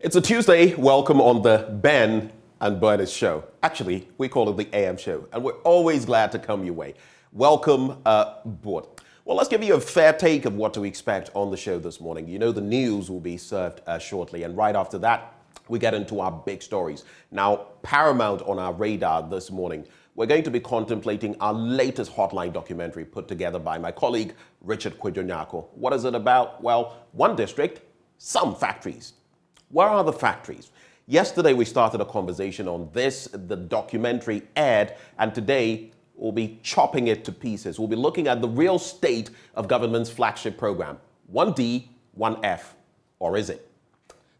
It's a Tuesday. Welcome on the Ben and Bernard show. Actually, we call it the AM show, and we're always glad to come your way. Welcome aboard. Well, let's give you a fair take of what to expect on the show this morning. You know the news will be served shortly, and right after that, we get into our big stories. Now, paramount on our radar this morning, we're going to be contemplating our latest Hotline documentary put together by my colleague, Richard Kwadwo. What is it about? Well, one district, some factories. Where are the factories? Yesterday, we started a conversation on this. The documentary aired, and today, we'll be chopping it to pieces. We'll be looking at the real state of government's flagship program. 1D, 1F, or is it?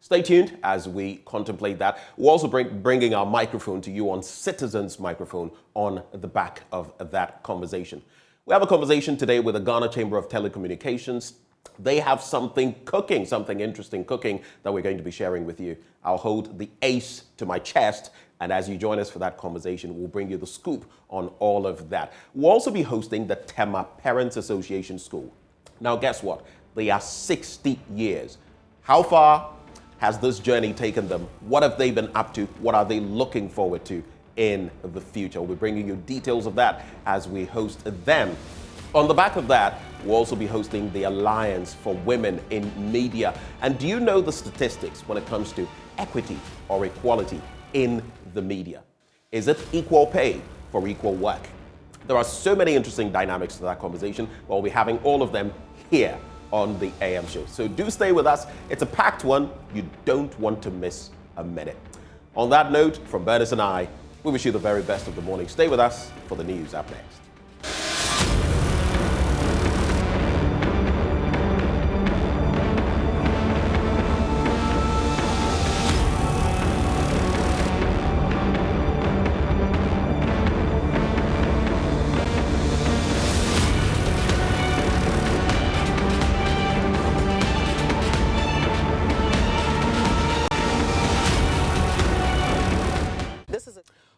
Stay tuned as we contemplate that. We'll also bringing our microphone to you on Citizen's microphone on the back of that conversation. We have a conversation today with the Ghana Chamber of Telecommunications. They have something cooking, something interesting cooking that we're going to be sharing with you. I'll hold the ace to my chest, and as you join us for that conversation, we'll bring you the scoop on all of that. We'll also be hosting the Tema Parents Association School. Now, guess what? They are 60 years. How far has this journey taken them? What have they been up to? What are they looking forward to in the future? We'll be bringing you details of that as we host them. On the back of that, we'll also be hosting the Alliance for Women in Media. And do you know the statistics when it comes to equity or equality in the media? Is it equal pay for equal work? There are so many interesting dynamics to that conversation. We'll be having all of them here on the AM show. So do stay with us. It's a packed one. You don't want to miss a minute. On that note, from Bernard and I, we wish you the very best of the morning. Stay with us for the news up next.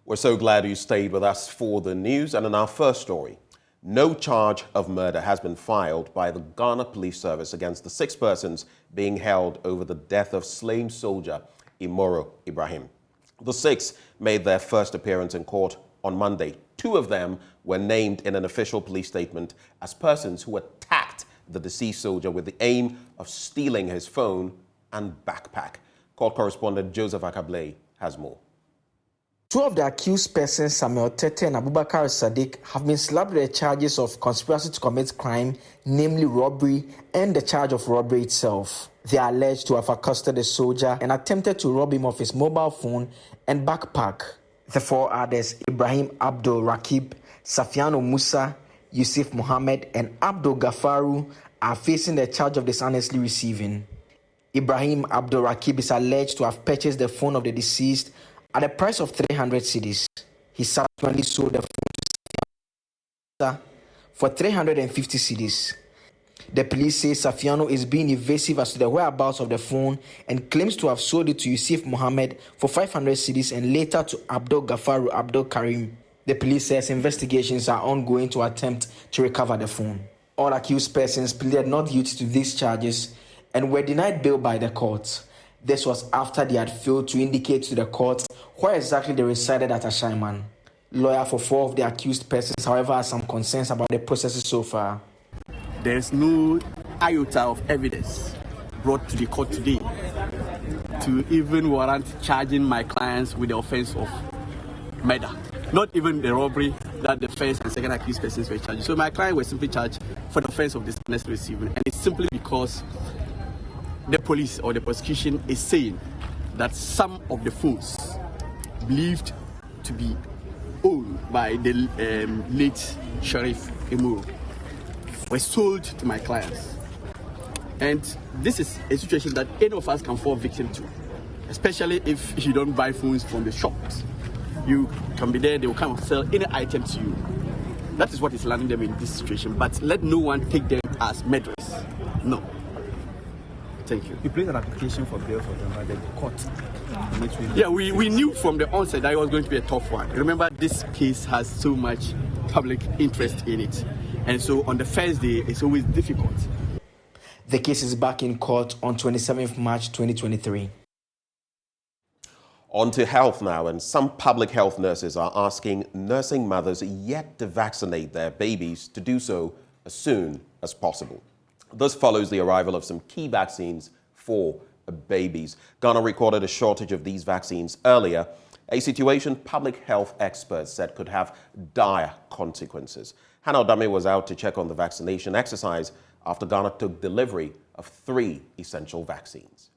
We're so glad you stayed with us for the news. And in our first story, no charge of murder has been filed by the Ghana Police Service against the 6 persons being held over the death of slain soldier Imuru Ibrahim. The 6 made their first appearance in court on Monday. 2 of them were named in an official police statement as persons who attacked the deceased soldier with the aim of stealing his phone and backpack. Court correspondent Joseph Akable has more. 2 of the accused persons, Samuel Tete and Abubakar Sadiq, have been slapped with the charges of conspiracy to commit crime, namely robbery, and the charge of robbery itself. They are alleged to have accosted the soldier and attempted to rob him of his mobile phone and backpack. The 4 others, Ibrahim Abdul Rakib, Safiano Musa, Yusuf Mohammed, and Abdul Gafaru, are facing the charge of dishonestly receiving. Ibrahim Abdul Rakib is alleged to have purchased the phone of the deceased at a price of 300 cedis. He subsequently sold the phone for 350 cedis. The police say Safiano is being evasive as to the whereabouts of the phone and claims to have sold it to Yusuf Mohammed for 500 cedis and later to Abdul Gafaru Abdul Karim. The police says investigations are ongoing to attempt to recover the phone. All accused persons pleaded not guilty to these charges and were denied bail by the court. This was after they had failed to indicate to the court where exactly they resided at Ashaiman. Lawyer for 4 of the accused persons, however, has some concerns about the processes so far. There is no iota of evidence brought to the court today to even warrant charging my clients with the offense of murder. Not even the robbery that the first and second accused persons were charged. So my client was simply charged for the offense of dishonest receiving, and it's simply because the police or the prosecution is saying that some of the phones believed to be owned by the late Sheriff Imuru were sold to my clients. And this is a situation that any of us can fall victim to, especially if you don't buy phones from the shops. You can be there, they will come and sell any item to you. That is what is landing them in this situation. But let no one take them as murderers. No. Thank you. You placed an application for bail for them by the court. Yeah, we knew from the onset that it was going to be a tough one. Remember, this case has so much public interest in it. And so on the first day, it's always difficult. The case is back in court on 27th March 2023. On to health now, and some public health nurses are asking nursing mothers yet to vaccinate their babies to do so as soon as possible. This follows the arrival of some key vaccines for babies. Ghana recorded a shortage of these vaccines earlier, a situation public health experts said could have dire consequences. Hannah Odame was out to check on the vaccination exercise after Ghana took delivery of 3 essential vaccines.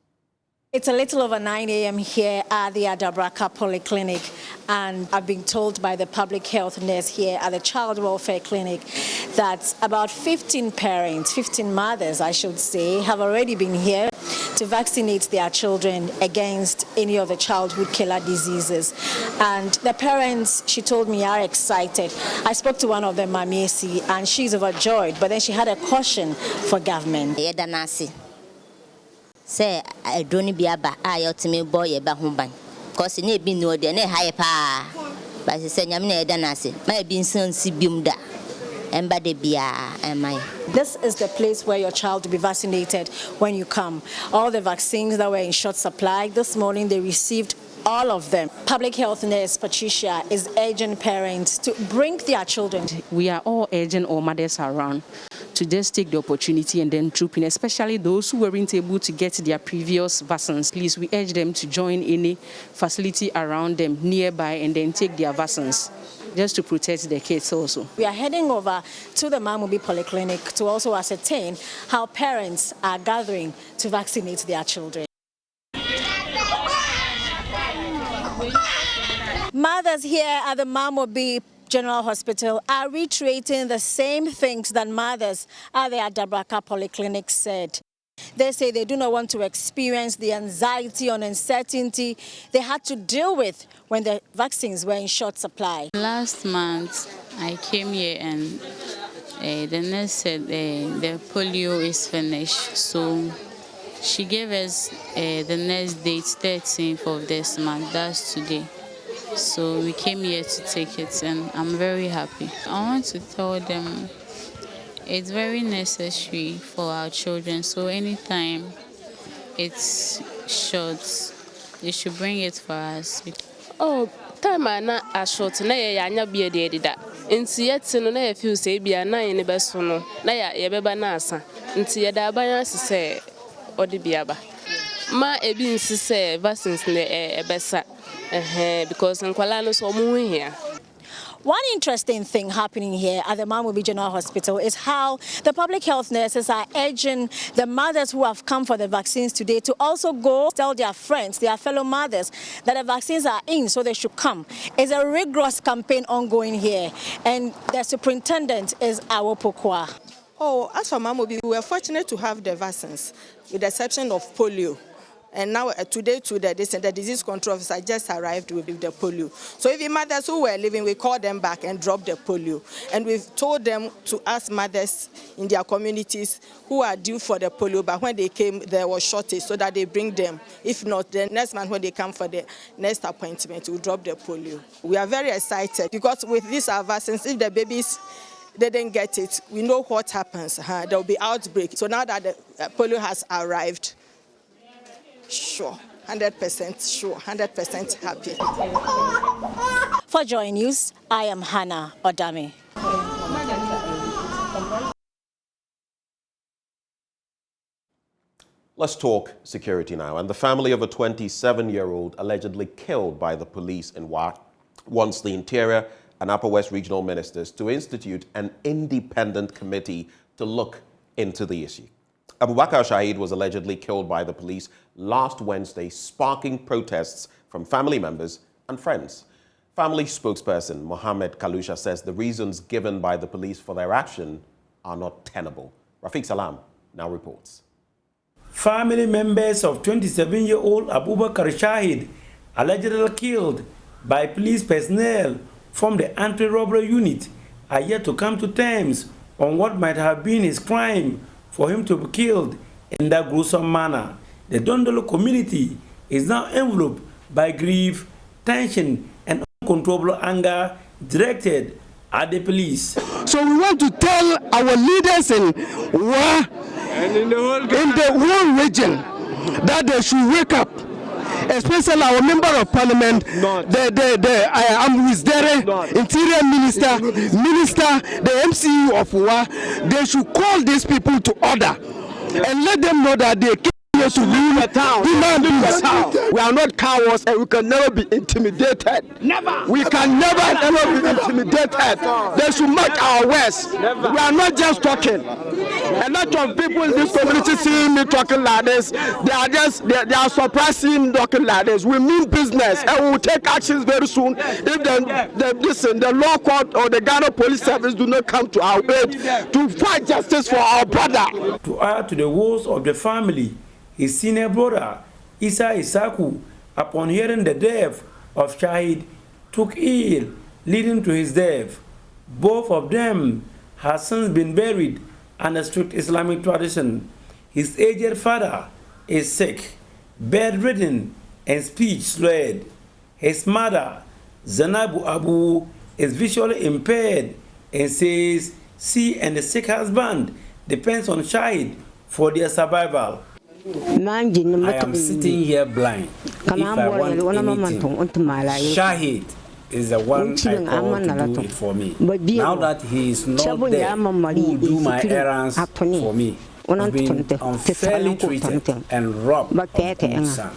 It's a little over 9 a.m. here at the Adabraka Polyclinic, and I've been told by the public health nurse here at the Child Welfare Clinic that about 15 parents, 15 mothers, I should say, have already been here to vaccinate their children against any of the childhood killer diseases. And the parents, she told me, are excited. I spoke to one of them, Mamiesi, and she's overjoyed, but then she had a caution for government. Say I don't be aba me boy eba ho ban cause ne bi no de ne haye pa ba se nyam na eda na se ma bi nsan si bium da emba de bia emai. This is the place where your child will be vaccinated when you come. All the vaccines that were in short supply this morning, they received all of them. Public health nurse Patricia is urging parents to bring their children. We are all urging all mothers around to just take the opportunity and then troop in, especially those who weren't able to get their previous vaccines. Please, we urge them to join any facility around them nearby and then take their vaccines, just to protect their kids also. We are heading over to the Mamubi Polyclinic to also ascertain how parents are gathering to vaccinate their children. Mothers here at the Mamubi General Hospital are reiterating the same things that mothers at the Adabraka Polyclinic said. They say they do not want to experience the anxiety and uncertainty they had to deal with when the vaccines were in short supply. Last month, I came here and the nurse said the polio is finished. So she gave us the next date, 13th of this month, that's today. So we came here to take it and I'm very happy. I want to tell them it's very necessary for our children. So anytime it's short, they should bring it for us. Oh, time na a short na ya nya bia de dida. Nti yet no na feel say bia na ye ne beso no na ya ye beba na asa. Nti ye da ban asese odi bia ba. Ma ebi nsi say vaccines ne ebesa. Because nkwala no so mu here. One interesting thing happening here at the Mamubi General Hospital is how the public health nurses are urging the mothers who have come for the vaccines today to also go tell their friends, their fellow mothers, that the vaccines are in, so they should come. It's a rigorous campaign ongoing here, and the superintendent is Abuabo Acquah. Oh, as for Mamubi, we were fortunate to have the vaccines, with the exception of polio. And now today, the disease control officer just arrived with the polio. So even mothers who were living, we called them back and dropped the polio. And we've told them to ask mothers in their communities who are due for the polio, but when they came, there was shortage, so that they bring them. If not, the next month when they come for the next appointment, we'll drop the polio. We are very excited because with these vaccines, if the babies they didn't get it, we know what happens. There will be outbreak. So now that the polio has arrived, sure, 100% sure, 100% happy. For JoyNews, I am Hannah Odame. Let's talk security now. And the family of a 27-year-old allegedly killed by the police in Wa wants the Interior and Upper West Regional Ministers to institute an independent committee to look into the issue. Abubakar Shahid was allegedly killed by the police last Wednesday, sparking protests from family members and friends. Family spokesperson Mohammed Kalusha says the reasons given by the police for their action are not tenable. Rafiq Salam now reports. Family members of 27-year-old Abubakar Shahid, allegedly killed by police personnel from the anti-robbery unit, are yet to come to terms on what might have been his crime for him to be killed in that gruesome manner. The Dondolo community is now enveloped by grief, tension, and uncontrollable anger directed at the police. So we want to tell our leaders in Wa and in the whole region that they should wake up especially our member of parliament, Interior Minister, the MCU of Wa. They should call these people to order and let them know that they came here to rule the town. We are not cowards and we can never be intimidated. Never. We can never be intimidated. They should mark our words. We are not just talking. A lot of people in this community seeing me talking like this, they are surprised seeing me talking like this. We mean business and we will take actions very soon if the law court or the Ghana Police Service do not come to our aid to fight justice for our brother. To add to the woes of the family, his senior brother, Ifyie Acquah, upon hearing the death of Shahid, took ill, leading to his death. Both of them have since been buried under strict Islamic tradition. His aged father is sick, bedridden, and speech slurred. His mother, Abuabo, is visually impaired and says she and the sick husband depends on Shahid for their survival. I am sitting here blind. If I want anything, Shahid is the one I call to do it for me. Now that he is not there, who will do my errands for me? I've been unfairly treated and robbed of my son.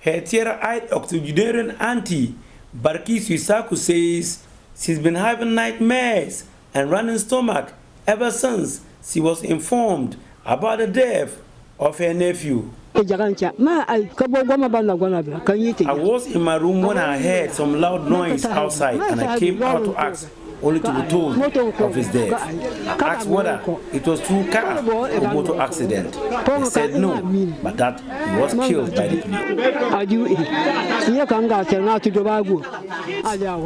Her tear-eyed octogenarian auntie, Ifyie Acquah, says she's been having nightmares and running stomach ever since she was informed about the death of her nephew. I was in my room when I heard some loud noise outside and I came out to ask, only to be told of his death. I asked whether it was through car or motor accident. They said no, but that he was killed by the police.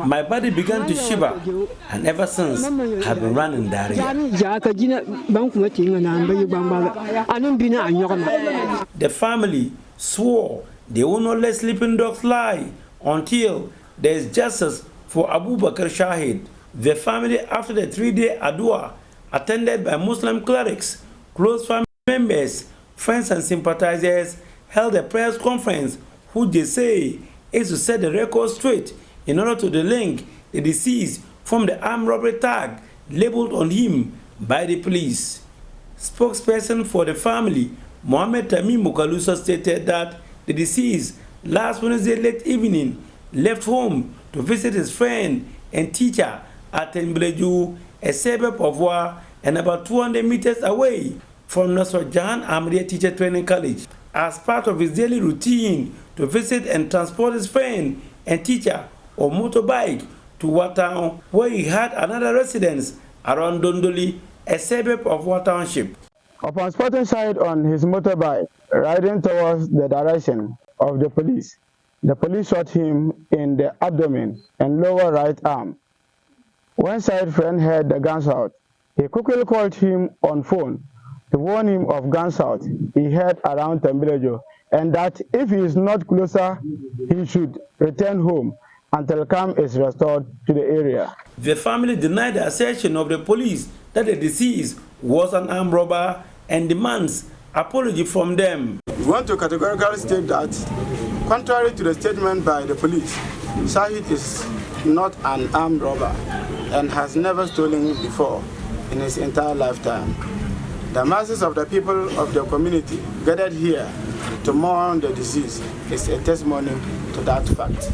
My body began to shiver, and ever since I've been running diarrhea. The family swore they will not let sleeping dogs lie until there is justice for Abubakar Shahid. The family, after the 3-day adua attended by Muslim clerics, close family members, friends and sympathizers, held a press conference who they say is to set the record straight in order to delink the deceased from the armed robbery tag labeled on him by the police. Spokesperson for the family, Mohammed Tamim Mukalusa, stated that the deceased last Wednesday late evening left home to visit his friend and teacher at Mbeleju, a suburb of Wa, and about 200 meters away from Nasser Jahan Ahmadiyya Teacher Training College, as part of his daily routine to visit and transport his friend and teacher on motorbike to Wa Town, where he had another residence around Dondoli, a suburb of Wa Township. Upon spotting Shahid on his motorbike, riding towards the direction of the police shot him in the abdomen and lower right arm. When Shahid's friend heard the gunshot, he quickly called him on phone to warn him of gunshot he heard around Tembelejo, and that if he is not closer, he should return home until calm is restored to the area. The family denied the assertion of the police that the deceased was an armed robber and demands apology from them. We want to categorically state that, contrary to the statement by the police, Shahid is not an armed robber and has never stolen before in his entire lifetime. The masses of the people of the community gathered here to mourn the deceased is a testimony to that fact.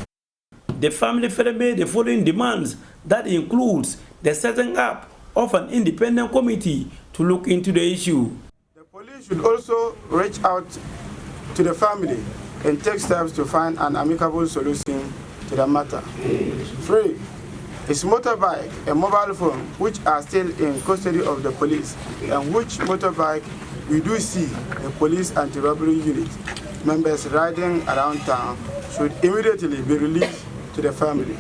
The family further made the following demands that includes the setting up of an independent committee to look into the issue. The police should also reach out to the family and take steps to find an amicable solution to the matter. 3. His motorbike and mobile phone, which are still in custody of the police, and which motorbike we do see the police anti-robbery unit members riding around town, should immediately be released to the family.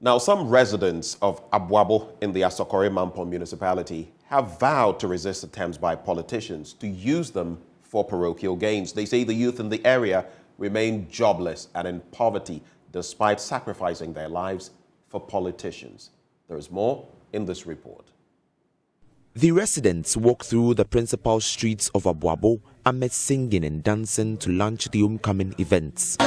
Now, some residents of Abuabo in the Asokore Mampong municipality have vowed to resist attempts by politicians to use them for parochial gains. They say the youth in the area remain jobless and in poverty despite sacrificing their lives for politicians. There is more in this report. The residents walked through the principal streets of Abuabo amid singing and dancing to launch the homecoming events.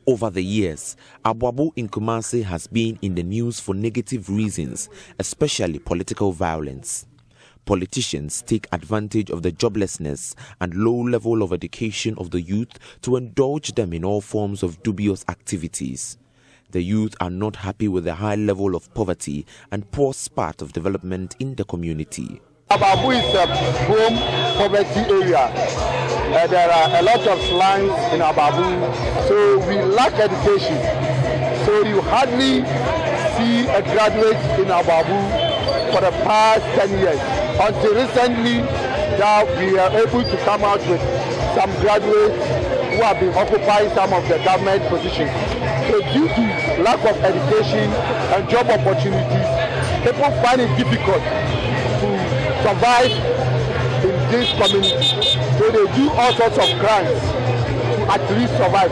Over the years, Abuabo in Kumasi has been in the news for negative reasons, especially political violence. Politicians take advantage of the joblessness and low level of education of the youth to indulge them in all forms of dubious activities. The youth are not happy with the high level of poverty and poor spat of development in the community. Abuabo is a home poverty area. There are a lot of slums in Abuabo, so we lack education. So you hardly see a graduate in Abuabo for the past 10 years. Until recently, that we are able to come out with some graduates who have been occupying some of the government positions. So due to lack of education and job opportunities, people find it difficult to survive in this community. So they do all sorts of crimes to at least survive.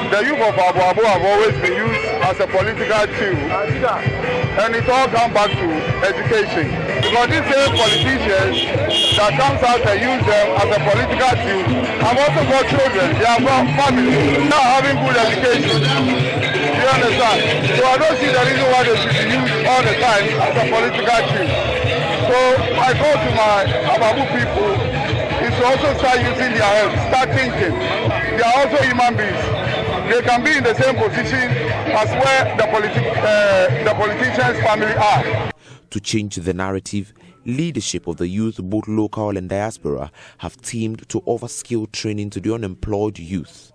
The youth of Abuabo have always been used as a political tool, and it all comes back to education. Because these same politicians that comes out and use them as a political tool have also got children, they have got families, not having good education. You understand? So I don't see the reason why they should be used all the time as a political tool. So I go to my Abuabo people is to also start using their head, start thinking. They are also human beings. They can be in the same position as where the politicians' family are. To change the narrative, leadership of the youth, both local and diaspora, have teamed to offer skill training to the unemployed youth.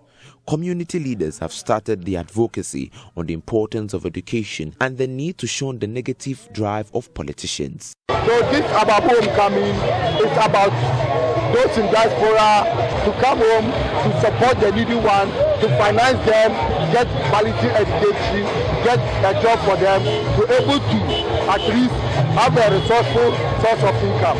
Community leaders have started the advocacy on the importance of education and the need to shun the negative drive of politicians. So this Abuabo homecoming is about those in diaspora to come home to support the needy one, to finance them, get quality education, get a job for them, to be able to at least have a resourceful source of income.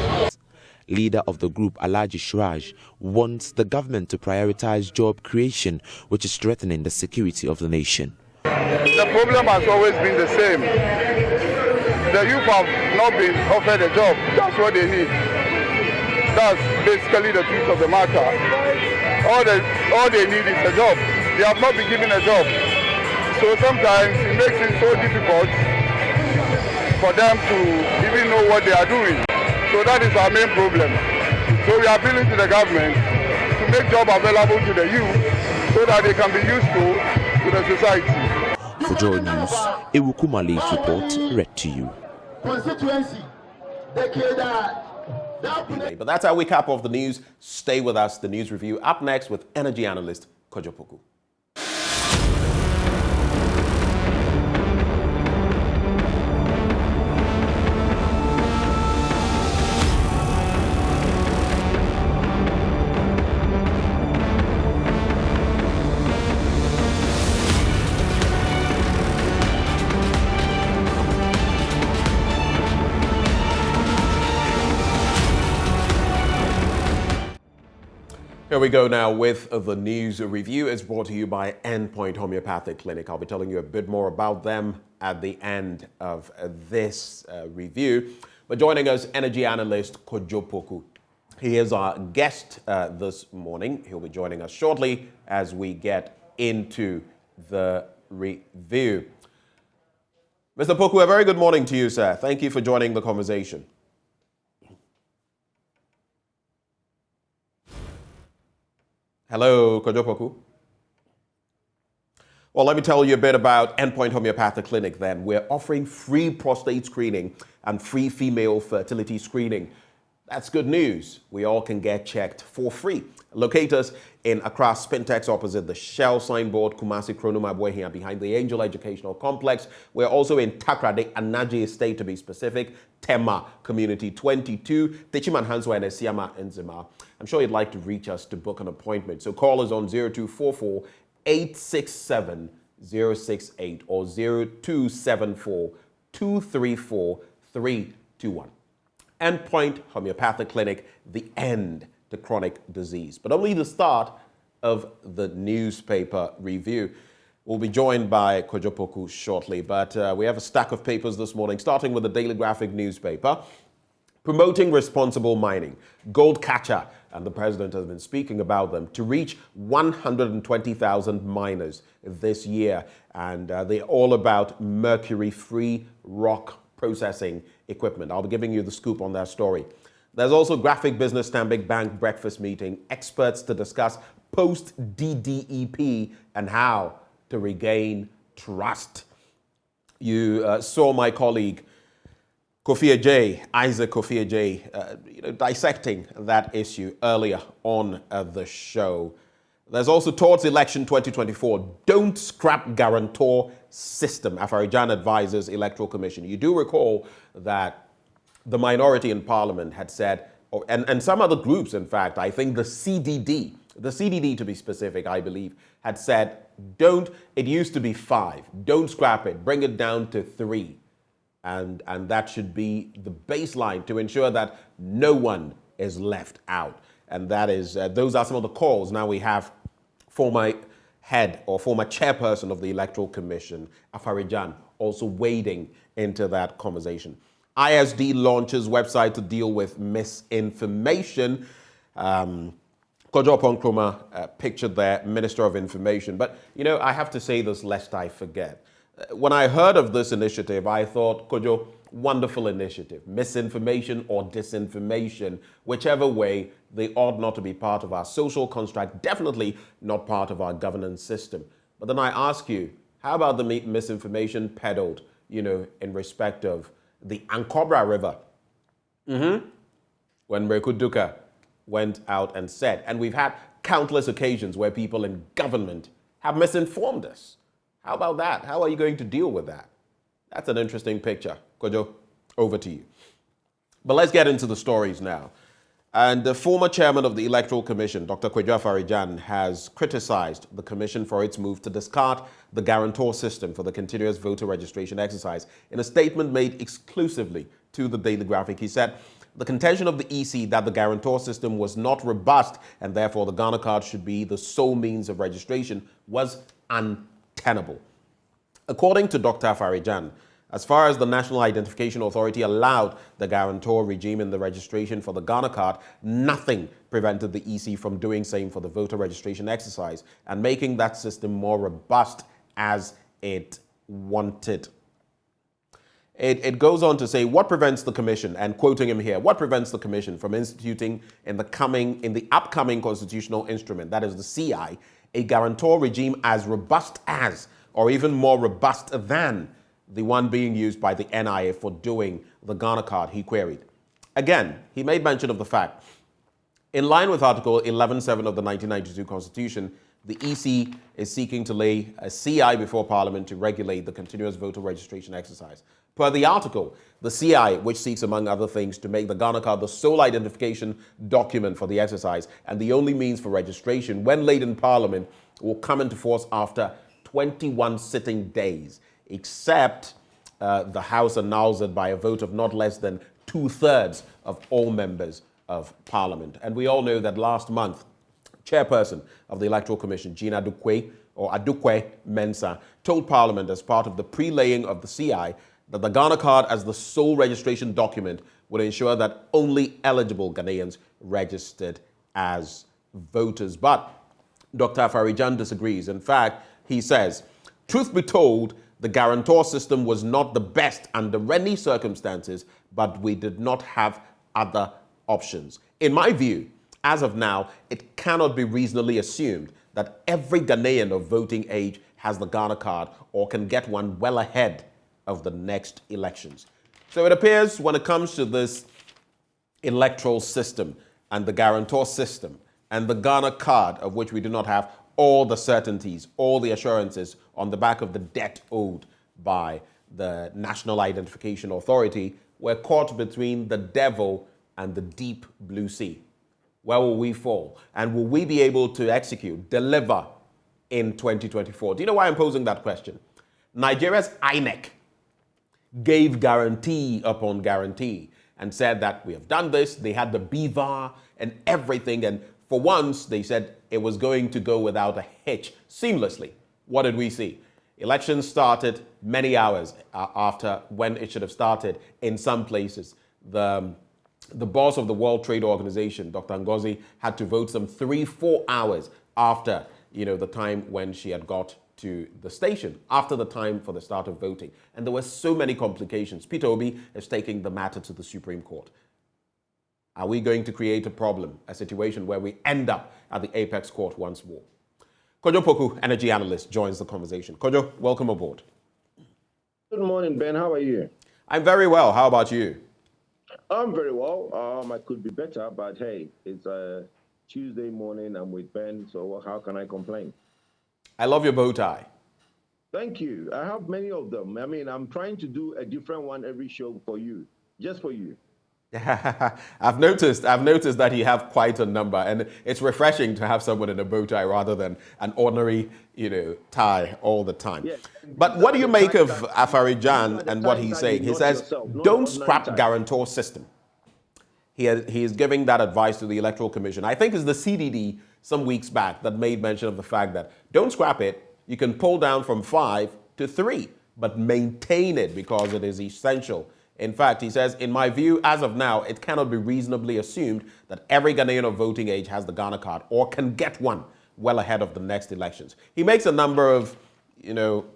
Leader of the group, Alhaji Shiraj, wants the government to prioritize job creation, which is threatening the security of the nation. The problem has always been the same. The youth have not been offered a job. That's what they need. That's basically the truth of the matter. All they need is a job. They have not been given a job. So sometimes it makes it so difficult for them to even know what they are doing. So that is our main problem. So we are appealing to the government to make job available to the youth so that they can be useful to the society. For JoyNews, Ewukumale's report read to you. But that's our recap of the news. Stay with us. The news review up next with energy analyst Kojo Poku. Here we go now with the news review. It's brought to you by Endpoint Homeopathic Clinic. I'll be telling you a bit more about them at the end of this review. But joining us, energy analyst Kojo Poku. He is our guest this morning. He'll be joining us shortly as we get into the review. Mr. Poku, a very good morning to you, sir. Thank you for joining the conversation. Hello, Kojo Poku. Well, let me tell you a bit about Endpoint Homeopathic Clinic then. We're offering free prostate screening and free female fertility screening. That's good news. We all can get checked for free. Locate us in Accra Spintex opposite the Shell signboard, Kumasi Kronuma Boyhia behind the Angel Educational Complex. We're also in Takrade, Anaji Estate to be specific, Tema Community 22, Techiman Hanswa and Esiama Enzima. I'm sure you'd like to reach us to book an appointment. So call us on 0244 867 068 or 0274 234 321. Endpoint Homeopathic Clinic, the end to chronic disease. But only the start of the newspaper review. We'll be joined by Kojo Poku shortly, but we have a stack of papers this morning, starting with the Daily Graphic newspaper. Promoting responsible mining, Gold Catcher, and the president has been speaking about them, to reach 120,000 miners this year. And they're all about mercury-free rock processing equipment. I'll be giving you the scoop on that story. There's also Graphic Business Stanbic Bank breakfast meeting, experts to discuss post-DDEP and how to regain trust. You saw my colleague Isaac Kofi J, dissecting that issue earlier on the show. There's also towards election 2024, don't scrap guarantor system, Afriyie advises Electoral Commission. You do recall that the minority in Parliament had said, and some other groups, in fact, I think the CDD to be specific, I believe, had said, it used to be 5, don't scrap it, bring it down to 3. And that should be the baseline to ensure that no one is left out. And that is, those are some of the calls. Now we have former head or former chairperson of the Electoral Commission, Afriyie, also wading into that conversation. ISD launches website to deal with misinformation. Kojo Ponkroma pictured there, Minister of Information. But, I have to say this lest I forget. When I heard of this initiative, I thought, Kojo, wonderful initiative. Misinformation or disinformation, whichever way, they ought not to be part of our social construct, definitely not part of our governance system. But then I ask you, how about the misinformation peddled, in respect of the Ankobra River? When Mreku Duka went out and said, and we've had countless occasions where people in government have misinformed us. How about that? How are you going to deal with that? That's an interesting picture. Kojo, over to you. But let's get into the stories now. And the former chairman of the Electoral Commission, Dr. Kwadwo Afriyie, has criticized the commission for its move to discard the guarantor system for the continuous voter registration exercise. In a statement made exclusively to the Daily Graphic, he said, the contention of the EC that the guarantor system was not robust and therefore the Ghana card should be the sole means of registration was untenable. According to Dr. Afriyie, as far as the National Identification Authority allowed the guarantor regime in the registration for the Ghana card, nothing prevented the EC from doing same for the voter registration exercise and making that system more robust as it wanted. It goes on to say, what prevents the commission, and quoting him here, what prevents the commission from instituting in the upcoming constitutional instrument, that is the CI, a guarantor regime as robust as, or even more robust than, the one being used by the NIA for doing the Ghana card, he queried. Again, he made mention of the fact, in line with Article 11.7 of the 1992 Constitution, the EC is seeking to lay a CI before Parliament to regulate the continuous voter registration exercise. Per the article, the CI, which seeks, among other things, to make the Ghana card the sole identification document for the exercise and the only means for registration, when laid in Parliament, will come into force after 21 sitting days, except the House annuls it by a vote of not less than 2/3 of all members of Parliament. And we all know that last month, chairperson of the Electoral Commission, Jean Adukwe Mensah, told Parliament as part of the pre-laying of the CI that the Ghana card as the sole registration document would ensure that only eligible Ghanaians registered as voters. But Dr. Afriyie disagrees. In fact, he says, truth be told, the guarantor system was not the best under any circumstances, but we did not have other options. In my view, as of now, it cannot be reasonably assumed that every Ghanaian of voting age has the Ghana card or can get one well ahead of the next elections. So it appears when it comes to this electoral system and the guarantor system and the Ghana card, of which we do not have all the certainties, all the assurances on the back of the debt owed by the National Identification Authority, we're caught between the devil and the deep blue sea. Where will we fall? And will we be able to execute, deliver in 2024? Do you know why I'm posing that question? Nigeria's INEC gave guarantee upon guarantee and said that we have done this. They had the BVAR and everything. And for once, they said it was going to go without a hitch seamlessly. what did we see? Elections started many hours after when it should have started in some places. The boss of the World Trade Organization, Dr. Ngozi, had to vote some 3-4 hours after, the time when she had got to the station, after the time for the start of voting. And there were so many complications. Peter Obi is taking the matter to the Supreme Court. Are we going to create a problem, a situation where we end up at the apex court once more? Kojo Poku, energy analyst, joins the conversation. Kojo, welcome aboard. Good morning, Ben. How are you? I'm very well. How about you? I'm very well. I could be better, but hey, it's a Tuesday morning. I'm with Ben, so how can I complain? I love your bow tie. Thank you. I have many of them. I mean, I'm trying to do a different one every show for you, just for you. I've noticed that you have quite a number, and it's refreshing to have someone in a bow tie rather than an ordinary, tie all the time. Yeah. But what do you make of Afriyie and what he's saying? He says, don't scrap guarantor system. He is giving that advice to the Electoral Commission. I think it's the CDD some weeks back that made mention of the fact that don't scrap it. You can pull down from 5 to 3, but maintain it because it is essential. In fact, he says, in my view, as of now, it cannot be reasonably assumed that every Ghanaian of voting age has the Ghana card or can get one well ahead of the next elections. He makes a number of,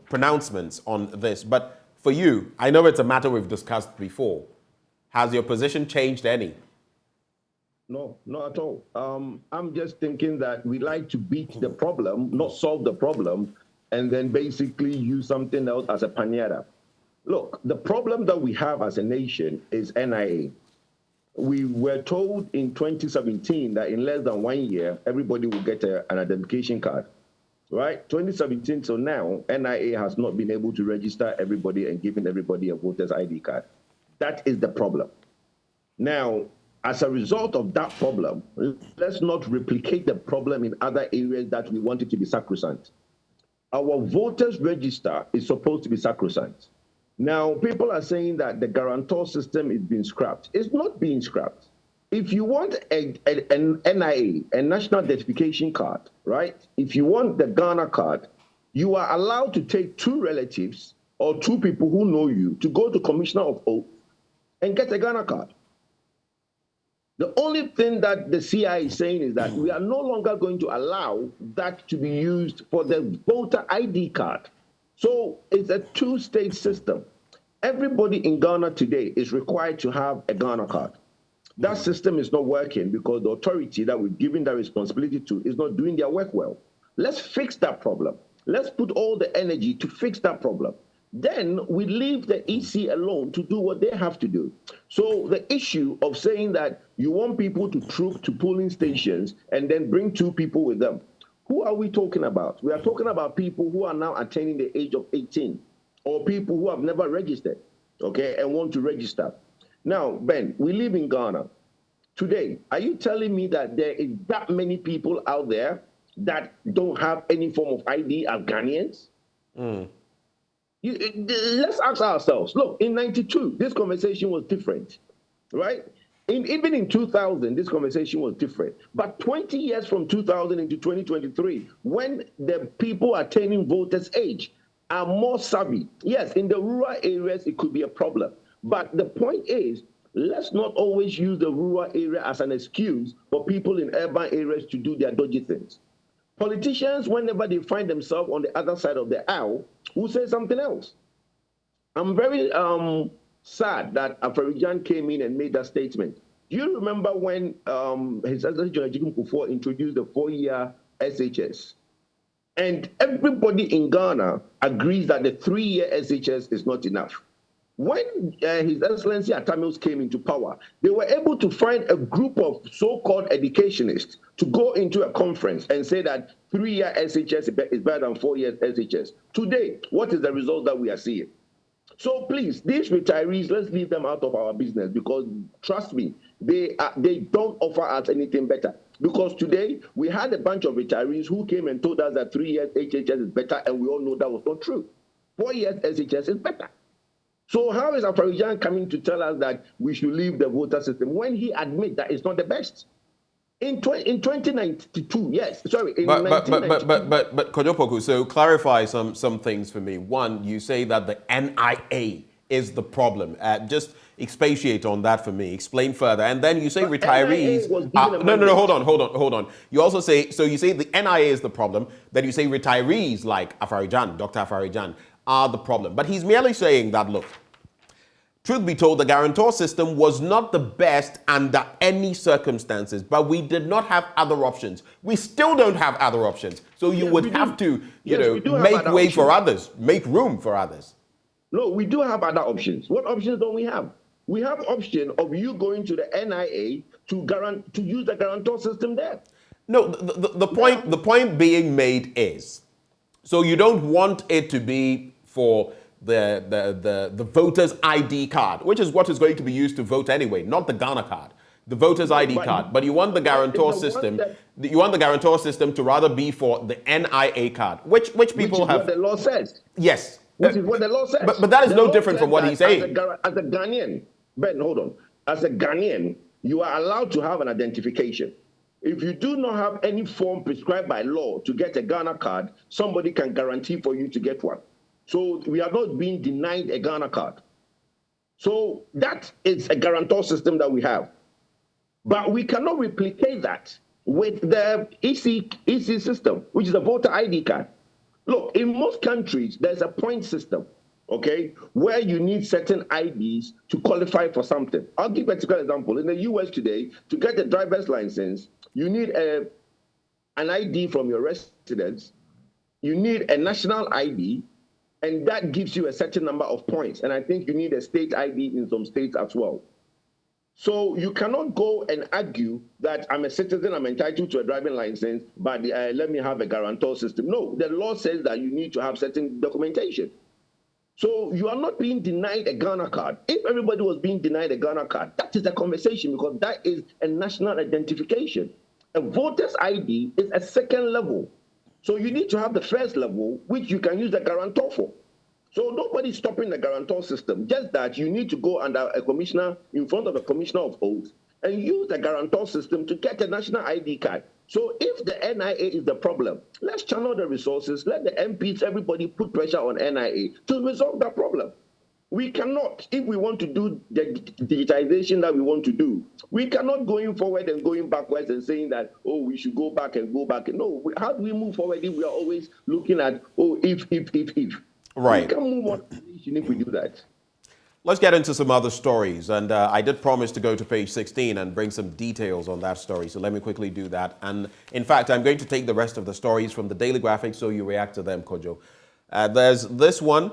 pronouncements on this. But for you, I know it's a matter we've discussed before. Has your position changed any? No, not at all. I'm just thinking that we like to beat the problem, not solve the problem, and then basically use something else as a panera. Look, the problem that we have as a nation is NIA. We were told in 2017 that in less than 1 year, everybody will get an identification card, right? 2017 till now, NIA has not been able to register everybody and giving everybody a voter's ID card. That is the problem. Now, as a result of that problem, let's not replicate the problem in other areas that we want it to be sacrosanct. Our voters register is supposed to be sacrosanct. Now, people are saying that the guarantor system is being scrapped. It's not being scrapped. If you want an NIA, a national identification card, right? If you want the Ghana card, you are allowed to take 2 relatives or 2 people who know you to go to Commissioner of Oath and get a Ghana card. The only thing that the CI is saying is that we are no longer going to allow that to be used for the voter ID card. So it's a 2-stage system. Everybody in Ghana today is required to have a Ghana card. That system is not working because the authority that we've given that responsibility to is not doing their work well. Let's fix that problem. Let's put all the energy to fix that problem. Then we leave the EC alone to do what they have to do. So the issue of saying that you want people to troop to polling stations and then bring 2 people with them, who are we talking about? We are talking about people who are now attaining the age of 18 or people who have never registered, okay, and want to register. Now, Ben, we live in Ghana. Today, are you telling me that there is that many people out there that don't have any form of ID as Ghanaians? Let's ask ourselves, look, in 92, this conversation was different, right? Even in 2000, this conversation was different. But 20 years from 2000 into 2023, when the people attaining voters' age are more savvy, yes, in the rural areas, it could be a problem. But the point is, let's not always use the rural area as an excuse for people in urban areas to do their dodgy things. Politicians, whenever they find themselves on the other side of the aisle, will say something else. I'm very sad that Afriyie came in and made that statement. Do you remember when His Excellency Dufour introduced the 4-year SHS? And everybody in Ghana agrees that the 3-year SHS is not enough. When His Excellency Atamils came into power, they were able to find a group of so-called educationists to go into a conference and say that 3-year SHS is better than 4-year SHS. Today, what is the result that we are seeing? So please, these retirees, let's leave them out of our business because, trust me, they don't offer us anything better. Because today, we had a bunch of retirees who came and told us that 3 years HHS is better, and we all know that was not true. 4 years SHS is better. So how is Afriyie coming to tell us that we should leave the voter system when he admits that it's not the best? In 2092, yes. Sorry, in But 1992. Kojopoku, so clarify some things for me. One, you say that the NIA is the problem. Just expatiate on that for me. Explain further. And then you say retirees. No, hold on. You also say, so you say the NIA is the problem. Then you say retirees like Dr. Afarijan are the problem. But he's merely saying that, look, truth be told, the guarantor system was not the best under any circumstances, but we did not have other options. We still don't have other options. So you would have to, make way for others, make room for others. No, we do have other options. What options don't we have? We have option of you going to the NIA to use the guarantor system there. No, the point being made is, so you don't want it to be for the voter's ID card, which is what is going to be used to vote anyway, not the Ghana card, the voter's ID card. But you want the guarantor system. You want the guarantor system to rather be for the NIA card, which people have. What the law says. Yes. Which is what the law says. But that is no different from what he's saying. As a Ghanaian, Ben, hold on. As a Ghanaian, you are allowed to have an identification. If you do not have any form prescribed by law to get a Ghana card, somebody can guarantee for you to get one. So we are not being denied a Ghana card. So that is a guarantor system that we have. But we cannot replicate that with the EC system, which is a voter ID card. Look, in most countries, there's a point system, okay, where you need certain IDs to qualify for something. I'll give a typical example. In the US today, to get a driver's license, you need an ID from your residence, you need a national ID, and that gives you a certain number of points. And I think you need a state ID in some states as well. So you cannot go and argue that I'm a citizen, I'm entitled to a driving license, but let me have a guarantor system. No, the law says that you need to have certain documentation. So you are not being denied a Ghana card. If everybody was being denied a Ghana card, that is a conversation because that is a national identification. A voter's ID is a second level. So you need to have the first level, which you can use the guarantor for. So nobody's stopping the guarantor system, just that you need to go under a commissioner, in front of a commissioner of oaths, and use the guarantor system to get a national ID card. So if the NIA is the problem, let's channel the resources, let the MPs, everybody put pressure on NIA to resolve that problem. We cannot, if we want to do the digitization that we want to do, we cannot going forward and going backwards and saying that, oh, we should go back and go back. No, how do we move forward if we are always looking at, oh, if. Right. We can move on if we do that. Let's get into some other stories. And I did promise to go to page 16 and bring some details on that story. So let me quickly do that. And in fact, I'm going to take the rest of the stories from the Daily Graphic so you react to them, Kojo. There's this one.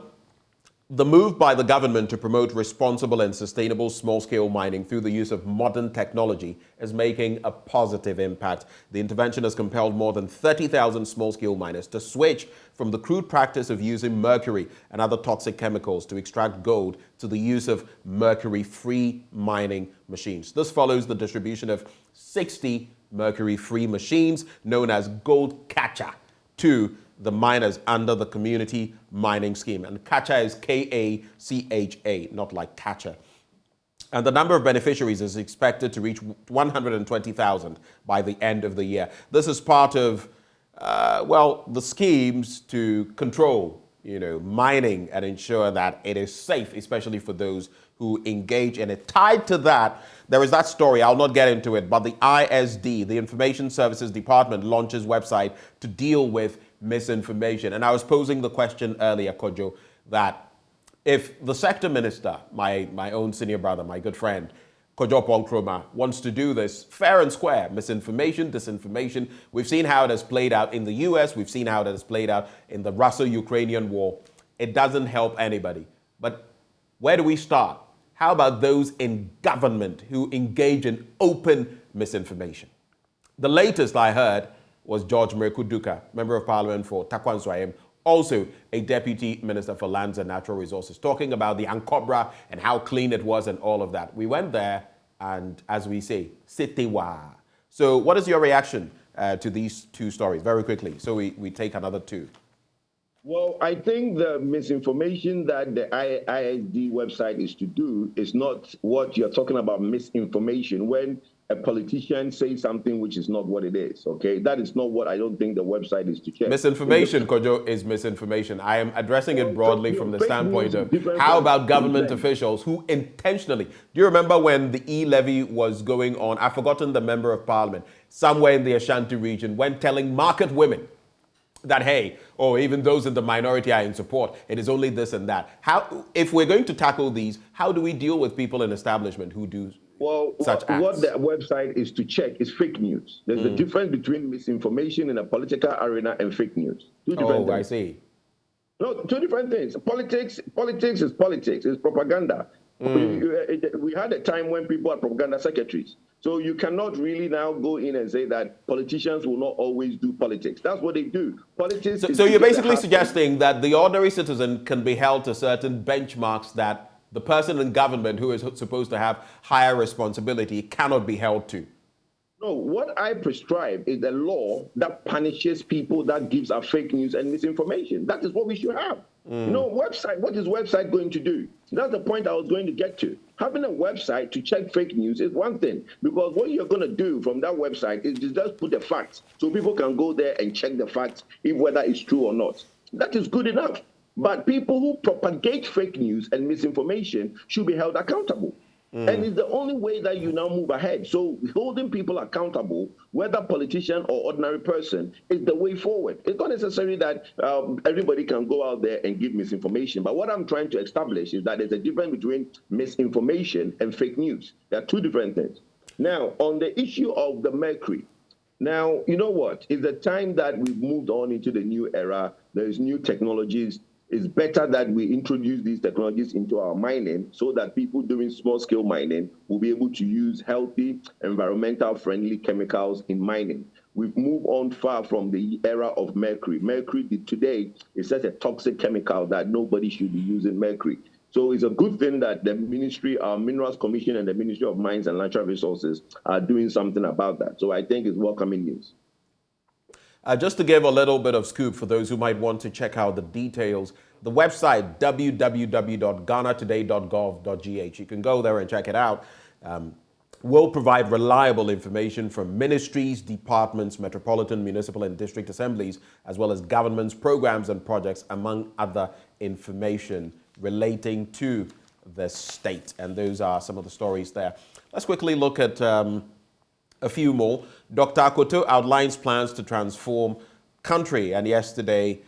The move by the government to promote responsible and sustainable small-scale mining through the use of modern technology is making a positive impact. The intervention has compelled more than 30,000 small-scale miners to switch from the crude practice of using mercury and other toxic chemicals to extract gold to the use of mercury-free mining machines. This follows the distribution of 60 mercury-free machines known as Gold Catcher to the miners under the community mining scheme. And Catcher is K-A-C-H-A, not like catcher. And the number of beneficiaries is expected to reach 120,000 by the end of the year. This is part of, the schemes to control, mining and ensure that it is safe, especially for those who engage in it. Tied to that, there is that story, I'll not get into it, but the ISD, the Information Services Department, launches website to deal with misinformation. And I was posing the question earlier, Kojo, that if the sector minister, my own senior brother, my good friend, Kojo Paul Kroma, wants to do this fair and square, misinformation, disinformation, we've seen how it has played out in the US, we've seen how it has played out in the Russo-Ukrainian war. It doesn't help anybody. But where do we start? How about those in government who engage in open misinformation? The latest I heard was George Mrekuduka, Member of Parliament for Takwanswayim, also a Deputy Minister for Lands and Natural Resources, talking about the Ankobra and how clean it was and all of that. We went there and, as we say, sitewa. So what is your reaction to these two stories? Very quickly, so we take another two. Well, I think the misinformation that the ISD website is to do is not what you're talking about, misinformation. When a politician say something which is not what it is, okay? That is not what I don't think the website is to check. Misinformation, Kojo, is misinformation. I am addressing it broadly from the standpoint of how about government officials who intentionally... Do you remember when the e-levy was going on? I've forgotten the member of parliament, somewhere in the Ashanti region, went telling market women that, hey, or even those in the minority are in support. It is only this and that. How, if we're going to tackle these, how do we deal with people in establishment who do such acts? What the website is to check is fake news. There's a difference between misinformation in a political arena and fake news. Two different things. I see. No, two different things. Politics is politics. It's propaganda. We had a time when people are propaganda secretaries. So you cannot really now go in and say that politicians will not always do politics. That's what they do. Politics. So you're basically suggesting that the ordinary citizen can be held to certain benchmarks that the person in government who is supposed to have higher responsibility cannot be held to. No, what I prescribe is a law that punishes people that gives out fake news and misinformation. That is what we should have. No website. What is website going to do? That's the point I was going to get to. Having a website to check fake news is one thing, because what you're going to do from that website is just put the facts so people can go there and check the facts if whether it's true or not. That is good enough. But people who propagate fake news and misinformation should be held accountable. And it's the only way that you now move ahead. So holding people accountable, whether politician or ordinary person, is the way forward. It's not necessary that everybody can go out there and give misinformation. But what I'm trying to establish is that there's a difference between misinformation and fake news. There are two different things. Now, on the issue of the mercury, now, you know what? It's the time that we've moved on into the new era. There's new technologies. It's better that we introduce these technologies into our mining so that people doing small-scale mining will be able to use healthy, environmental-friendly chemicals in mining. We've moved on far from the era of mercury. Mercury today is such a toxic chemical that nobody should be using mercury. So it's a good thing that the Ministry, our Minerals Commission and the Ministry of Mines and Natural Resources are doing something about that. So I think it's welcoming news. Just to give a little bit of scoop for those who might want to check out the details, the website www.ghanatoday.gov.gh. You can go there and check it out. Will provide reliable information from ministries, departments, metropolitan, municipal, and district assemblies, as well as governments, programs, and projects, among other information relating to the state. And those are some of the stories there. Let's quickly look at a few more. Dr. Akoto outlines plans to transform country, and yesterday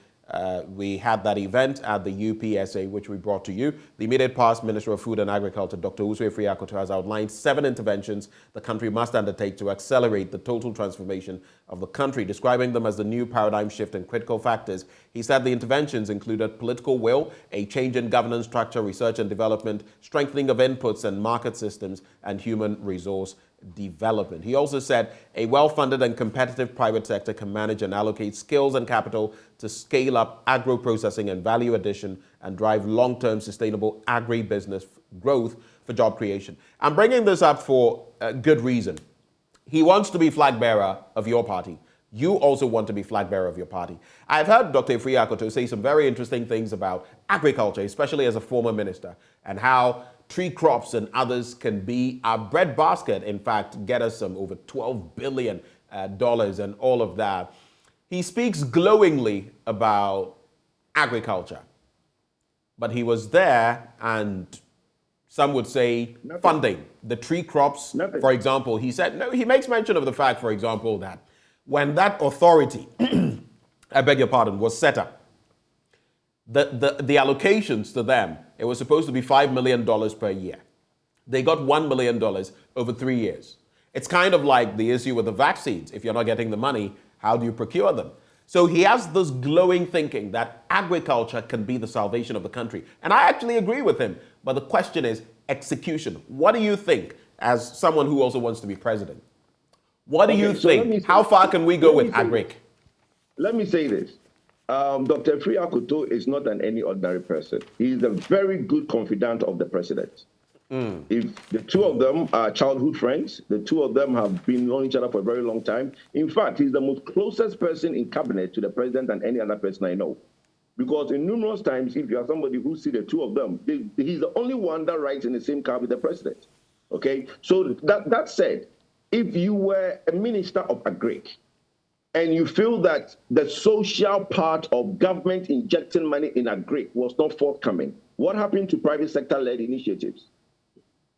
we had that event at the UPSA, which we brought to you. The immediate past Minister of Food and Agriculture, Dr. Afriyie Acquah, has outlined 7 interventions the country must undertake to accelerate the total transformation of the country, describing them as the new paradigm shift and critical factors. He said the interventions included political will, a change in governance structure, research and development, strengthening of inputs and market systems, and human resource development. He also said a well-funded and competitive private sector can manage and allocate skills and capital to scale up agro-processing and value addition and drive long-term sustainable agri-business growth for job creation. I'm bringing this up for a good reason. He wants to be flag bearer of your party. You also want to be flag bearer of your party. I've heard Dr. Afriyie Acquah say some very interesting things about agriculture, especially as a former minister, and how tree crops and others can be our breadbasket, in fact, get us some over $12 billion and all of that. He speaks glowingly about agriculture, but he was there and some would say funding the tree crops, for example. He said, no, he makes mention of the fact, for example, that when that authority, I beg your pardon, was set up, the allocations to them, it was supposed to be $5 million per year. They got $1 million over 3 years. It's kind of like the issue with the vaccines. If you're not getting the money, how do you procure them? So he has this glowing thinking that agriculture can be the salvation of the country. And I actually agree with him. But the question is execution. What do you think, as someone who also wants to be president? What do you think? How far can we go with agric? Let me say this. Dr. Afriyie Acquah is not any ordinary person. He is a very good confidant of the president. If the two of them are childhood friends, the two of them have been knowing each other for a very long time. In fact, he's the most closest person in cabinet to the president than any other person I know. Because in numerous times, if you are somebody who sees the two of them, he's the only one that rides in the same car with the president. Okay? So that said, if you were a minister of Agric and you feel that the social part of government injecting money in Agric was not forthcoming, what happened to private sector-led initiatives?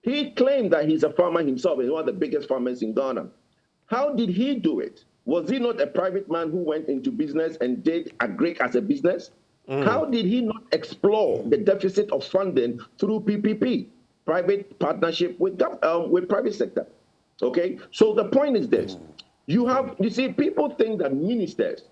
He claimed that he's a farmer himself and one of the biggest farmers in Ghana. How did he do it? Was he not a private man who went into business and did Agric as a business? How did he not explore the deficit of funding through PPP, private partnership with private sector? Okay, so the point is this. You see, people think that ministers,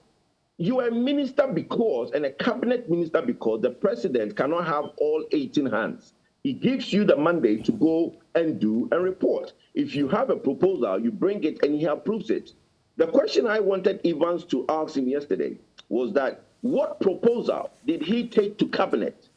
you are a minister because, and a cabinet minister because the president cannot have all 18 hands. He gives you the mandate to go and do and report. If you have a proposal, you bring it and he approves it. The question I wanted Evans to ask him yesterday was that what proposal did he take to cabinet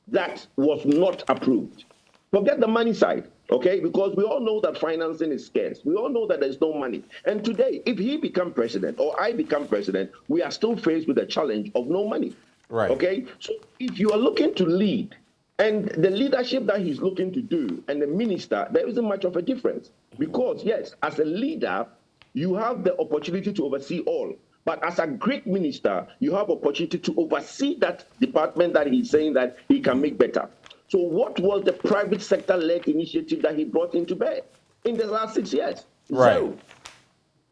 that was not approved? Forget the money side, okay? Because we all know that financing is scarce. We all know that there's no money. And today, if he become president or I become president, we are still faced with the challenge of no money, right? Okay? So if you are looking to lead, and the leadership that he's looking to do and the minister, there isn't much of a difference. Because, yes, as a leader, you have the opportunity to oversee all. But as a great minister, you have opportunity to oversee that department that he's saying that he can make better. So what was the private sector-led initiative that he brought into bear in the last 6 years? Right.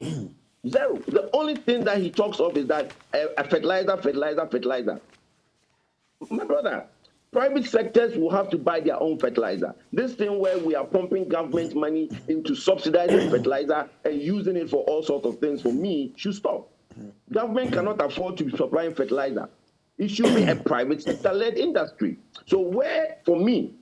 Zero. Zero. The only thing that he talks of is that a fertilizer. My brother, private sectors will have to buy their own fertilizer. This thing where we are pumping government money into subsidizing fertilizer and using it for all sorts of things, for me, should stop. Government cannot afford to be supplying fertilizer. It should be a private sector-led industry. So where, for me,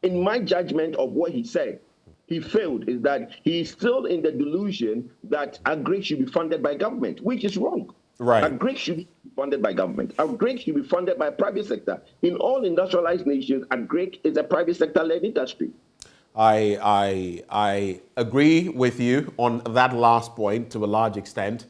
in my judgment of what he said, he failed is that he is still in the delusion that Agric should be funded by government, which is wrong. Right. Agric should be funded by government. Agric should be funded by private sector. In all industrialized nations, Agric is a private sector-led industry. I agree with you on that last point to a large extent,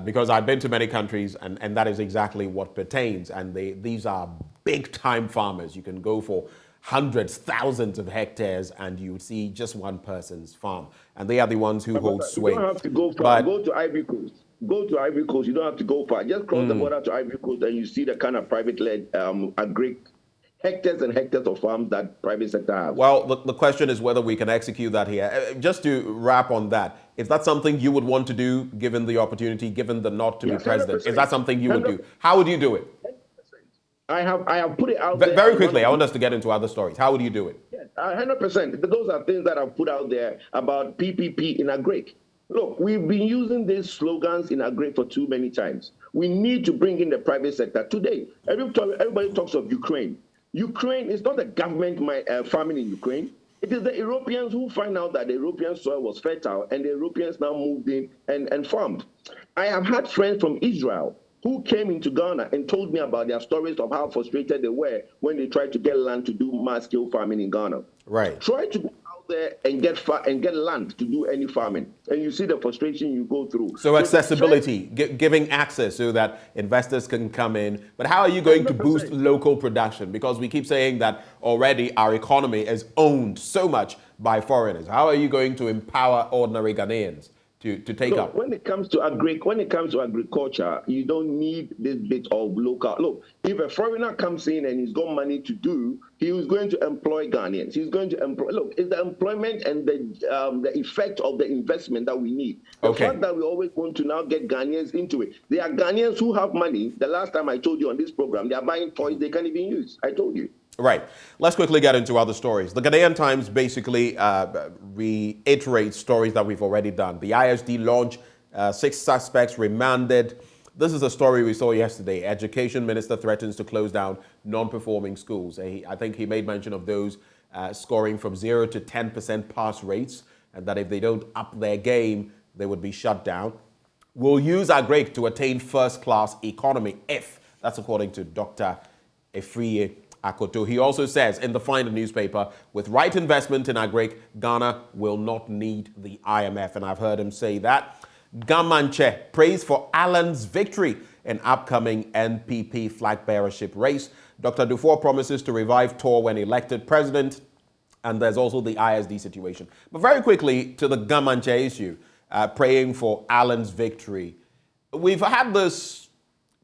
because I've been to many countries and that is exactly what pertains. And these are big-time farmers. You can go for hundreds, thousands of hectares and you see just one person's farm. And they are the ones who hold sway. You don't have to go far. Go to Ivory Coast. Go to Ivory Coast. You don't have to go far. Just cross the border to Ivory Coast and you see the kind of private-led Agric hectares and hectares of farms that private sector has. Well, the question is whether we can execute that here. Just to wrap on that, is that something you would want to do, given the opportunity, given the nod to be president? 100%. Is that something you would do? How would you do it? 100%. I have put it out there. Very quickly, I want us to get into other stories. How would you do it? Yes, 100%. Those are things that I've put out there about PPP in Agric. Look, we've been using these slogans in Agric for too many times. We need to bring in the private sector. Today, everybody talks of Ukraine. Ukraine is not the government farming in Ukraine. It is the Europeans who find out that the European soil was fertile and the Europeans now moved in and farmed. I have had friends from Israel who came into Ghana and told me about their stories of how frustrated they were when they tried to get land to do mass-scale farming in Ghana. Right. Try to go out there and get land to do any farming, and you see the frustration you go through. So accessibility, giving access so that investors can come in. But how are you going 100%. To boost local production? Because we keep saying that already our economy is owned so much by foreigners. How are you going to empower ordinary Ghanaians to take up? When it comes to agriculture, you don't need this bit of local. Look, if a foreigner comes in and he's got money to do, he is going to employ Ghanaians. He's going to employ. Look, it's the employment and the effect of the investment that we need. The fact that we always want to now get Ghanaians into it. There are Ghanaians who have money. The last time I told you on this program, they are buying toys they can't even use. I told you. Right. Let's quickly get into other stories. The Ghanaian Times basically reiterates stories that we've already done. The ISD launch, 6 suspects remanded. This is a story we saw yesterday. Education Minister threatens to close down non-performing schools. I think he made mention of those scoring from 0 to 10% pass rates, and that if they don't up their game, they would be shut down. We'll use Agric to attain first-class economy if, that's according to Dr. Afriyie Acquah. He also says in the Finder newspaper, with right investment in Agric, Ghana will not need the IMF. And I've heard him say that. Gamanche prays for Alan's victory in upcoming NPP flag bearership race. Dr. Dufour promises to revive tour when elected president. And there's also the ISD situation. But very quickly, to the Gamanche issue, praying for Alan's victory. We've had this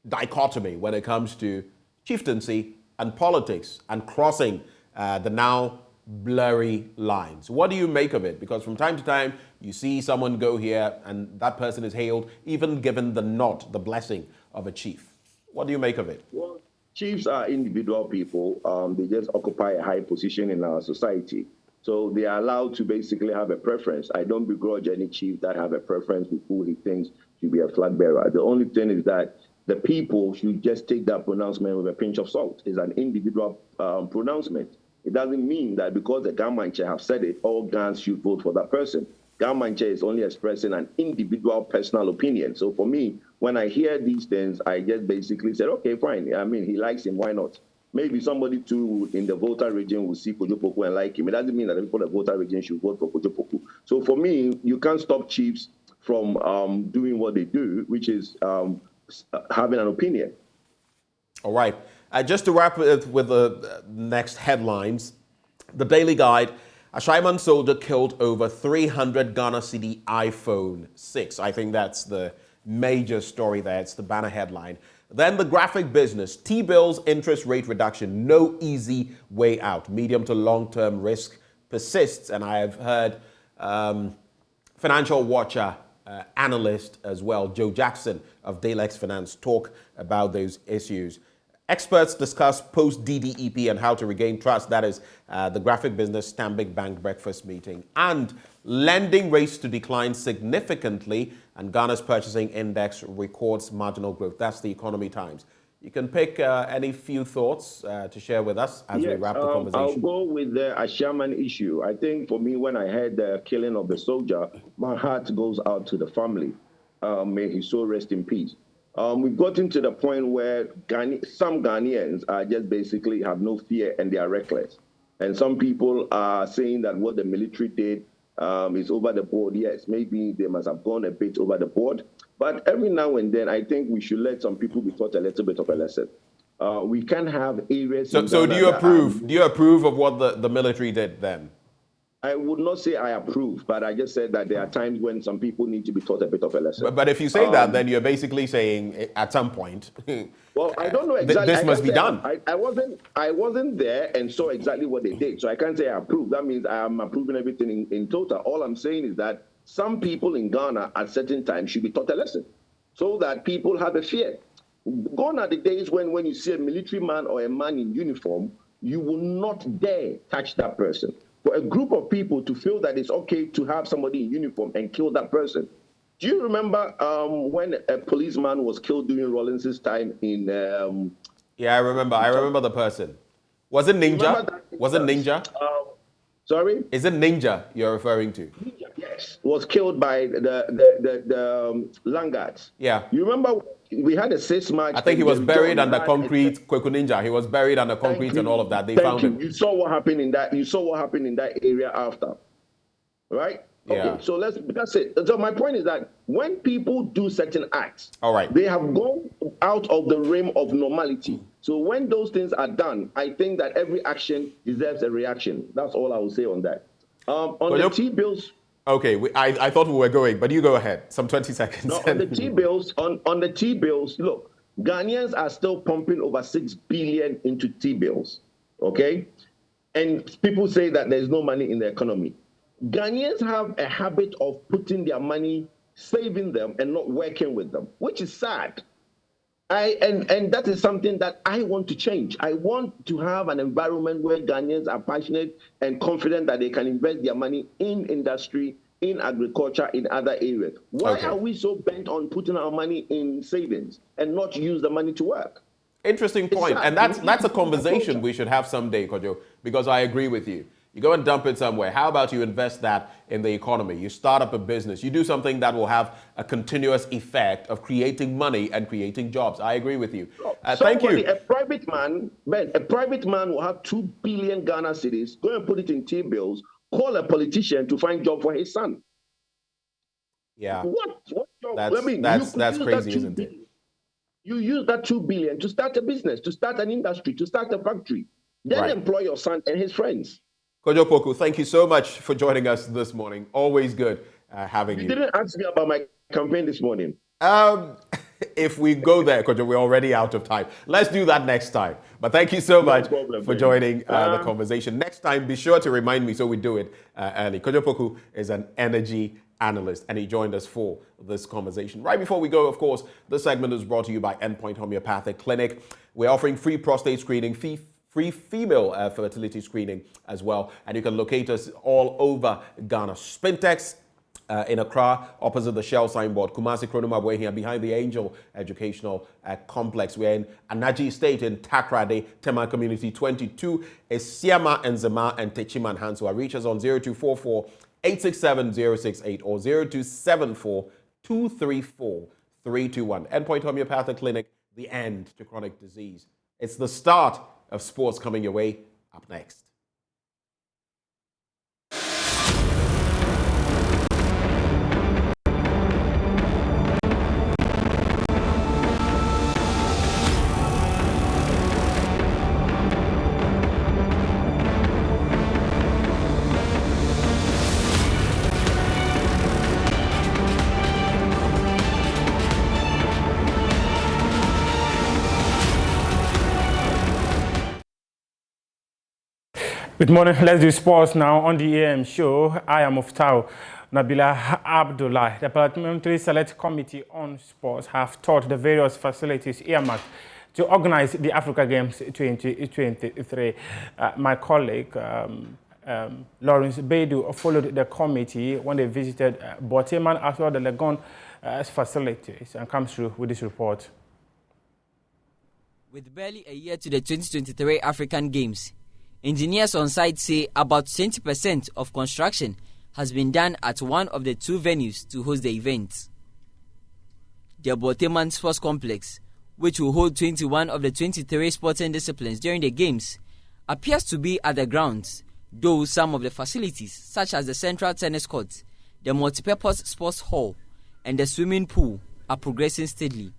dichotomy when it comes to chieftaincy and politics and crossing the now blurry lines. What do you make of it? Because from time to time, you see someone go here and that person is hailed, even given the nod, the blessing of a chief. What do you make of it? Well, chiefs are individual people. They just occupy a high position in our society. So they are allowed to basically have a preference. I don't begrudge any chief that have a preference with who he thinks should be a flag bearer. The only thing is that the people should just take that pronouncement with a pinch of salt. It's an individual pronouncement. It doesn't mean that because the Gamanche have said it, all Gans should vote for that person. Gamanche is only expressing an individual personal opinion. So for me, when I hear these things, I just basically said, okay, fine. I mean, he likes him, why not? Maybe somebody too in the voter region will see Kojo Poku and like him. It doesn't mean that the people in the voter region should vote for Kojo Poku. So for me, you can't stop chiefs from doing what they do, which is having an opinion. All right. Just to wrap it with the next headlines, the Daily Guide, a Shaiman soldier killed over 300 Ghana Cedi iPhone 6. I think that's the major story there. It's the banner headline. Then the Graphic Business, T-bills interest rate reduction, no easy way out. Medium to long-term risk persists. And I have heard financial watcher, analyst as well, Joe Jackson of Dalex Finance, talk about those issues. Experts discuss post-DDEP and how to regain trust. That is the Graphic Business Stanbic Bank breakfast meeting. And lending rates to decline significantly, and Ghana's purchasing index records marginal growth. That's the Economy Times. You can pick any few thoughts to share with us as we wrap the conversation. I'll go with the Ashaman issue. I think for me, when I heard the killing of the soldier, my heart goes out to the family. May his soul rest in peace. We've gotten to the point where some Ghanaians are just basically have no fear and they are reckless. And some people are saying that what the military did is over the board. Yes, maybe they must have gone a bit over the board. But every now and then, I think we should let some people be taught a little bit of a lesson. We can have areas. So do you approve? Do you approve of what the military did then? I would not say I approve, but I just said that there are times when some people need to be taught a bit of a lesson. But if you say that, then you're basically saying at some point. Well, I don't know exactly. This must be done. I wasn't there and saw exactly what they did, so I can't say I approve. That means I'm approving everything in total. All I'm saying is that some people in Ghana at certain times should be taught a lesson, so that people have a fear. Gone are the days when you see a military man or a man in uniform, you will not dare touch that person. For a group of people to feel that it's okay to have somebody in uniform and kill that person. Do you remember when a policeman was killed during Rawlins's time in... Yeah, I remember. I remember the person. Was it Ninja? Was it Ninja? Sorry? Is it Ninja you're referring to? Ninja, yes. Was killed by the Langards. Yeah. You remember we had a 6 March. I think he was buried under concrete. Kweku Ninja. He was buried under concrete and all of that. They found him. You saw what happened in that. You saw what happened in that area after, right? Yeah. Okay. So that's it. So my point is that when people do certain acts, all right, they have gone out of the realm of normality. So when those things are done, I think that every action deserves a reaction. That's all I will say on that. On the T-bills. Okay, I thought we were going, but you go ahead. Some 20 seconds. No, on the T-bills, on the T-bills, look, Ghanaians are still pumping over 6 billion into T-bills, okay? And people say that there's no money in the economy. Ghanaians have a habit of putting their money, saving them, and not working with them, which is sad. And that is something that I want to change. I want to have an environment where Ghanaians are passionate and confident that they can invest their money in industry, in agriculture, in other areas. Why are we so bent on putting our money in savings and not use the money to work? Interesting point. And that's a conversation we should have someday, Kojo, because I agree with you. You go and dump it somewhere. How about you invest that in the economy? You start up a business. You do something that will have a continuous effect of creating money and creating jobs. I agree with you. Thank you. A private man, Ben, a private man will have 2 billion Ghana cedis, go and put it in T-bills, call a politician to find job for his son. Yeah. What job? That's crazy, isn't it? You use that 2 billion to start a business, to start an industry, to start a factory. Then employ your son and his friends. Kojo Poku, thank you so much for joining us this morning. Always good having you. You didn't ask me about my campaign this morning. If we go there, Kojo, we're already out of time. Let's do that next time. But thank you so much for joining the conversation. Next time, be sure to remind me so we do it early. Kojo Poku is an energy analyst, and he joined us for this conversation. Right before we go, of course, this segment is brought to you by Endpoint Homeopathic Clinic. We're offering free prostate screening, free female fertility screening as well. And you can locate us all over Ghana. Spintex in Accra, opposite the Shell signboard. Kumasi Kronoma, we're here behind the Angel Educational Complex. We're in Anaji Estate in Takrade, Tema Community 22. Siama and Zema and Techiman Hansua. Reach us on 0244 867 068 or 0274 234 321. Endpoint Homeopathic Clinic, the end to chronic disease. It's the start of sports coming your way. Up next. Good morning. Let's do sports now on the AM show. I am Muftau Nabila Abdullah. The Parliamentary Select Committee on Sports have taught the various facilities earmarked to organize the Africa Games 2023. My colleague Lawrence Beidou followed the committee when they visited Boteman as well the Legon facilities and comes through with this report. With barely a year to the 2023 African Games, engineers on site say about 20% of construction has been done at one of the two venues to host the event. The Boteman Sports Complex, which will hold 21 of the 23 sporting disciplines during the Games, appears to be at the grounds, though some of the facilities, such as the central tennis court, the multipurpose sports hall, and the swimming pool, are progressing steadily.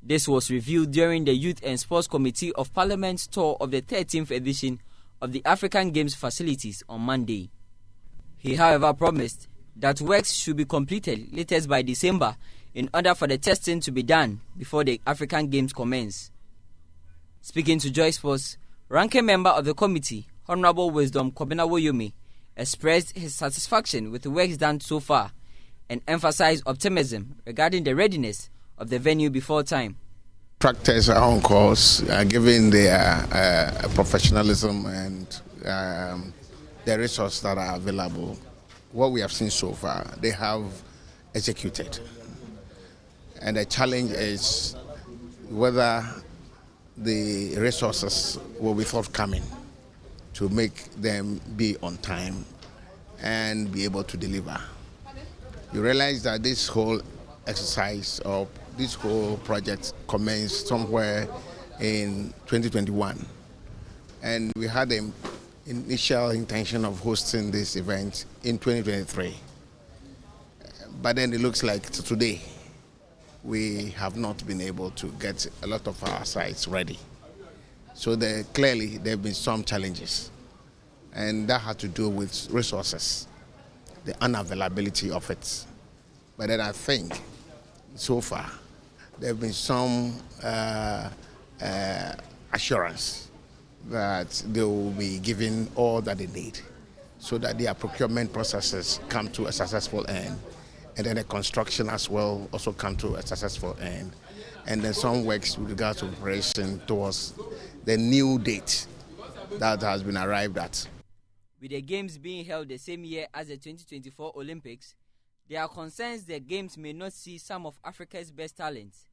This was revealed during the Youth and Sports Committee of Parliament's tour of the 13th edition of the African Games facilities on Monday. He, however, promised that works should be completed latest by December in order for the testing to be done before the African Games commence. Speaking to Joy Sports, ranking member of the committee, Honorable Wisdom Kobina Woyomi, expressed his satisfaction with the works done so far and emphasized optimism regarding the readiness of the venue before time. Contractors are on course, given their professionalism and the resources that are available. What we have seen so far, they have executed. And the challenge is whether the resources will be forthcoming to make them be on time and be able to deliver. You realize that this whole exercise or this whole project commenced somewhere in 2021, and we had the initial intention of hosting this event in 2023. But then it looks like today we have not been able to get a lot of our sites ready. So clearly there have been some challenges, and that had to do with resources, the unavailability of it. But then I think so far there have been some assurance that they will be given all that they need so that their procurement processes come to a successful end, and then the construction as well also come to a successful end, and then some works with regards to preparation towards the new date that has been arrived at. With the Games being held the same year as the 2024 Olympics, there are concerns the Games may not see some of Africa's best talents.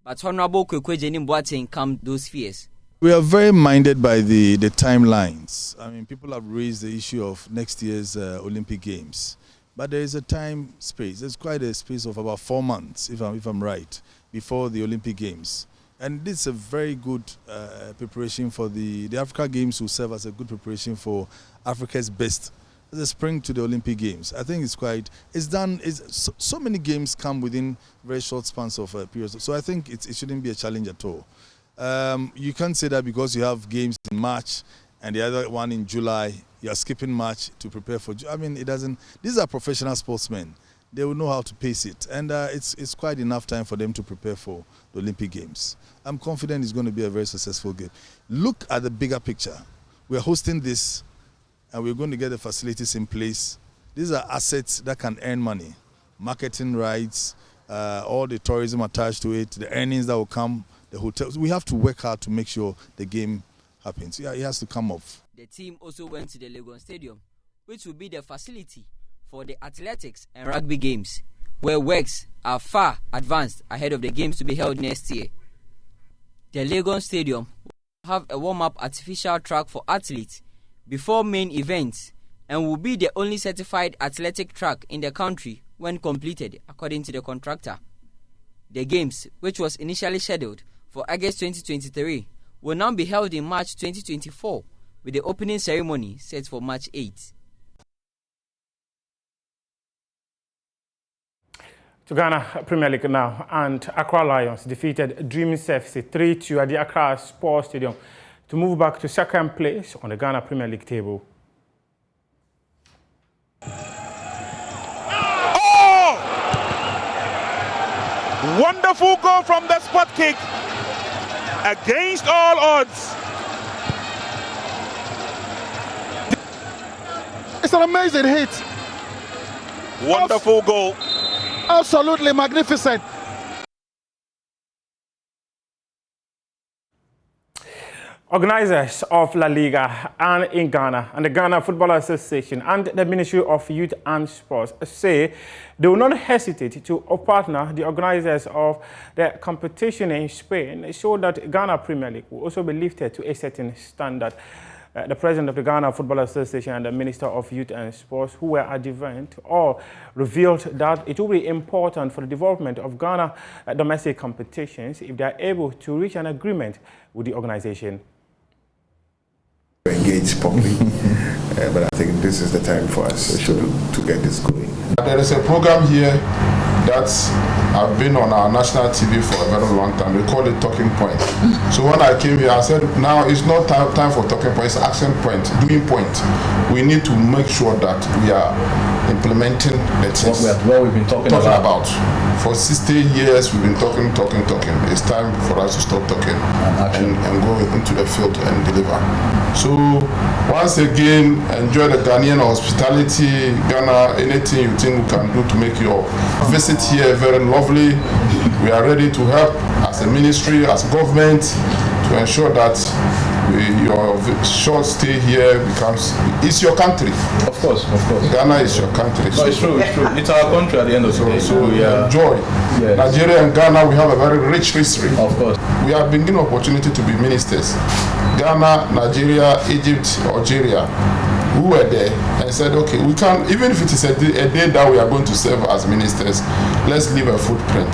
But Honorable Kwekwe Boateng calmed those fears. We are very minded by the timelines. I mean, people have raised the issue of next year's Olympic Games. But there is a time space. There's quite a space of about 4 months, if I'm right, before the Olympic Games. And this is a very good preparation for the Africa Games will serve as a good preparation for Africa's best as a spring to the Olympic Games. I think so many games come within very short spans of periods. So I think it shouldn't be a challenge at all. You can't say that because you have games in March and the other one in July, you are skipping match to prepare for. I mean, it doesn't. These are professional sportsmen. They will know how to pace it, and it's quite enough time for them to prepare for the Olympic Games. I'm confident it's going to be a very successful game. Look at the bigger picture. We're hosting this, and we're going to get the facilities in place. These are assets that can earn money, marketing rights, all the tourism attached to it, the earnings that will come, the hotels. We have to work hard to make sure the game happens. Yeah, it has to come off. The team also went to the Lagos Stadium, which will be the facility for the athletics and rugby games, where works are far advanced ahead of the games to be held next year. The Lagos Stadium will have a warm-up artificial track for athletes before main events and will be the only certified athletic track in the country when completed, according to the contractor. The games, which was initially scheduled for August 2023, will now be held in March 2024, with the opening ceremony set for March 8. To Ghana Premier League now, and Accra Lions defeated Dreaming FC 3-2 at the Accra Sports Stadium to move back to second place on the Ghana Premier League table. Oh! Wonderful goal from the spot kick against all odds. It's an amazing hit. Wonderful goal. Absolutely magnificent. Organizers of La Liga and in Ghana and the Ghana Football Association and the Ministry of Youth and Sports say they will not hesitate to partner the organizers of the competition in Spain so that Ghana Premier League will also be lifted to a certain standard. The president of the Ghana Football Association and the Minister of Youth and Sports, who were at the event, all revealed that it will be important for the development of Ghana domestic competitions if they are able to reach an agreement with the organization. Engage properly, but I think this is the time for us to get this going. There is a program here that's I've been on our national TV for a very long time. We call it Talking Point. So when I came here, I said, now it's not time for talking point, it's action point, doing point. We need to make sure that we are implementing the things what we've been talking about. For 60 years, we've been talking. It's time for us to stop talking and go into the field and deliver. So once again, enjoy the Ghanaian hospitality. Ghana, anything you think we can do to make your visit here very lovely. We are ready to help as a ministry, as government, to ensure that your short stay here it's your country. Of course. Ghana is your country. No, it's true. It's our country at the end of the day. So we enjoy. Yes. Nigeria and Ghana, we have a very rich history. Of course. We have been given opportunity to be ministers. Ghana, Nigeria, Egypt, Algeria, who were there and said, okay, we can, even if it is a day that we are going to serve as ministers, let's leave a footprint.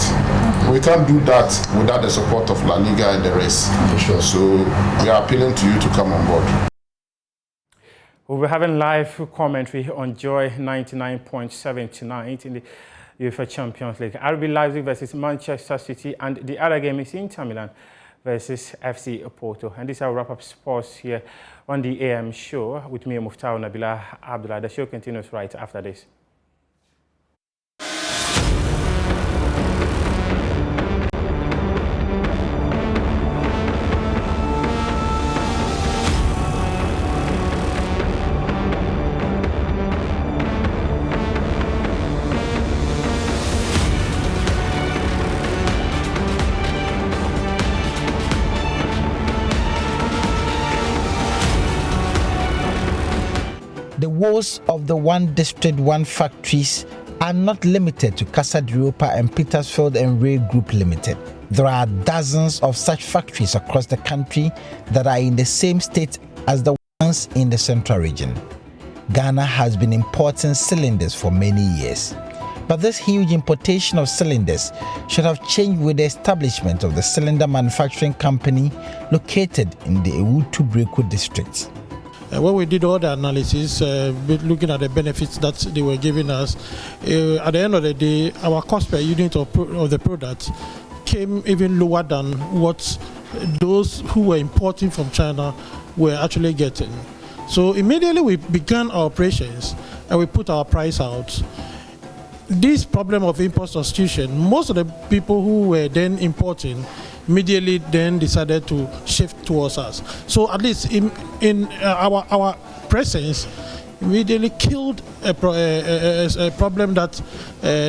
We can't do that without the support of La Liga and the rest. Sure. So we are appealing to you to come on board. We'll be having live commentary on Joy 99.7 tonight in the UEFA Champions League. RB Leipzig versus Manchester City, and the other game is Inter Milan versus FC Porto. And this is our wrap-up sports here on the AM show with me, Muftau Nabila Abdullah. The show continues right after this. The woes of the one district, one factories are not limited to Casa de Europa and Petersfield and Ray Group Limited. There are dozens of such factories across the country that are in the same state as the ones in the central region. Ghana has been importing cylinders for many years. But this huge importation of cylinders should have changed with the establishment of the cylinder manufacturing company located in the Ewutu-Breko district. When we did all the analysis, looking at the benefits that they were giving us, at the end of the day, our cost per unit of the product came even lower than what those who were importing from China were actually getting. So immediately we began our operations and we put our price out. This problem of import substitution, most of the people who were then importing immediately then decided to shift towards us. So at least in our presence immediately killed a problem that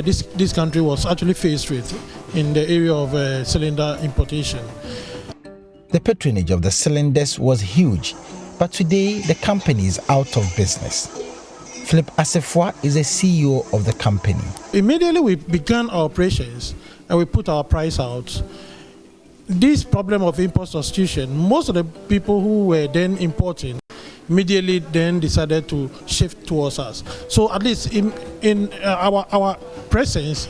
this country was actually faced with in the area of cylinder importation. The patronage of the cylinders was huge, but today the company is out of business. Philip Asifua is the CEO of the company. Immediately we began our operations and we put our price out. This problem of import substitution, most of the people who were then importing immediately then decided to shift towards us. So at least in our presence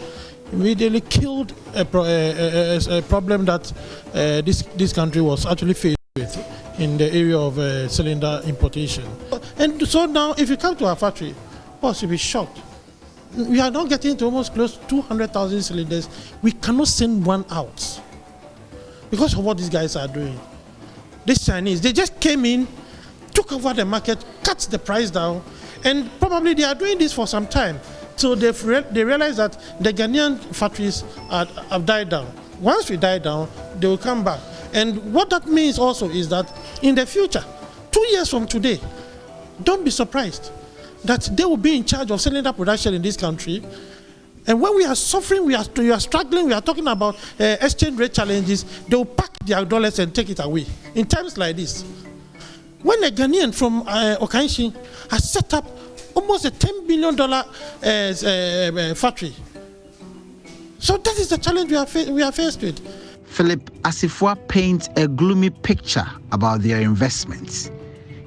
immediately killed a problem that this country was actually faced with in the area of cylinder importation. And so now if you come to our factory, boss, you'll be shocked. We are now getting to almost close to 200,000 cylinders. We cannot send one out because of what these guys are doing. These Chinese, they just came in, took over the market, cut the price down, and probably they are doing this for some time. So they realize that the Ghanaian factories have died down. Once we die down, they will come back. And what that means also is that in the future, 2 years from today, don't be surprised that they will be in charge of cylinder production in this country. And when we are suffering, we are struggling, we are talking about exchange rate challenges, they will pack their dollars and take it away in times like this. When a Ghanaian from Okainshi has set up almost a $10 billion factory. So that is the challenge we are faced with. Philip Asifua paints a gloomy picture about their investments.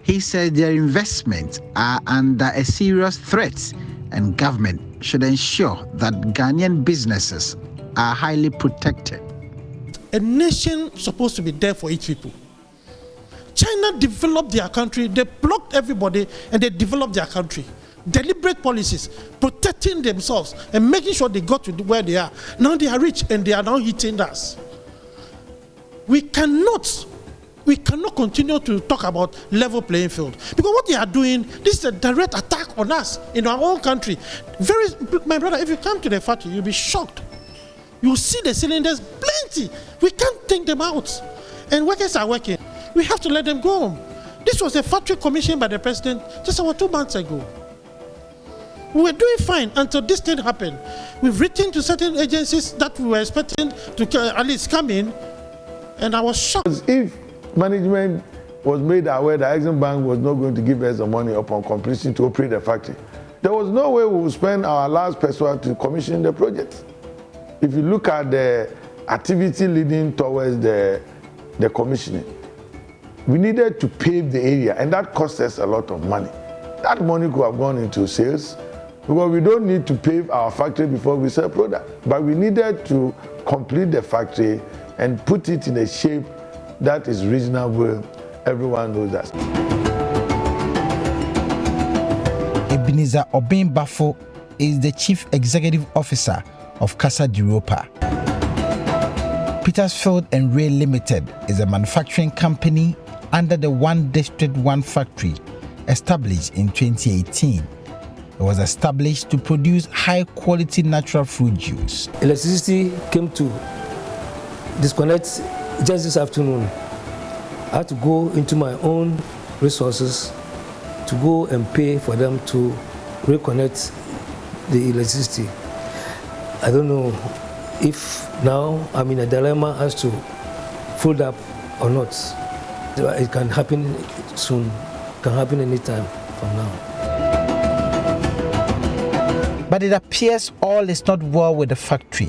He said their investments are under a serious threat and government should ensure that Ghanaian businesses are highly protected. A nation supposed to be there for its people. China developed their country, they blocked everybody and they developed their country. Deliberate policies, protecting themselves and making sure they got to where they are. Now they are rich and they are now hitting us. We cannot continue to talk about level playing field because what they are doing, this is a direct attack on us in our own country. My brother, if you come to the factory, you'll be shocked. You'll see the cylinders plenty. We can't take them out. And workers are working. We have to let them go home. This was a factory commissioned by the president just about 2 months ago. We were doing fine until this thing happened. We've written to certain agencies that we were expecting to at least come in, and I was shocked. If management was made aware that Exim Bank was not going to give us the money upon completion to operate the factory, there was no way we would spend our last peso to commission the project. If you look at the activity leading towards the commissioning, we needed to pave the area, and that cost us a lot of money. That money could have gone into sales, because we don't need to pave our factory before we sell product. But we needed to complete the factory and put it in a shape that is reasonable. Everyone knows that. Ebenezer Obin-Bafo is the Chief Executive Officer of Casa de Europa. Petersfield and Ray Limited is a manufacturing company under the One District, One Factory established in 2018. It was established to produce high-quality natural fruit juice. Electricity came to disconnect just this afternoon. I had to go into my own resources to go and pay for them to reconnect the electricity. I don't know if now I'm in a dilemma as to fold up or not. It can happen soon, it can happen anytime from now. But it appears all is not well with the factory.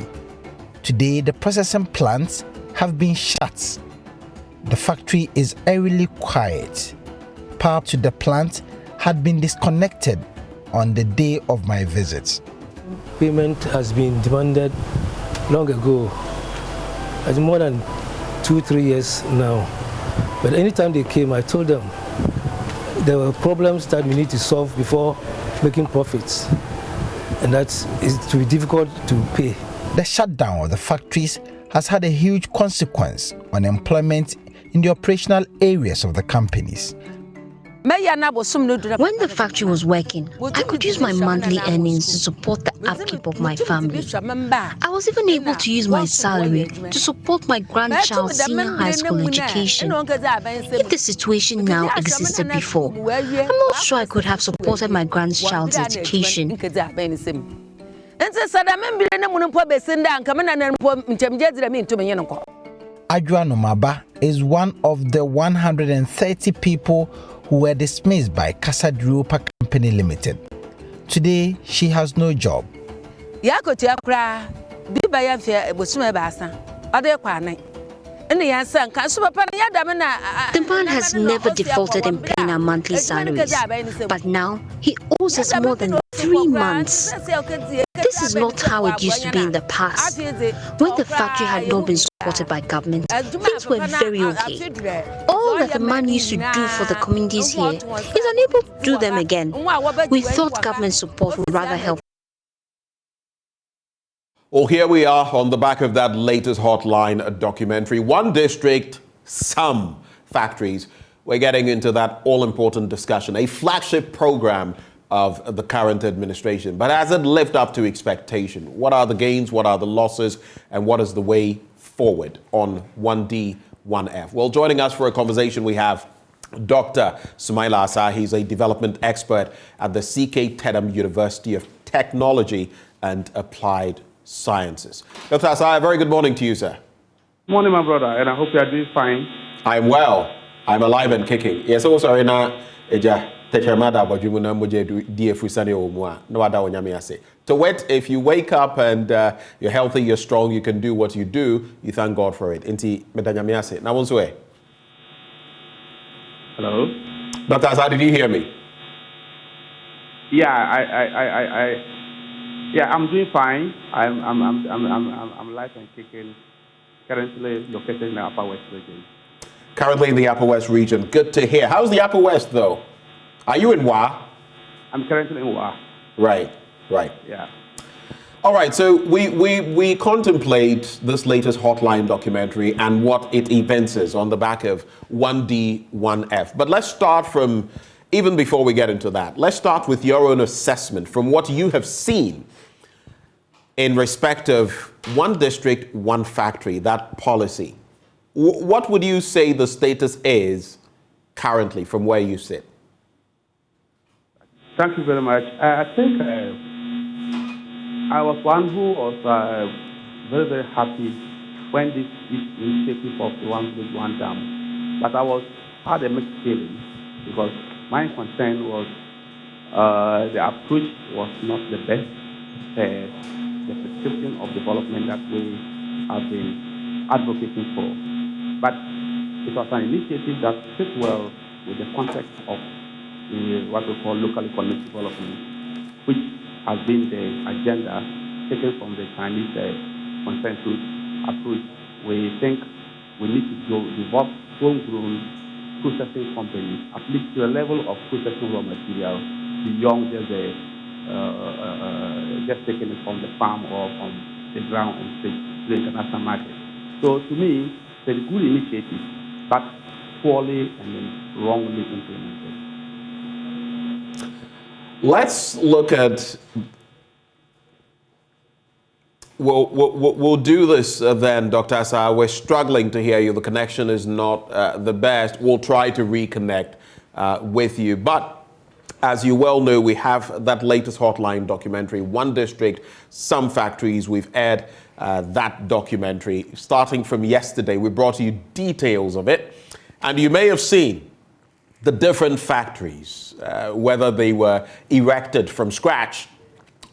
Today, the processing plants have been shut. The factory is eerily quiet. Power to the plant had been disconnected on the day of my visit. Payment has been demanded long ago. It's more than 2-3 years now. But anytime they came, I told them there were problems that we need to solve before making profits. And that is to be difficult to pay. The shutdown of the factories has had a huge consequence on employment in the operational areas of the companies. When the factory was working, I could use my monthly earnings to support the upkeep of my family. I was even able to use my salary to support my grandchild's senior high school education. If the situation now existed before, I'm not sure I could have supported my grandchild's education. Ajua Nomaba is one of the 130 people who were dismissed by Casa Europa Company Limited. Today, she has no job. The man has never defaulted in paying our monthly salaries, but now he owes us more than 3 months. This is not how it used to be in the past. When the factory had not been supported by government, things were very okay. All that the man used to do for the communities here, he's unable to do them again. We thought government support would rather help. Well, here we are on the back of that latest Hotline documentary. One district, some factories. We're getting into that all-important discussion, a flagship program of the current administration. But has it lived up to expectation? What are the gains? What are the losses? And what is the way forward on 1D, 1F? Well, joining us for a conversation, we have Dr. Sumaila Asah. He's a development expert at the C.K. Teddam University of Technology and Applied Sciences. Dr. Asah, a very good morning to you, sir. Morning, my brother, and I hope you are doing fine. I'm well. I'm alive and kicking. Yes, also sorry now. To wait, if you wake up and you're healthy, you're strong, you can do what you do, you thank God for it. Hello? Dr. Asah, did you hear me? Yeah, I'm doing fine. I'm live and kicking. Currently located in the Upper West region. Currently in the Upper West region. Good to hear. How's the Upper West, though? Are you in Wa? I'm currently in Wa. Right. Yeah. All right, so we contemplate this latest Hotline documentary and what it evinces on the back of 1D, 1F. But let's start from, even before we get into that, let's start with your own assessment from what you have seen in respect of one district, one factory, that policy. What would you say the status is currently from where you sit? Thank you very much. I think I was one who was very, very happy when this initiative of the one village, one dam. But I had a mixed feeling because my concern was the approach was not the best. The prescription of development that we have been advocating for. But it was an initiative that fit well with the context of what we call local economic development, which has been the agenda taken from the Chinese consensus approach. We think we need to develop homegrown processing companies, at least to a level of processing raw material beyond just taking it from the farm or from the ground and straight to the international market. So to me, it's a good initiative, but poorly and wrongly implemented. Let's look at, we'll do this then, Dr. Asah. We're struggling to hear you. The connection is not the best. We'll try to reconnect with you. But as you well know, we have that latest Hotline documentary, One District, Some Factories. We've aired that documentary. Starting from yesterday, we brought you details of it. And you may have seen the different factories, whether they were erected from scratch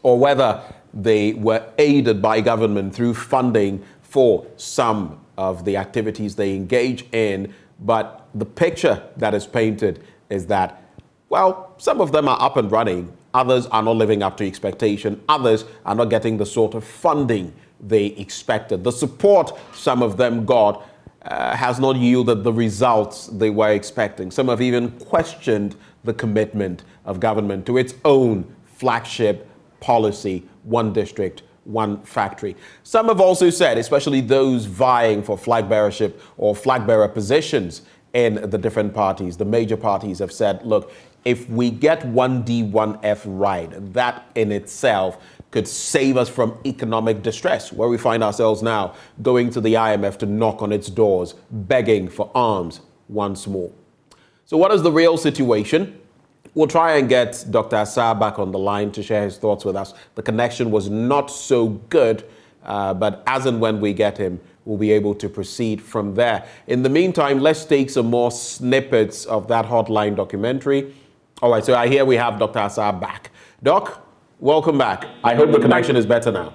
or whether they were aided by government through funding for some of the activities they engage in. But the picture that is painted is that, well, some of them are up and running, others are not living up to expectation, others are not getting the sort of funding they expected. The support some of them got has not yielded the results they were expecting. Some have even questioned the commitment of government to its own flagship policy, one district, one factory. Some have also said, especially those vying for flag bearership or flag bearer positions in the different parties. The major parties have said, look, if we get 1D, 1F right, that in itself could save us from economic distress, where we find ourselves now going to the IMF to knock on its doors, begging for arms once more. So what is the real situation? We'll try and get Dr. Asah back on the line to share his thoughts with us. The connection was not so good, but as and when we get him, we'll be able to proceed from there. In the meantime, let's take some more snippets of that Hotline documentary. All right, so I hear we have Dr. Asah back. Doc, welcome back. I hope the connection is better now.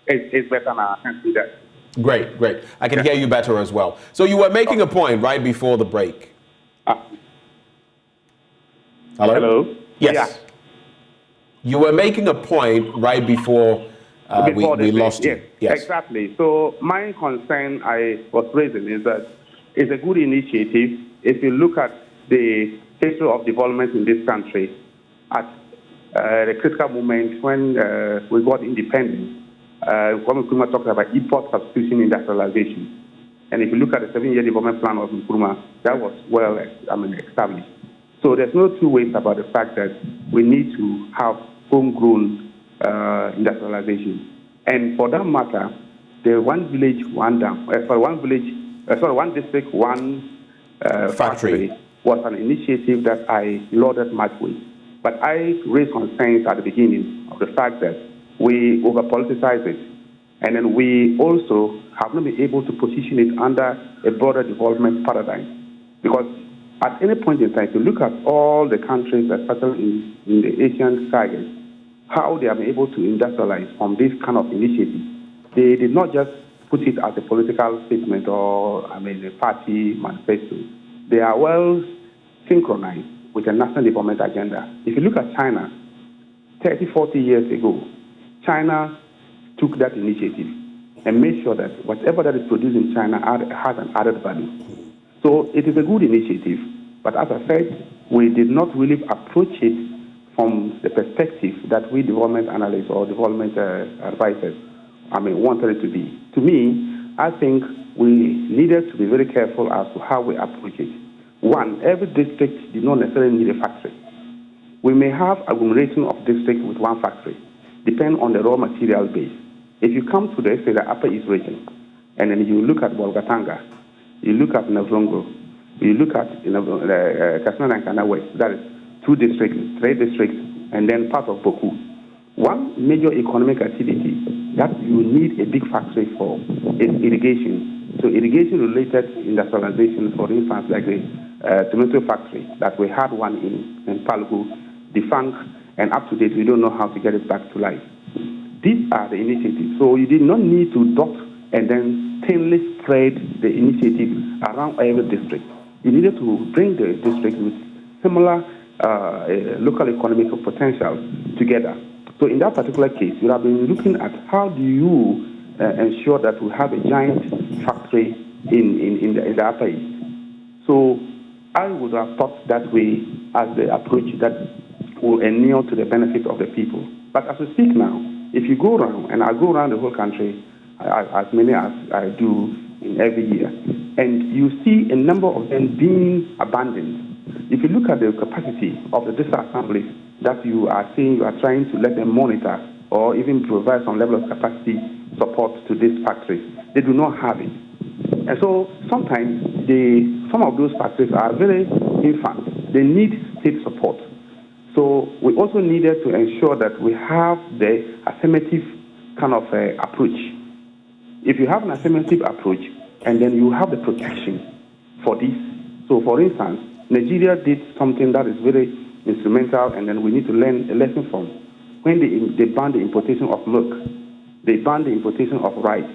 It's better now. I can see that. Great, great. I can hear you better as well. So you were making a point right before the break. Hello? Hello? Yes. Yeah. You were making a point right before we lost you. Yes, exactly. So my concern I was raising is that it's a good initiative. If you look at the history of development in this country, at the critical moment when we got independence, when Nkrumah talked about import substitution industrialization. And if you look at the 7-year development plan of Nkrumah, that was well established. So there's no two ways about the fact that we need to have homegrown industrialization. And for that matter, the one village, one dam, one district, one factory was an initiative that I lauded much with. But I raised concerns at the beginning of the fact that we over-politicize it. And then we also have not been able to position it under a broader development paradigm. Because at any point in time, if you look at all the countries, especially in the Asian targets, how they have been able to industrialize from this kind of initiative, they did not just put it as a political statement or, a party manifesto. They are well synchronized with a national development agenda. If you look at China, 30, 40 years ago, China took that initiative and made sure that whatever that is produced in China has an added value. So it is a good initiative, but as I said, we did not really approach it from the perspective that we development analysts or development advisors wanted it to be. To me, I think we needed to be very careful as to how we approach it. One, every district did not necessarily need a factory. We may have agglomeration of districts with one factory, depending on the raw material base. If you come to the Upper East region, and then you look at Bolgatanga, you look at Navrongo, you look at Katsina and Kana West, that is 2 districts, 3 districts, and then part of Boku. One major economic activity that you need a big factory for is irrigation. So irrigation-related industrialization, for instance, like the tomato factory that we had one in Palugu, defunct, and up to date, we don't know how to get it back to life. These are the initiatives. So you did not need to dot and then thinly spread the initiative around every district. You needed to bring the district with similar local economic potential together. So in that particular case, you have been looking at how do you ensure that we have a giant factory in the Upper East. So I would have thought that way as the approach that will inure to the benefit of the people. But as we speak now, if you go around, and I go around the whole country, as many as I do in every year, and you see a number of them being abandoned. If you look at the capacity of the district assemblies that you are saying you are trying to let them monitor or even provide some level of capacity support to these factories, they do not have it. And so sometimes some of those factories are very infant. They need state support. So we also needed to ensure that we have the affirmative kind of approach. If you have an affirmative approach and then you have the protection for this. So for instance, Nigeria did something that is very instrumental and then we need to learn a lesson from. When they banned the importation of milk, they banned the importation of rice.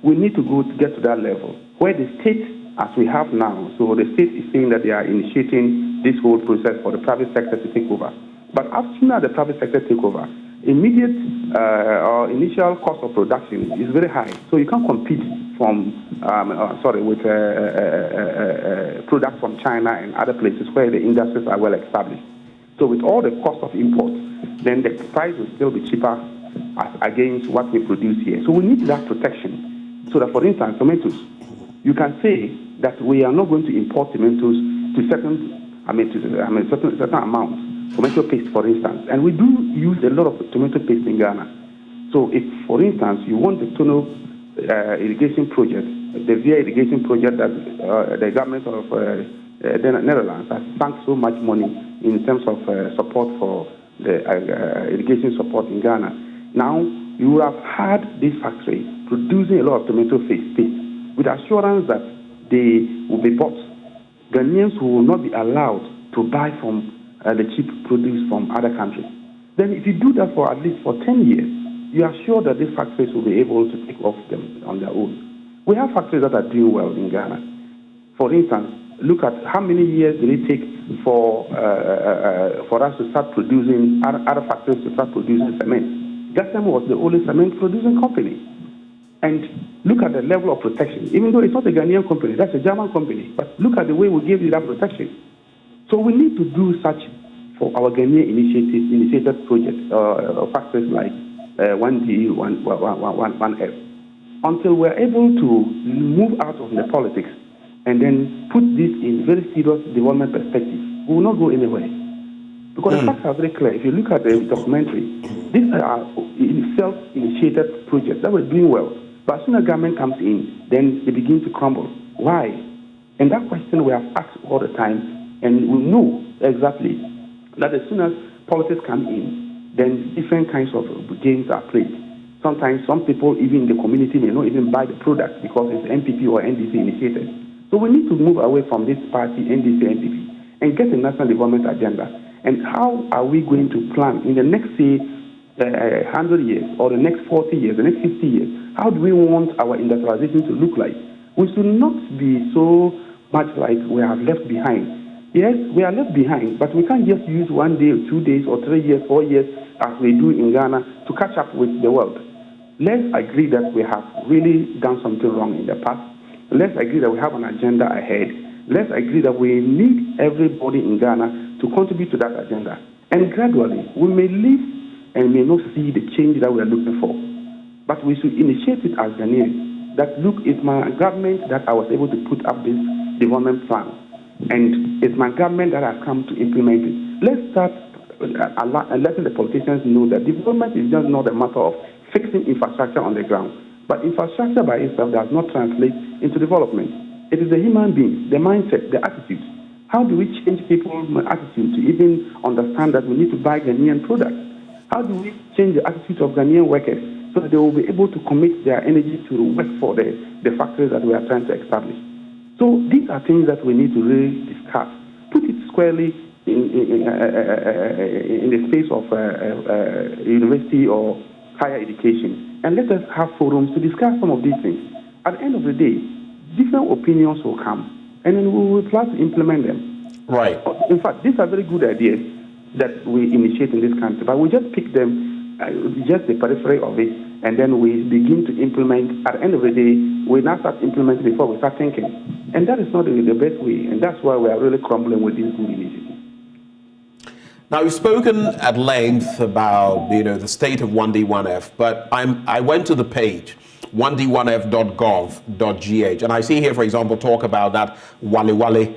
We need to get to that level where the state, as we have now, so the state is saying that they are initiating this whole process for the private sector to take over. But as soon as the private sector take over, immediate or initial cost of production is very high. So you can't compete with products from China and other places where the industries are well established. So with all the cost of import, then the price will still be cheaper against what we produce here. So we need that protection. So that, for instance, tomatoes, you can say that we are not going to import tomatoes to certain amounts, tomato paste, for instance. And we do use a lot of tomato paste in Ghana. So if, for instance, you want the Tono irrigation project, the VIA irrigation project that the government of the Netherlands has spent so much money in terms of support for the irrigation support in Ghana. Now, you would have had this factory producing a lot of tomato paste with assurance that they will be bought. Ghanaians will not be allowed to buy from the cheap produce from other countries. Then if you do that for at least for 10 years, you are sure that these factories will be able to take off them on their own. We have factories that are doing well in Ghana. For instance, look at how many years did it take for us to start producing, other factories to start producing cement. Gassem was the only cement producing company. And look at the level of protection. Even though it's not a Ghanaian company, that's a German company. But look at the way we give you that protection. So we need to do such for our Ghanaian initiated projects, factories like 1D, 1F. Until we're able to move out of the politics and then put this in very serious development perspective, we will not go anywhere. Because the facts are very clear. If you look at the documentary, these are self-initiated projects that were doing well. But as soon as government comes in, then they begin to crumble. Why? And that question we have asked all the time, and we know exactly that as soon as politics come in, then different kinds of games are played. Sometimes some people, even in the community, may not even buy the product because it's NPP or NDC initiated. So we need to move away from this party, NDC, NPP, and get a national development agenda. And how are we going to plan in the next, say, 100 years or the next 40 years, the next 50 years? How do we want our industrialization to look like? We should not be so much like we are left behind. Yes, we are left behind, but we can't just use 1 day or 2 days or 3 years, 4 years as we do in Ghana to catch up with the world. Let's agree that we have really done something wrong in the past. Let's agree that we have an agenda ahead. Let's agree that we need everybody in Ghana to contribute to that agenda. And gradually, we may live and may not see the change that we are looking for. But we should initiate it as Ghanaians. That, look, it's my government that I was able to put up this development plan. And it's my government that has come to implement it. Let's start letting the politicians know that development is just not a matter of fixing infrastructure on the ground. But infrastructure by itself does not translate into development. It is the human beings, the mindset, the attitudes. How do we change people's attitude to even understand that we need to buy Ghanaian products? How do we change the attitude of Ghanaian workers so that they will be able to commit their energy to work for the factories that we are trying to establish? So these are things that we need to really discuss. Put it squarely in the space of university or higher education, and let us have forums to discuss some of these things. At the end of the day, different opinions will come, and then we will try to implement them. Right. In fact, these are very good ideas that we initiate in this country, but we just pick them, just the periphery of it, and then we begin to implement. At the end of the day, we now start implementing before we start thinking. And that is not the best way, and that's why we are really crumbling with these good initiatives. Now, you've spoken at length about, the state of 1D, 1F, but I went to the page, 1d1f.gov.gh, and I see here, for example, talk about that Wale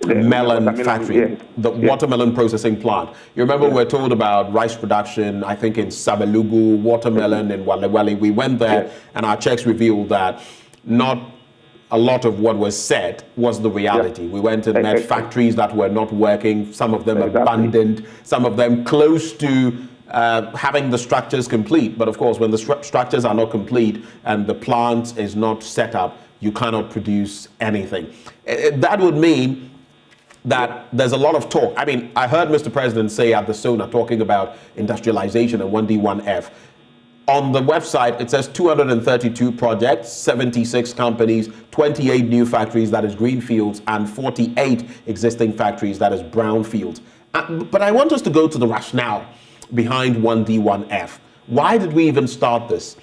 melon factory, the watermelon processing plant. You remember we were told about rice production, I think in Sabelugu, watermelon in Wale. We went there and our checks revealed that not a lot of what was said was the reality. We went and met factories that were not working, some of them abandoned, some of them close to having the structures complete. But of course, when the structures are not complete and the plant is not set up, you cannot produce anything. That would mean that there's a lot of talk. I mean, I heard Mr. President say at the SONA talking about industrialization and 1D, 1F. On the website, it says 232 projects, 76 companies, 28 new factories, that is greenfields, and 48 existing factories, that is brownfields. But I want us to go to the rationale behind 1D, 1F. Why did we even start this?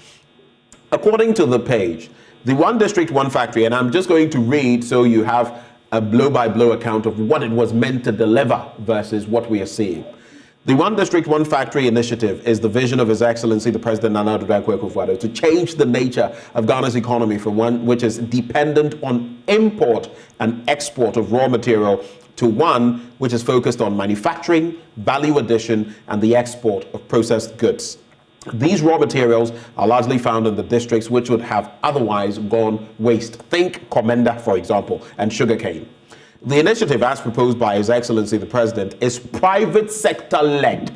According to the page, the one district, one factory, and I'm just going to read so you have a blow-by-blow account of what it was meant to deliver versus what we are seeing. The One District, One Factory initiative is the vision of His Excellency the President Nana Addo Akufo-Addo to change the nature of Ghana's economy from one which is dependent on import and export of raw material to one which is focused on manufacturing, value addition, and the export of processed goods. These raw materials are largely found in the districts which would have otherwise gone waste. Think Komenda, for example, and sugarcane. The initiative, as proposed by His Excellency the President, is private sector-led.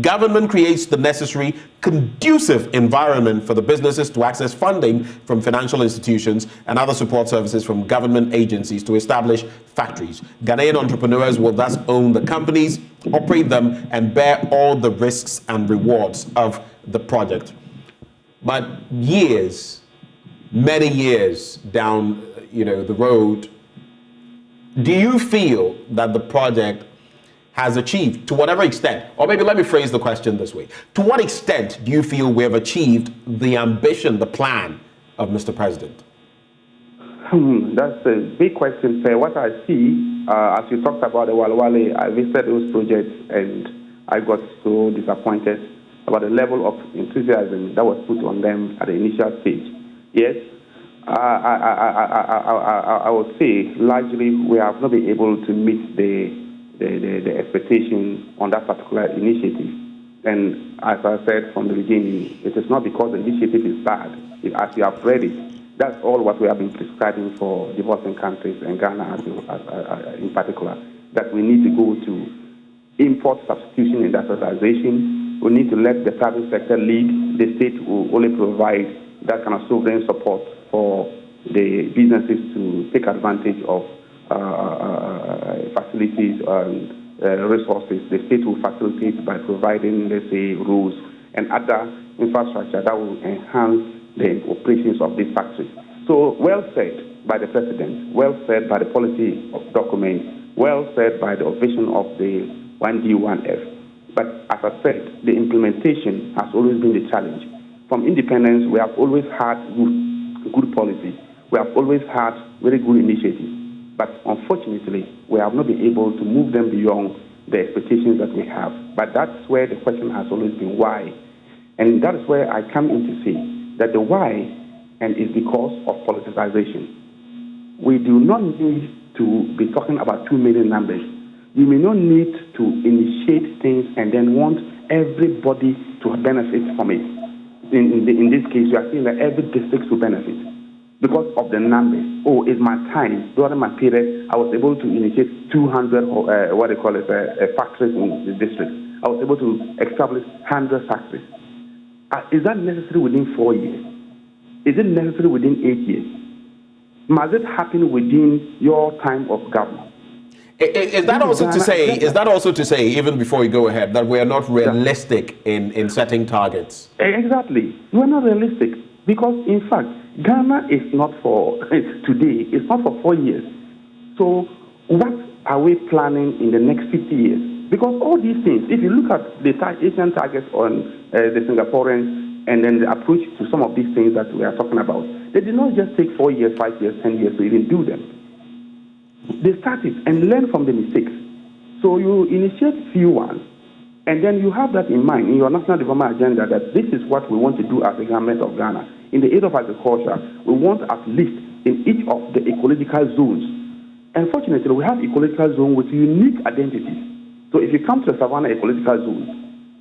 Government creates the necessary conducive environment for the businesses to access funding from financial institutions and other support services from government agencies to establish factories. Ghanaian entrepreneurs will thus own the companies, operate them, and bear all the risks and rewards of the project. But years, many years down, the road, do you feel that the project has achieved, to whatever extent, or maybe let me phrase the question this way, to what extent do you feel we have achieved the ambition, the plan of Mr. President? That's a big question, sir. What I see, as you talked about the Walwale, I visited those projects and I got so disappointed about the level of enthusiasm that was put on them at the initial stage. Yes, I would say largely we have not been able to meet the expectation on that particular initiative. And as I said from the beginning, it is not because the initiative is bad. As you have read it, that's all what we have been prescribing for developing countries and Ghana in particular, that we need to go to import substitution industrialization. We need to let the private sector lead. The state will only provide that kind of sovereign support for the businesses to take advantage of facilities and resources. The state will facilitate by providing, let's say, rules and other infrastructure that will enhance the operations of these factories. So, well said by the President, well said by the policy document, well said by the vision of the 1D, 1F. But as I said, the implementation has always been the challenge. From independence, we have always had good policy. We have always had very good initiatives. But unfortunately, we have not been able to move them beyond the expectations that we have. But that's where the question has always been why. And that is where I come in to say that the why is because of politicization. We do not need to be talking about 2 million numbers. You may not need to initiate things and then want everybody to benefit from it. In this case, you are saying that every district will benefit because of the numbers. Oh, it's my time. During my period, I was able to initiate 200, factories in the district. I was able to establish 100 factories. Is that necessary within 4 years? Is it necessary within 8 years? Must it happen within your time of government? Is that also to say, even before you go ahead, that we are not realistic in setting targets? Exactly. We are not realistic because, in fact, Ghana is not for today. It's not for 4 years. So what are we planning in the next 50 years? Because all these things, if you look at the Asian targets on the Singaporeans and then the approach to some of these things that we are talking about, they did not just take 4 years, 5 years, 10 years to even do them. They started and learn from the mistakes. So you initiate few ones, and then you have that in mind in your national development agenda that this is what we want to do as the government of Ghana. In the area of agriculture, we want at least in each of the ecological zones. Unfortunately, we have ecological zones with unique identities. So if you come to the Savannah ecological zone,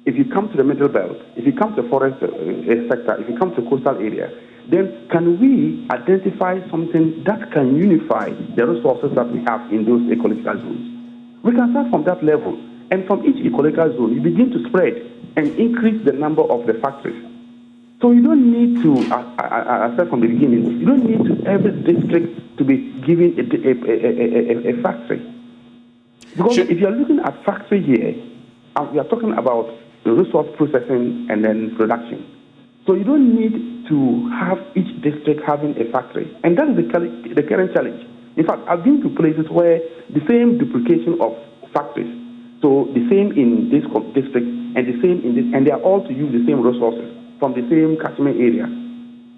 if you come to the Middle Belt, if you come to the forest sector, if you come to the coastal area, then can we identify something that can unify the resources that we have in those ecological zones? We can start from that level. And from each ecological zone, you begin to spread and increase the number of the factories. So you don't need to, I said from the beginning, you don't need to every district to be given a factory. Because if you're looking at factory here, we are talking about the resource processing and then production. So you don't need to have each district having a factory. And that is the current challenge. In fact, I've been to places where the same duplication of factories, so the same in this district and the same in this, and they are all to use the same resources from the same catchment area.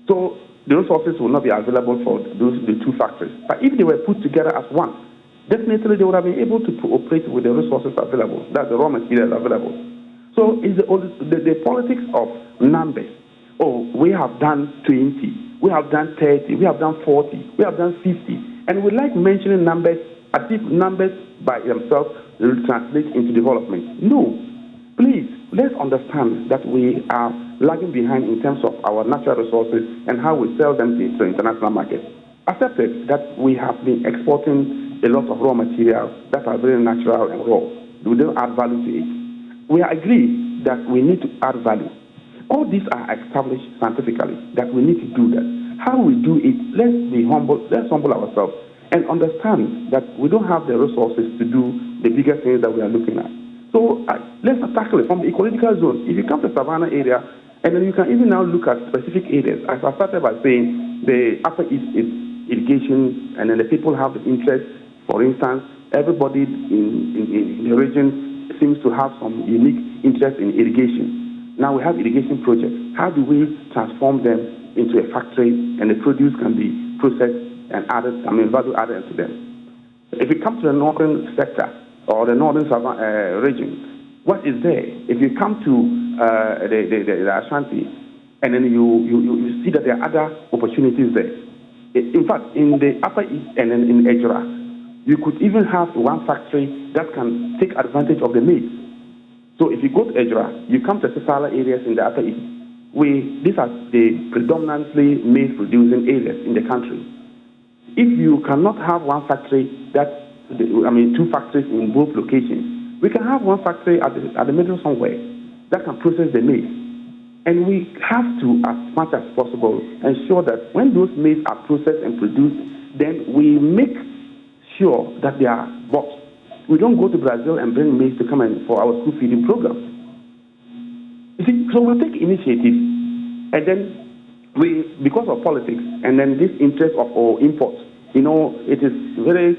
So the resources will not be available for the two factories. But if they were put together as one, definitely they would have been able to operate with the resources available, that's the raw materials available. So it's the politics of numbers. Oh, we have done 20, we have done 30, we have done 40, we have done 50. And we like mentioning numbers as if numbers by themselves will translate into development. No. Please, let's understand that we are lagging behind in terms of our natural resources and how we sell them to international markets. Accept it that we have been exporting a lot of raw materials that are very natural and raw. We don't add value to it. We agree that we need to add value. All these are established scientifically that we need to do that. How we do it, let's be humble, let's humble ourselves and understand that we don't have the resources to do the bigger things that we are looking at. So let's tackle it from the ecological zone. If you come to Savannah area, and then you can even now look at specific areas. As I started by saying, the Upper East is irrigation, and then the people have the interest. For instance, everybody in the region seems to have some unique interest in irrigation. Now we have irrigation projects. How do we transform them into a factory, and the produce can be processed and added, value added to them? If you come to the northern sector or the northern region, what is there? If you come to the Ashanti, and then you see that there are other opportunities there. In fact, in the Upper East and then in Ejura, you could even have one factory that can take advantage of the maize. So if you go to Ejura, you come to Sisala areas in the Upper East. These are the predominantly maize-producing areas in the country. If you cannot have one factory two factories in both locations, we can have one factory at the middle somewhere that can process the maize. And we have to, as much as possible, ensure that when those maize are processed and produced, then we make sure that they are bought. We don't go to Brazil and bring maize to come in for our school feeding programs. You see, so we'll take initiatives, and then because of politics, and then this interest of our imports, it is very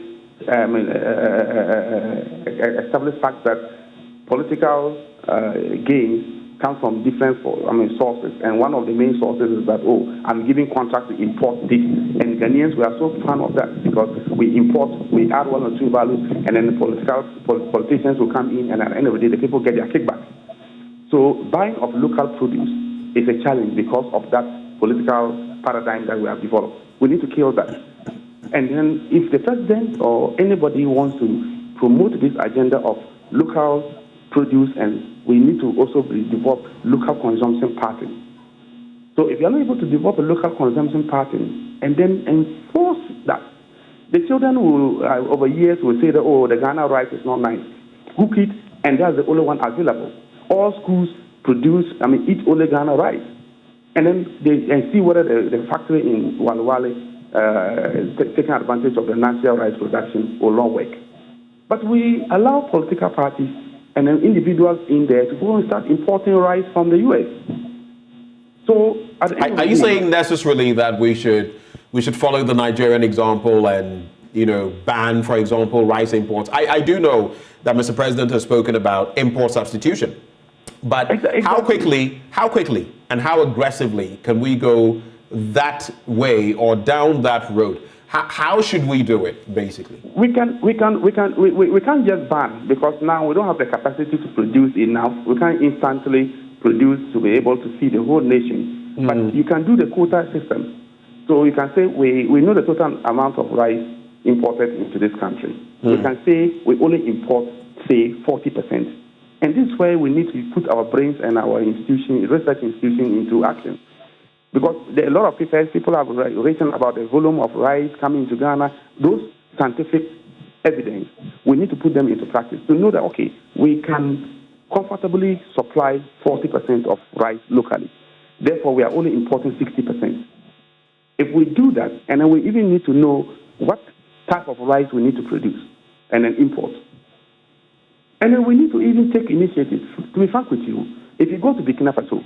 established fact that political gains come from different sources, and one of the main sources is that I'm giving contract to import this, and Ghanaians, we are so fan of that because we import, we add one or two values, and then the politicians will come in, and at the end of the day, the people get their kickback. So buying of local produce is a challenge because of that political paradigm that we have developed. We need to kill that. And then if the president or anybody wants to promote this agenda of local produce, and we need to also develop local consumption pattern. So if you're not able to develop a local consumption pattern and then enforce that, the children will, over years, will say that, the Ghana rice is not nice. Cook it, and that's the only one available. All schools eat only Ghana rice. And then they see whether the factory in Walwale taking advantage of the natural rice production will not work. But we allow political parties and then individuals in there to go and start importing rice from the U.S. So, are you saying necessarily that we should follow the Nigerian example and ban, for example, rice imports? I do know that Mr. President has spoken about import substitution, but exactly. How quickly, and how aggressively can we go that way or down that road? How should we do it, basically? We can't just ban, because now we don't have the capacity to produce enough. We can't instantly produce to be able to feed the whole nation. But you can do the quota system. So you can say we know the total amount of rice imported into this country. We can say we only import, say, 40%. And this is where we need to put our brains and our research institution into action. Because there are a lot of people have written about the volume of rice coming to Ghana. Those scientific evidence, we need to put them into practice to know that, okay, we can comfortably supply 40% of rice locally. Therefore, we are only importing 60%. If we do that, and then we even need to know what type of rice we need to produce and then import. And then we need to even take initiatives. To be frank with you, if you go to Burkina Faso,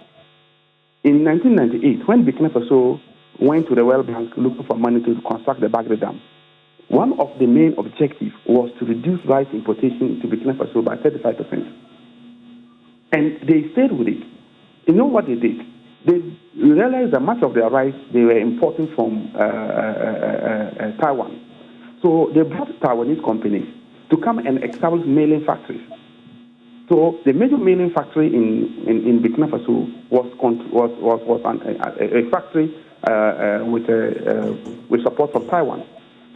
in 1998, when Burkina Faso went to the World Bank looking for money to construct the Bagre Dam, one of the main objectives was to reduce rice importation to Burkina Faso by 35%. And they stayed with it. You know what they did? They realized that much of their rice they were importing from Taiwan. So they brought Taiwanese companies to come and establish mailing factories. So the major mailing factory in Burkina Faso was a factory with support from Taiwan.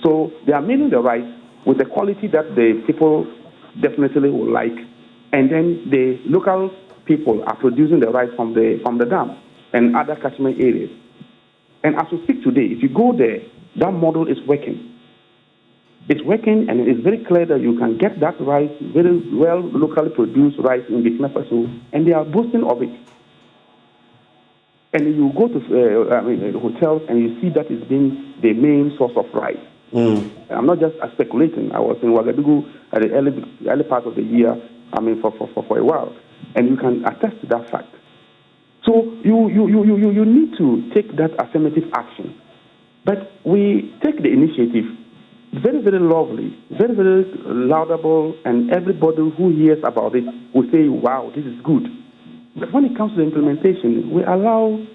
So they are mailing the rice with the quality that the people definitely will like, and then the local people are producing the rice from the dam and other catchment areas. And as we speak today, if you go there, that model is working. It's working, and it's very clear that you can get that rice, very well locally produced rice in Burkina Faso, and they are boasting of it. And you go to hotels and you see that it's been the main source of rice. I'm not just speculating. I was in Ouagadougou at the early part of the year, for a while, and you can attest to that fact. So you need to take that affirmative action. But we take the initiative, very, very lovely, very, very laudable, and everybody who hears about it will say, wow, this is good. But when it comes to the implementation, we allow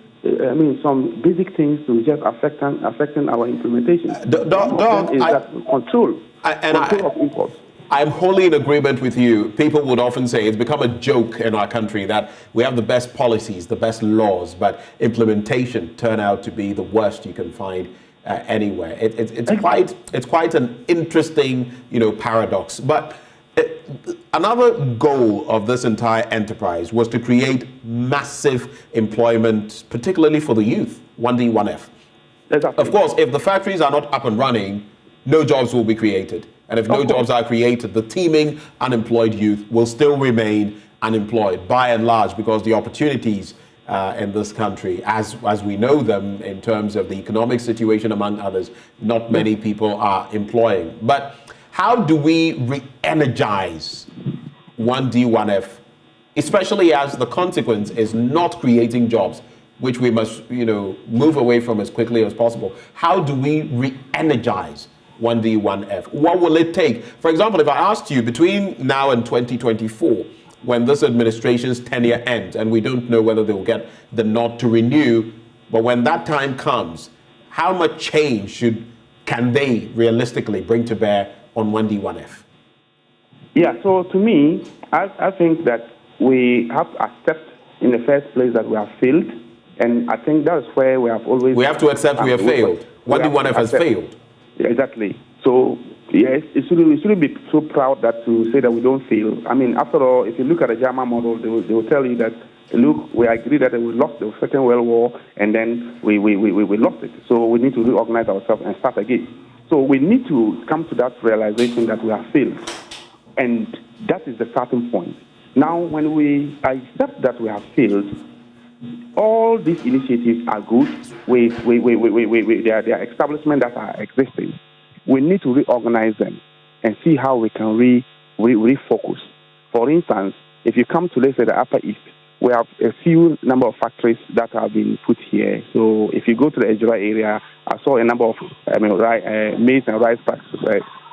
some basic things to just affecting our implementation. Control of imports. I'm wholly in agreement with you. People would often say it's become a joke in our country that we have the best policies, the best laws, but implementation turn out to be the worst you can find anywhere. It's quite an interesting, paradox. But another goal of this entire enterprise was to create massive employment, particularly for the youth, 1D, 1F. Exactly. Of course, if the factories are not up and running, no jobs will be created. And if no jobs are created, the teeming unemployed youth will still remain unemployed by and large, because the opportunities in this country, as we know them in terms of the economic situation, among others, not many people are employing. But how do we re-energize 1D, 1F, especially as the consequence is not creating jobs, which we must, move away from as quickly as possible? How do we re-energize 1D, 1F? What will it take? For example, if I asked you between now and 2024, when this administration's tenure ends, and we don't know whether they will get the nod to renew, but when that time comes, how much change can they realistically bring to bear on 1D, 1F? Yeah, so to me, I think that we have to accept in the first place that we have failed, and I think that's where we have always... We have to accept we have failed. 1D, 1F has failed. Yeah, exactly. So, yes, we shouldn't be so proud that to say that we don't fail. After all, if you look at the German model, they will tell you that, look, we agree that we lost the Second World War, and then we lost it. So we need to reorganize ourselves and start again. So we need to come to that realization that we have failed. And that is the starting point. Now, when we accept that we have failed, all these initiatives are good. There are establishments that are existing. We need to reorganize them and see how we can refocus. For instance, if you come to, let's say, the Upper East, we have a few number of factories that have been put here. So if you go to the Ejura area, I saw a number of maize and rice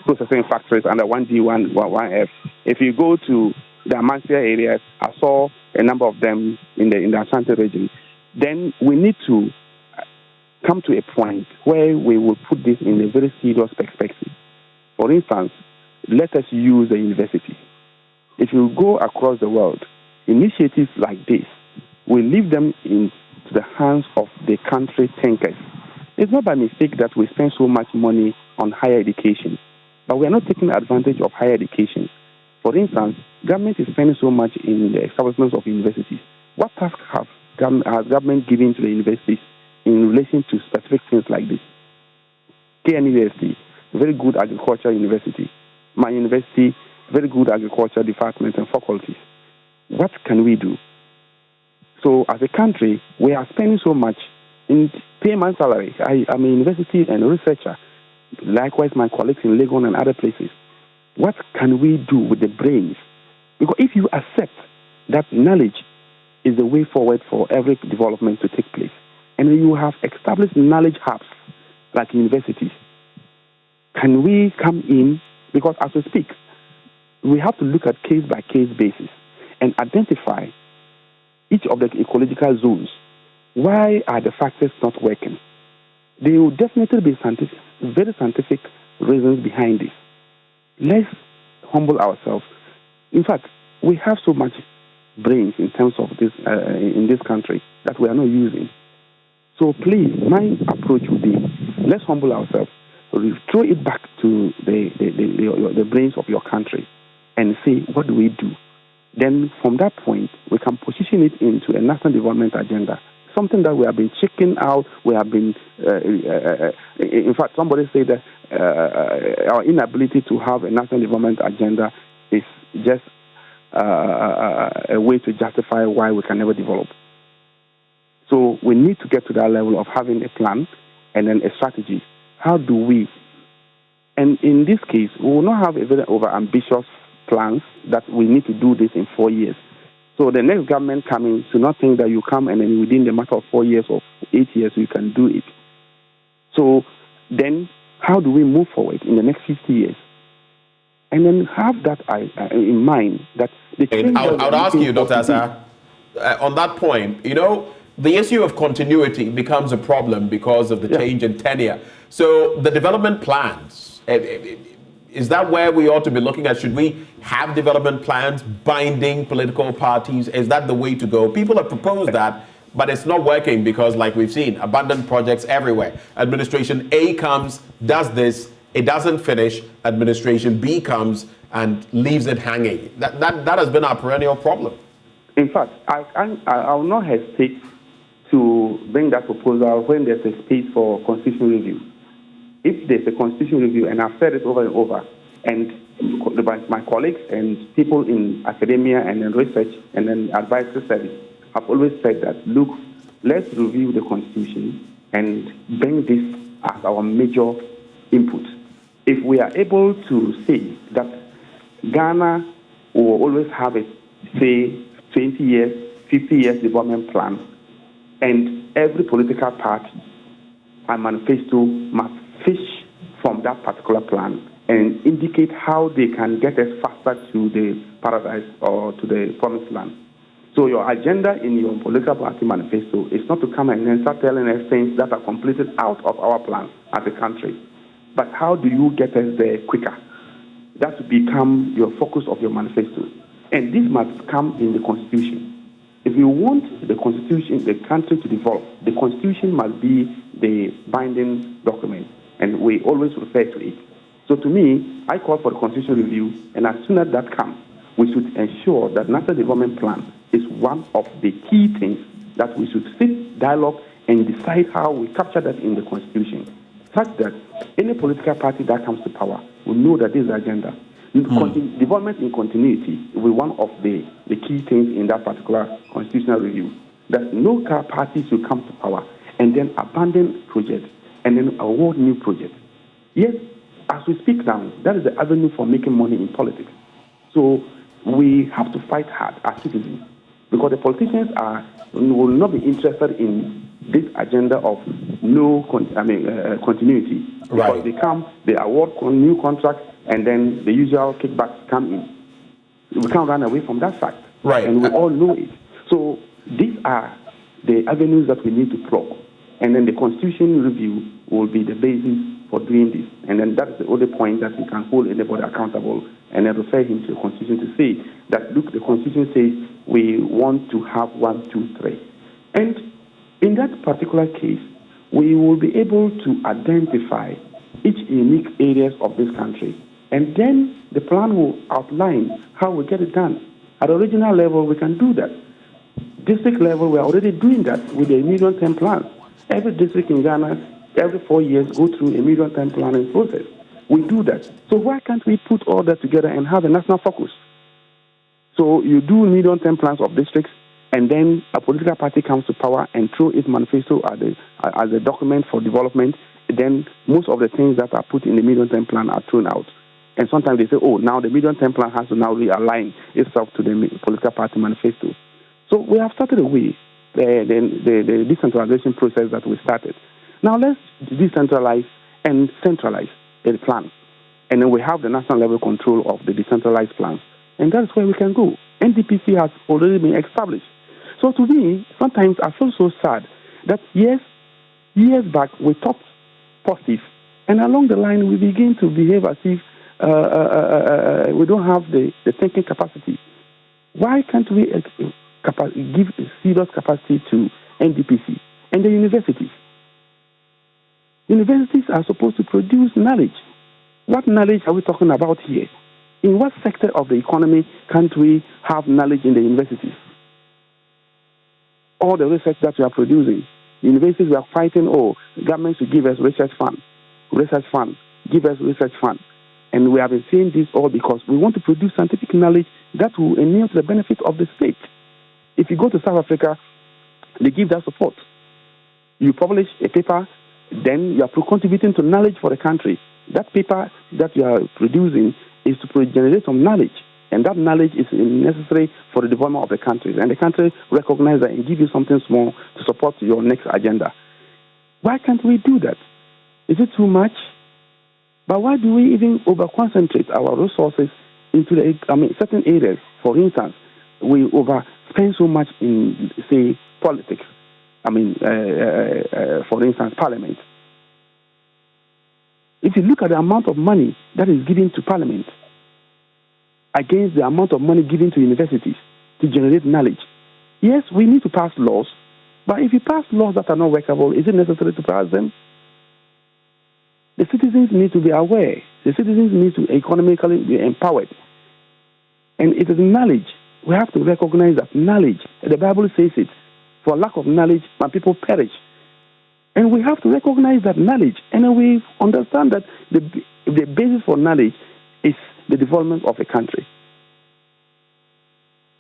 processing factories under 1D, 1F. If you go to the Amansia areas, I saw a number of them in the Ashanti region. Then we need to come to a point where we will put this in a very serious perspective. For instance, let us use the university. If you go across the world, initiatives like this will leave them into the hands of the country thinkers. It's not by mistake that we spend so much money on higher education, but we are not taking advantage of higher education. For instance, government is spending so much in the establishment of universities. What task has government given to the universities in relation to specific things like this? KN University, very good agriculture university. My university, very good agriculture department and faculties. What can we do? So as a country, we are spending so much in pay my salary. I'm a university and a researcher. Likewise, my colleagues in Legon and other places. What can we do with the brains? Because if you accept that knowledge is the way forward for every development to take place, and you have established knowledge hubs like universities, can we come in? Because as we speak, we have to look at case-by-case basis and identify each of the ecological zones. Why are the factors not working? They will definitely be very scientific reasons behind this. Let's humble ourselves. In fact, we have so much brains in terms of this in this country that we are not using. So please, my approach would be, let's humble ourselves, throw it back to the brains of your country and say, what do we do? Then from that point, we can position it into a national development agenda, something that we have been checking out. We have been, in fact, somebody said that our inability to have a national development agenda is just a way to justify why we can never develop. So we need to get to that level of having a plan and then a strategy. How do we? And in this case, we will not have a very over-ambitious plans that we need to do this in 4 years. So the next government coming should not think that you come and then within the matter of 4 years or 8 years you can do it. So then how do we move forward in the next 50 years? And then have that in mind that the change. I would ask you, Dr. Asah, on that point, the issue of continuity becomes a problem because of the change in tenure. So the development plans, is that where we ought to be looking at? Should we have development plans binding political parties? Is that the way to go? People have proposed that, but it's not working because, like we've seen, abandoned projects everywhere. Administration A comes, does this, it doesn't finish. Administration B comes and leaves it hanging. That has been our perennial problem. In fact, I will not hesitate to bring that proposal when there's a space for constitutional review. If there's a constitutional review, and I've said it over and over, and my colleagues and people in academia and in research and in advisory service have always said that, look, let's review the Constitution and bring this as our major input. If we are able to say that Ghana will always have a, say, 20 years, 50 years development plan, and every political party and manifesto must fish from that particular plan and indicate how they can get us faster to the paradise or to the promised land. So your agenda in your political party manifesto is not to come and then start telling us things that are completed out of our plan as a country, but how do you get us there quicker? That will become your focus of your manifesto. And this must come in the Constitution. If you want the Constitution, the country to develop, the Constitution must be the binding document, and we always refer to it. So to me, I call for the Constitutional review, and as soon as that comes, we should ensure that National Development Plan is one of the key things that we should sit, dialogue, and decide how we capture that in the Constitution, such that any political party that comes to power will know that this is the agenda. Development in continuity will be one of the key things in that particular constitutional review. That no party should come to power and then abandon projects and then award new projects. Yes, as we speak now, that is the avenue for making money in politics. So we have to fight hard as citizens because the politicians will not be interested in this agenda of no continuity. Because they come, they award new contracts, and then the usual kickbacks come in. We can't run away from that fact. And we all know it. So these are the avenues that we need to plug. And then the Constitution review will be the basis for doing this. And then that's the only point that we can hold anybody accountable and then refer him to the Constitution to say that, look, the Constitution says we want to have 1, 2, 3. And in that particular case, we will be able to identify each unique areas of this country. And then the plan will outline how we get it done. At the regional level, we can do that. District level, we're already doing that with the medium-term plans. Every district in Ghana, every 4 years, go through a medium-term planning process. We do that. So why can't we put all that together and have a national focus? So you do medium-term plans of districts, and then a political party comes to power and throw its manifesto as a document for development. Then most of the things that are put in the medium-term plan are thrown out. And sometimes they say, oh, now the medium-term plan has to now realign itself to the political party manifesto. So we have started away the decentralization process that we started. Now let's decentralize and centralize the plan. And then we have the national level control of the decentralized plans. And that's where we can go. NDPC has already been established. So to me, sometimes I feel so sad that, yes, years back we talked positive And along the line, we begin to behave as if we don't have the thinking capacity. Why can't we give serious capacity to NDPC and the universities? Universities are supposed to produce knowledge. What knowledge are we talking about here? In what sector of the economy can't we have knowledge in the universities? All the research that we are producing, universities we are fighting, governments should give us research fund, give us research fund. And we have been saying this all because we want to produce scientific knowledge that will enable the benefit of the state. If you go to South Africa, they give that support. You publish a paper, then you are contributing to knowledge for the country. That paper that you are producing is to generate some knowledge, and that knowledge is necessary for the development of the country. And the country recognizes that and give you something small to support your next agenda. Why can't we do that? Is it too much? But why do we even over-concentrate our resources into certain areas? For instance, we overspend so much in, say, politics. For instance, Parliament. If you look at the amount of money that is given to Parliament against the amount of money given to universities to generate knowledge, yes, we need to pass laws, but if you pass laws that are not workable, is it necessary to pass them? The citizens need to be aware. The citizens need to economically be empowered. And it is knowledge. We have to recognize that knowledge, the Bible says it, for lack of knowledge, my people perish. And we have to recognize that knowledge. And we understand that the basis for knowledge is the development of a country.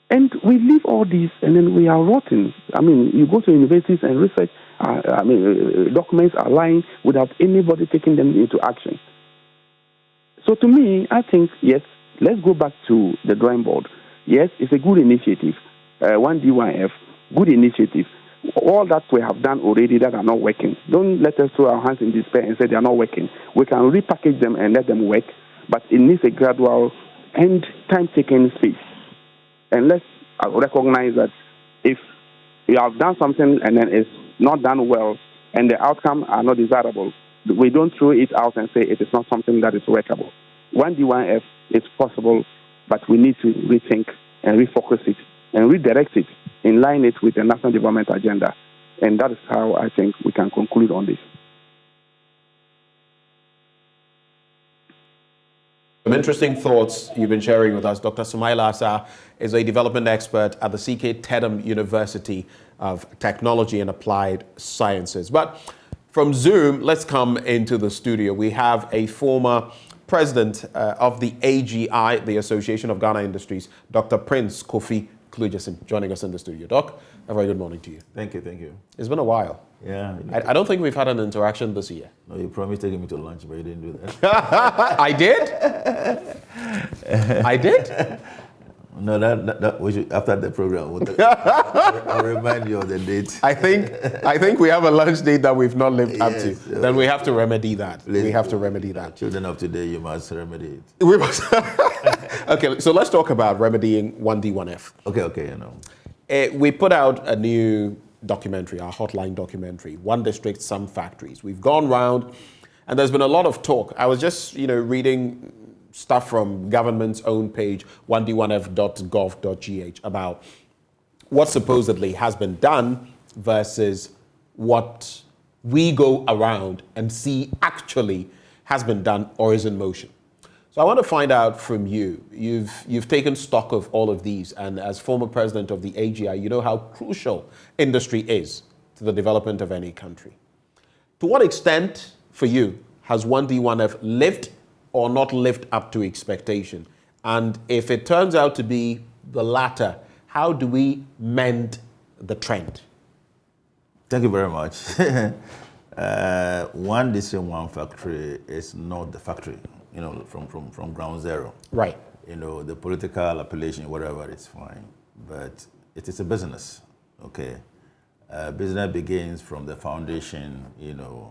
And we leave all this, and then we are rotten. You go to universities and research, documents are lying without anybody taking them into action. So to me, I think, yes, let's go back to the drawing board. Yes, it's a good initiative, 1D1F, good initiative. All that we have done already that are not working, don't let us throw our hands in despair and say they are not working. We can repackage them and let them work, but it needs a gradual and time-taking space. And let's recognize that if you have done something and then it's not done well and the outcome are not desirable, we don't throw it out and say it is not something that is workable. 1D1F is possible, but we need to rethink and refocus it and redirect it, in line it with the national development agenda. And that is how I think we can conclude on this. Some interesting thoughts you've been sharing with us. Dr. Sumaila Asa is a development expert at the CK Tedham University of Technology and Applied Sciences. But from Zoom, let's come into the studio. We have a former president of the AGI, the Association of Ghana Industries, Dr. Prince Kofi Klujasin, joining us in the studio. Doc, a very good morning to you. Thank you, thank you. It's been a while. Yeah. I don't think we've had an interaction this year. No, you promised taking me to lunch, but you didn't do that. I did? I did? No, that we should, after the program, I'll remind you of the date. I think we have a lunch date that we've not lived up to. Then we have to remedy that. We have to remedy that. Children of today, you must remedy it. We must. Okay, so let's talk about remedying 1D1F. Okay, we put out a new documentary, our hotline documentary, One District, Some Factories. We've gone round, and there's been a lot of talk. I was just, reading stuff from government's own page, 1d1f.gov.gh, about what supposedly has been done versus what we go around and see actually has been done or is in motion. So I want to find out from you. You've taken stock of all of these, and as former president of the AGI, you know how crucial industry is to the development of any country. To what extent, for you, has 1D1F lived or not lived up to expectation? And if it turns out to be the latter, how do we mend the trend? Thank you very much. One district, one factory is not the factory, from ground zero. Right. The political appellation, whatever, it's fine. But it is a business, okay? Business begins from the foundation,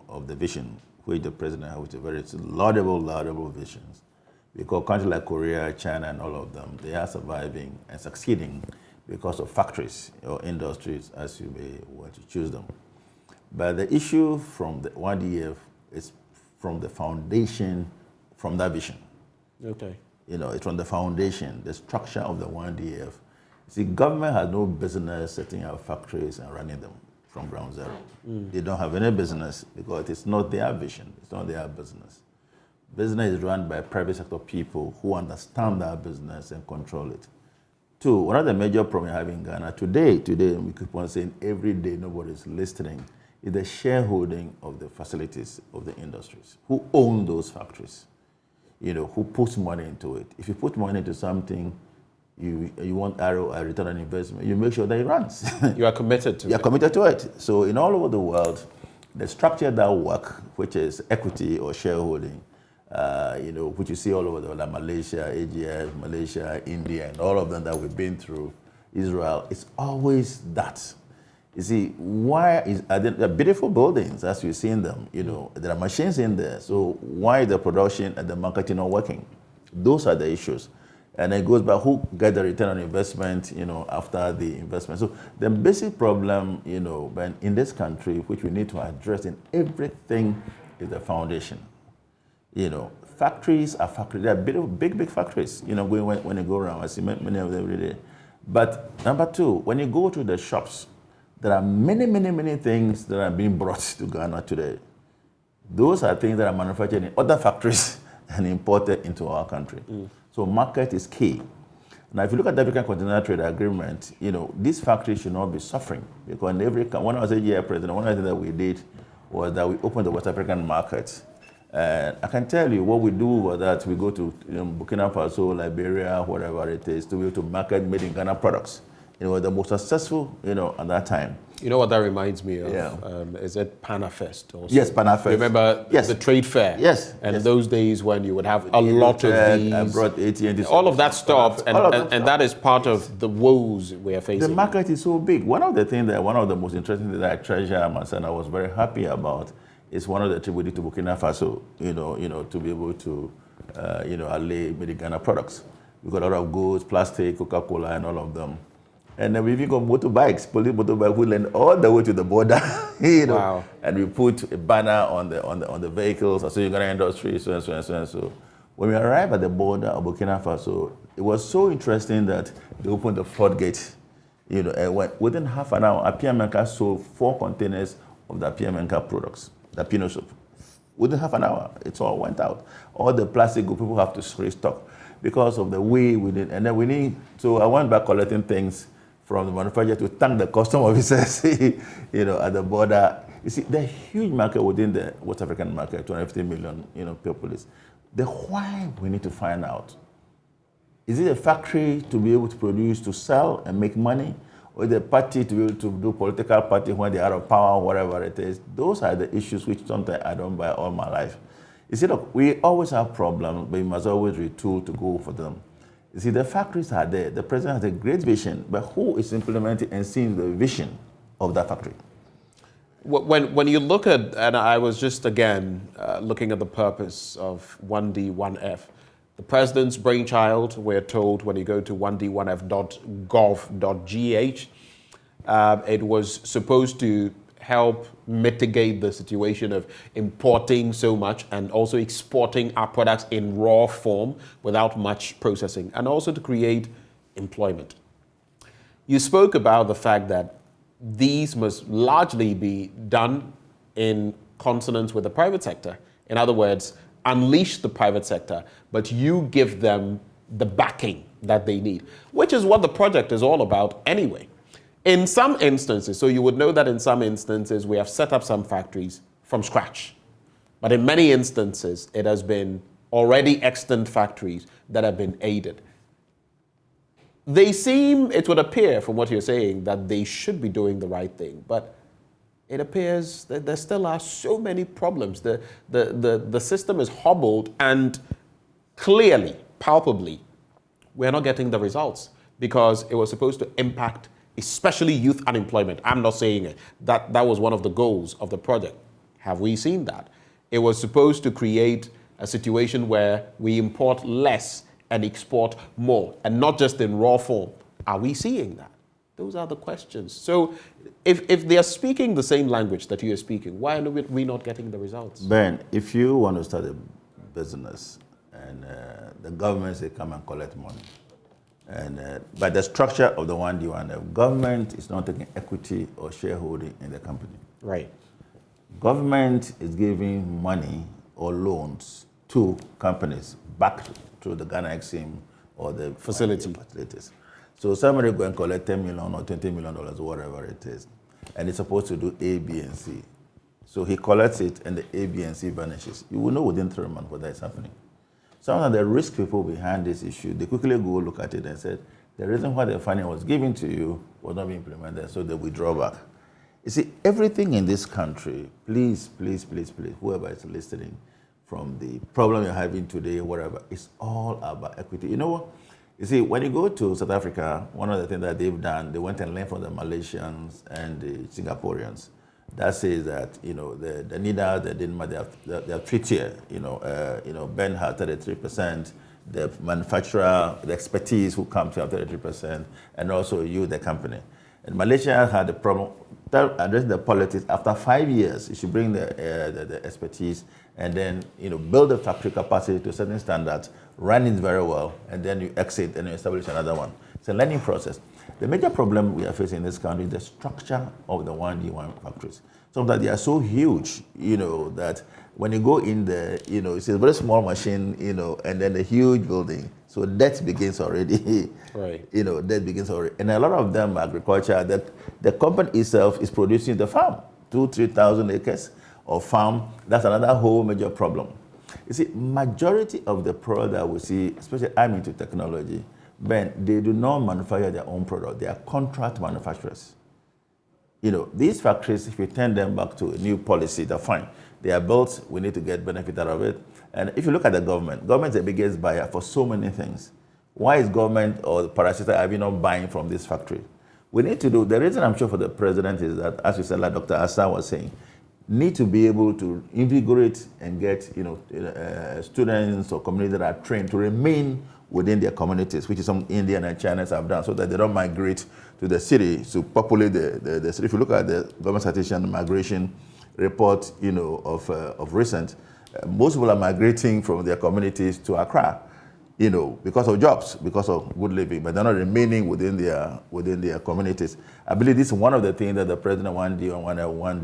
of the vision, which the president has, very laudable visions. Because countries like Korea, China, and all of them, they are surviving and succeeding because of factories or industries, as you may want to choose them. But the issue from the 1DF is from the foundation, from that vision. Okay. It's from the foundation, the structure of the 1DF. See, government has no business setting up factories and running them from ground zero. They don't have any business because it's not their vision, it's not their business. Business is run by private sector people who understand that business and control it. Two, one of the major problems we have in Ghana today, we keep on saying every day nobody's listening, is the shareholding of the facilities of the industries. Who own those factories? Who puts money into it? If you put money into something, you want a return on investment, you make sure that it runs. You are committed to it. You are committed to it. So in all over the world, the structure that work, which is equity or shareholding, which you see all over the world, like Malaysia, AGS, Malaysia, India, and all of them that we've been through, Israel, it's always that. You see, are there beautiful buildings as we've seen them, there are machines in there, so why the production and the marketing not working? Those are the issues. And it goes back, who get the return on investment, after the investment. So the basic problem, in this country, which we need to address in everything, is the foundation. Factories are factories. They are big factories, when you go around. I see many of them every day. But number two, when you go to the shops, there are many things that are being brought to Ghana today. Those are things that are manufactured in other factories and imported into our country. So market is key. Now, if you look at the African Continental Trade Agreement, these factories should not be suffering, because when I was a year president, one of the things that we did was that we opened the West African market. I can tell you what we do was that we go to Burkina Faso, Liberia, whatever it is, to be able to market made in Ghana products. The most successful, at that time. You know what that reminds me of? Yeah. Is it Panafest also? Yes, Panafest. Remember the trade fair? Yes. And those days when you would have a lot of these. I brought AT&T. All of that stuff, and that is part of the woes we are facing. The market is so big. One of the most interesting things that I treasure myself, and I was very happy about, is one of the trips we did to Burkina Faso, to be able to, allay made Ghana products. We got a lot of goods, plastic, Coca-Cola, and all of them. And then we even got motorbikes, police motorbike, we went all the way to the border, Wow. And we put a banner on the vehicles, so Ghana industry, so and so and so and so. When we arrived at the border of Burkina Faso, it was so interesting that they opened the floodgate, and within half an hour, Afriyie Acquah sold 4 containers of the Afriyie Acquah products, the Pinot soup. Within half an hour, it all went out. All the plastic goods, people have to restock because of the way we did. And then so I went back collecting things from the manufacturer to thank the custom officers, at the border. You see, the huge market within the West African market, 250 million, people. The why we need to find out. Is it a factory to be able to produce, to sell and make money? Or is it a party to be able to do political party when they're out of power, whatever it is? Those are the issues which sometimes I don't buy all my life. You see, look, we always have problems, but we must always retool to go for them. You see, the factories are there. The president has a great vision, but who is implementing and seeing the vision of that factory? When you look at, and I was just again looking at the purpose of 1D, 1F, the president's brainchild, we're told when you go to 1d1f.gov.gh, it was supposed to help mitigate the situation of importing so much and also exporting our products in raw form without much processing, and also to create employment. You spoke about the fact that these must largely be done in consonance with the private sector. In other words, unleash the private sector, but you give them the backing that they need, which is what the project is all about anyway. In some instances, so you would know that in some instances we have set up some factories from scratch. But in many instances, it has been already extant factories that have been aided. It would appear from what you're saying that they should be doing the right thing, but it appears that there still are so many problems. The system is hobbled, and clearly, palpably, we're not getting the results because it was supposed to impact especially youth unemployment. I'm not saying it. That was one of the goals of the project. Have we seen that? It was supposed to create a situation where we import less and export more, and not just in raw form. Are we seeing that? Those are the questions. So if they are speaking the same language that you are speaking, why are we not getting the results? Ben, if you want to start a business and the government say come and collect money, and by the structure of the 1D1, the government is not taking equity or shareholding in the company. Right. Government is giving money or loans to companies back to the Ghana Exim or the facilities. So somebody go and collect $10 million or $20 million, whatever it is, and it's supposed to do A, B, and C. So he collects it, and the A, B, and C vanishes. You will know within 3 months what that is happening. Some of the risk people behind this issue, they quickly go look at it and said, the reason why the funding was given to you was not being implemented, so they withdraw back. You see, everything in this country, please, please, please, please, whoever is listening, from the problem you're having today, whatever, it's all about equity. You know what? You see, when you go to South Africa, one of the things that they've done, they went and learned from the Malaysians and the Singaporeans. That says that, you know, the NIDA, the Denmark, they have 3 tier. Ben had 33%, the manufacturer, the expertise who comes to have 33%, and also you, the company. And Malaysia had a problem addressing the politics. After 5 years, you should bring the expertise and then, you know, build the factory capacity to a certain standard, run it very well, and then you exit and you establish another one. It's a learning process. The major problem we are facing in this country is the structure of the 1D1 factories. So that they are so huge, you know, that when you go in there, you know, it's a very small machine, you know, and then a huge building. So debt begins already. Right. You know, debt begins already. And a lot of them, agriculture, the company itself is producing the farm, 2,000-3,000 acres of farm. That's another whole major problem. You see, majority of the product that we see, especially I'm into technology, Ben, they do not manufacture their own product. They are contract manufacturers. You know, these factories, if you turn them back to a new policy, they're fine. They are built, we need to get benefit out of it. And if you look at the government is the biggest buyer for so many things. Why is government or the parochial not buying from this factory? We need to do, the reason I'm sure for the president is that, as you said, like Dr. Hassan was saying, need to be able to invigorate and get, you know, students or communities that are trained to remain within their communities, which is some Indian and Chinese have done, so that they don't migrate to the city to populate the city. If you look at the government statistics migration report, you know, of recent, most people are migrating from their communities to Accra, you know, because of jobs, because of good living, but they're not remaining within their communities. I believe this is one of the things that the president wanted,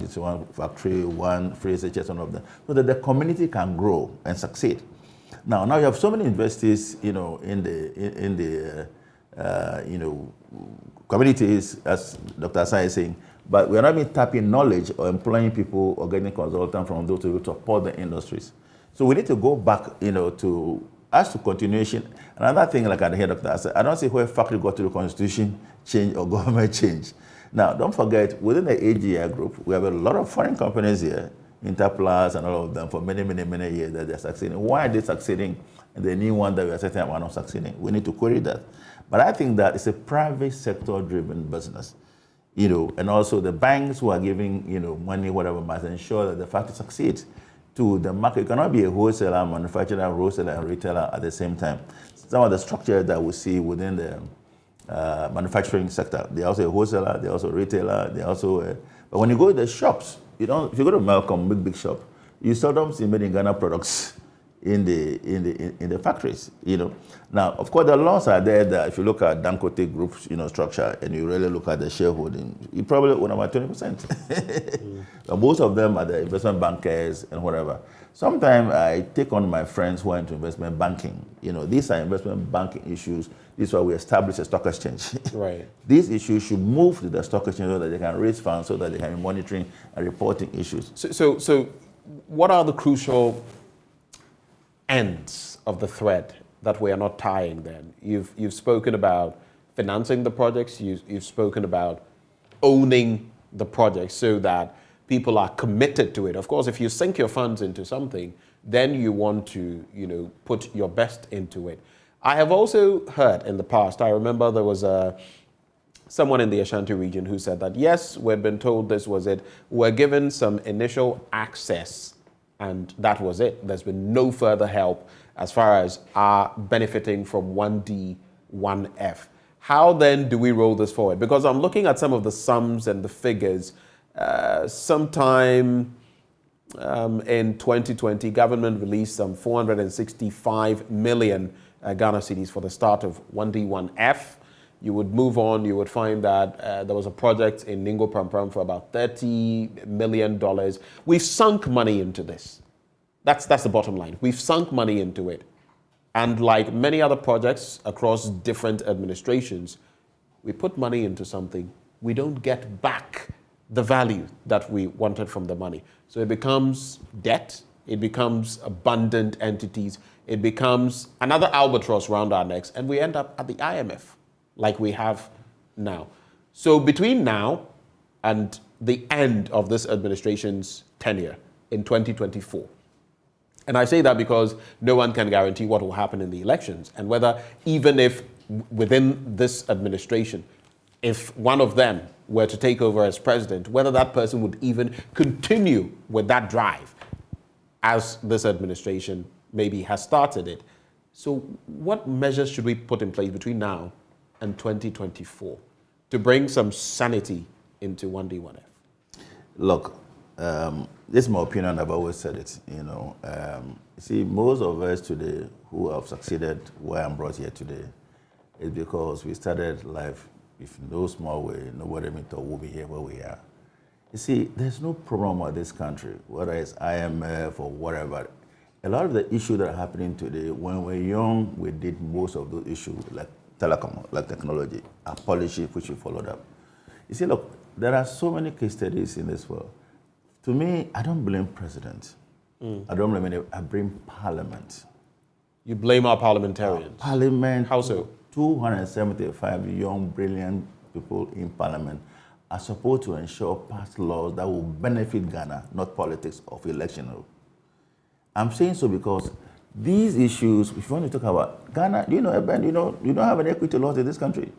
this one factory, one free SHS, one of them, so that the community can grow and succeed. Now you have so many investors, you know, in the you know, communities, as Dr. Asai is saying, but we are not even tapping knowledge or employing people or getting consultants from those to support the industries. So we need to go back, you know, as to continuation. Another thing, like I hear Dr. Asai, I don't see where factory got to the constitution change or government change. Now, don't forget, within the AGI group, we have a lot of foreign companies here, Interplus and all of them, for many, many, many years that they're succeeding. Why are they succeeding? And the new one that we are setting up are not succeeding. We need to query that. But I think that it's a private sector-driven business, you know, and also the banks who are giving, you know, money, whatever, must ensure that the factory succeeds to the market. You cannot be a wholesaler, manufacturer, wholesaler, and retailer at the same time. Some of the structures that we see within the manufacturing sector, they're also a wholesaler, they're also a retailer, they're also but when you go to the shops, if you go to Malcolm, big shop, you seldom see made in Ghana products in the factories, you know. Now, of course, the laws are there that if you look at Dangote Group's, you know, structure and you really look at the shareholding, you probably own about 20%. But most of them are the investment bankers and whatever. Sometimes I take on my friends who are into investment banking. You know, these are investment banking issues. This is why we establish a stock exchange. Right. These issues should move to the stock exchange so that they can raise funds, so that they can be monitoring and reporting issues. So what are the crucial ends of the thread that we are not tying then? You've spoken about financing the projects, you've spoken about owning the projects so that people are committed to it. Of course, if you sink your funds into something, then you want to, you know, put your best into it. I have also heard in the past, I remember there was someone in the Ashanti region who said that, yes, we'd been told this was it. We're given some initial access and that was it. There's been no further help as far as our benefiting from 1D, 1F. How then do we roll this forward? Because I'm looking at some of the sums and the figures. Sometime in 2020, government released some 465 million Ghana cedis for the start of 1D1F. You would move on, you would find that there was a project in Ningo Prampram for about $30 million. We've sunk money into this. That's the bottom line. We've sunk money into it. And like many other projects across different administrations, we put money into something, we don't get back the value that we wanted from the money. So it becomes debt, it becomes abundant entities, it becomes another albatross around our necks, and we end up at the IMF like we have now. So between now and the end of this administration's tenure in 2024, and I say that because no one can guarantee what will happen in the elections, and whether even if within this administration, if one of them were to take over as president, whether that person would even continue with that drive as this administration maybe has started it. So what measures should we put in place between now and 2024 to bring some sanity into 1D1F? Look, this is my opinion. I've always said it. See, most of us today who have succeeded where I'm brought here today is because we started life with no small way. Nobody thought we'll be here where we are. You see, there's no problem with this country, whether it's IMF or whatever. A lot of the issues that are happening today, when we're young, we did most of those issues, like telecom, like technology, our policy, which we followed up. You see, look, there are so many case studies in this world. To me, I don't blame president. I don't blame anyone. I blame parliament. You blame our parliamentarians? Parliament. How so? 275 young, brilliant people in parliament are supposed to ensure pass laws that will benefit Ghana, not politics of election. I'm saying so because these issues, if you want to talk about Ghana, you don't have an equity law in this country.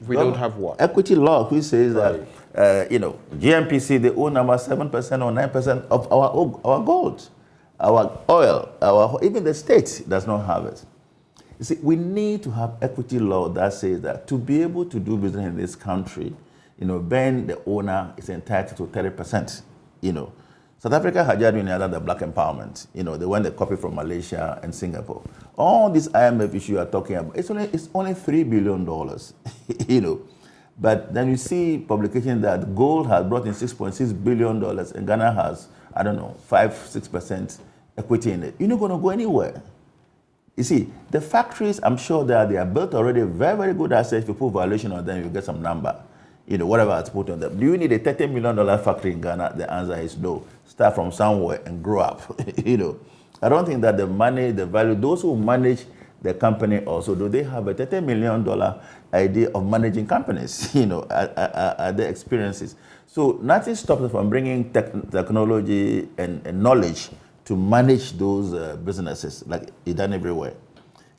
We don't have what? Equity law, which says that, GMPC, they own about 7% or 9% of our gold, our oil, even the state does not have it. You see, we need to have equity law that says that to be able to do business in this country, then the owner is entitled to 30%, South Africa had just been the black empowerment. They went a copy from Malaysia and Singapore. All these IMF issues you are talking about, it's only $3 billion, But then you see publication that gold has brought in $6.6 billion and Ghana has, 5-6% equity in it. You're not going to go anywhere. You see, the factories, I'm sure that they are built already very, very good assets. If you put valuation on them, you get some number. Whatever it's put on them. Do you need a $30 million factory in Ghana? The answer is no. Start from somewhere and grow up. I don't think that the money, the value, those who manage the company also, do they have a $30 million idea of managing companies, are their experiences. So nothing stops us from bringing technology and knowledge to manage those businesses like it's done everywhere.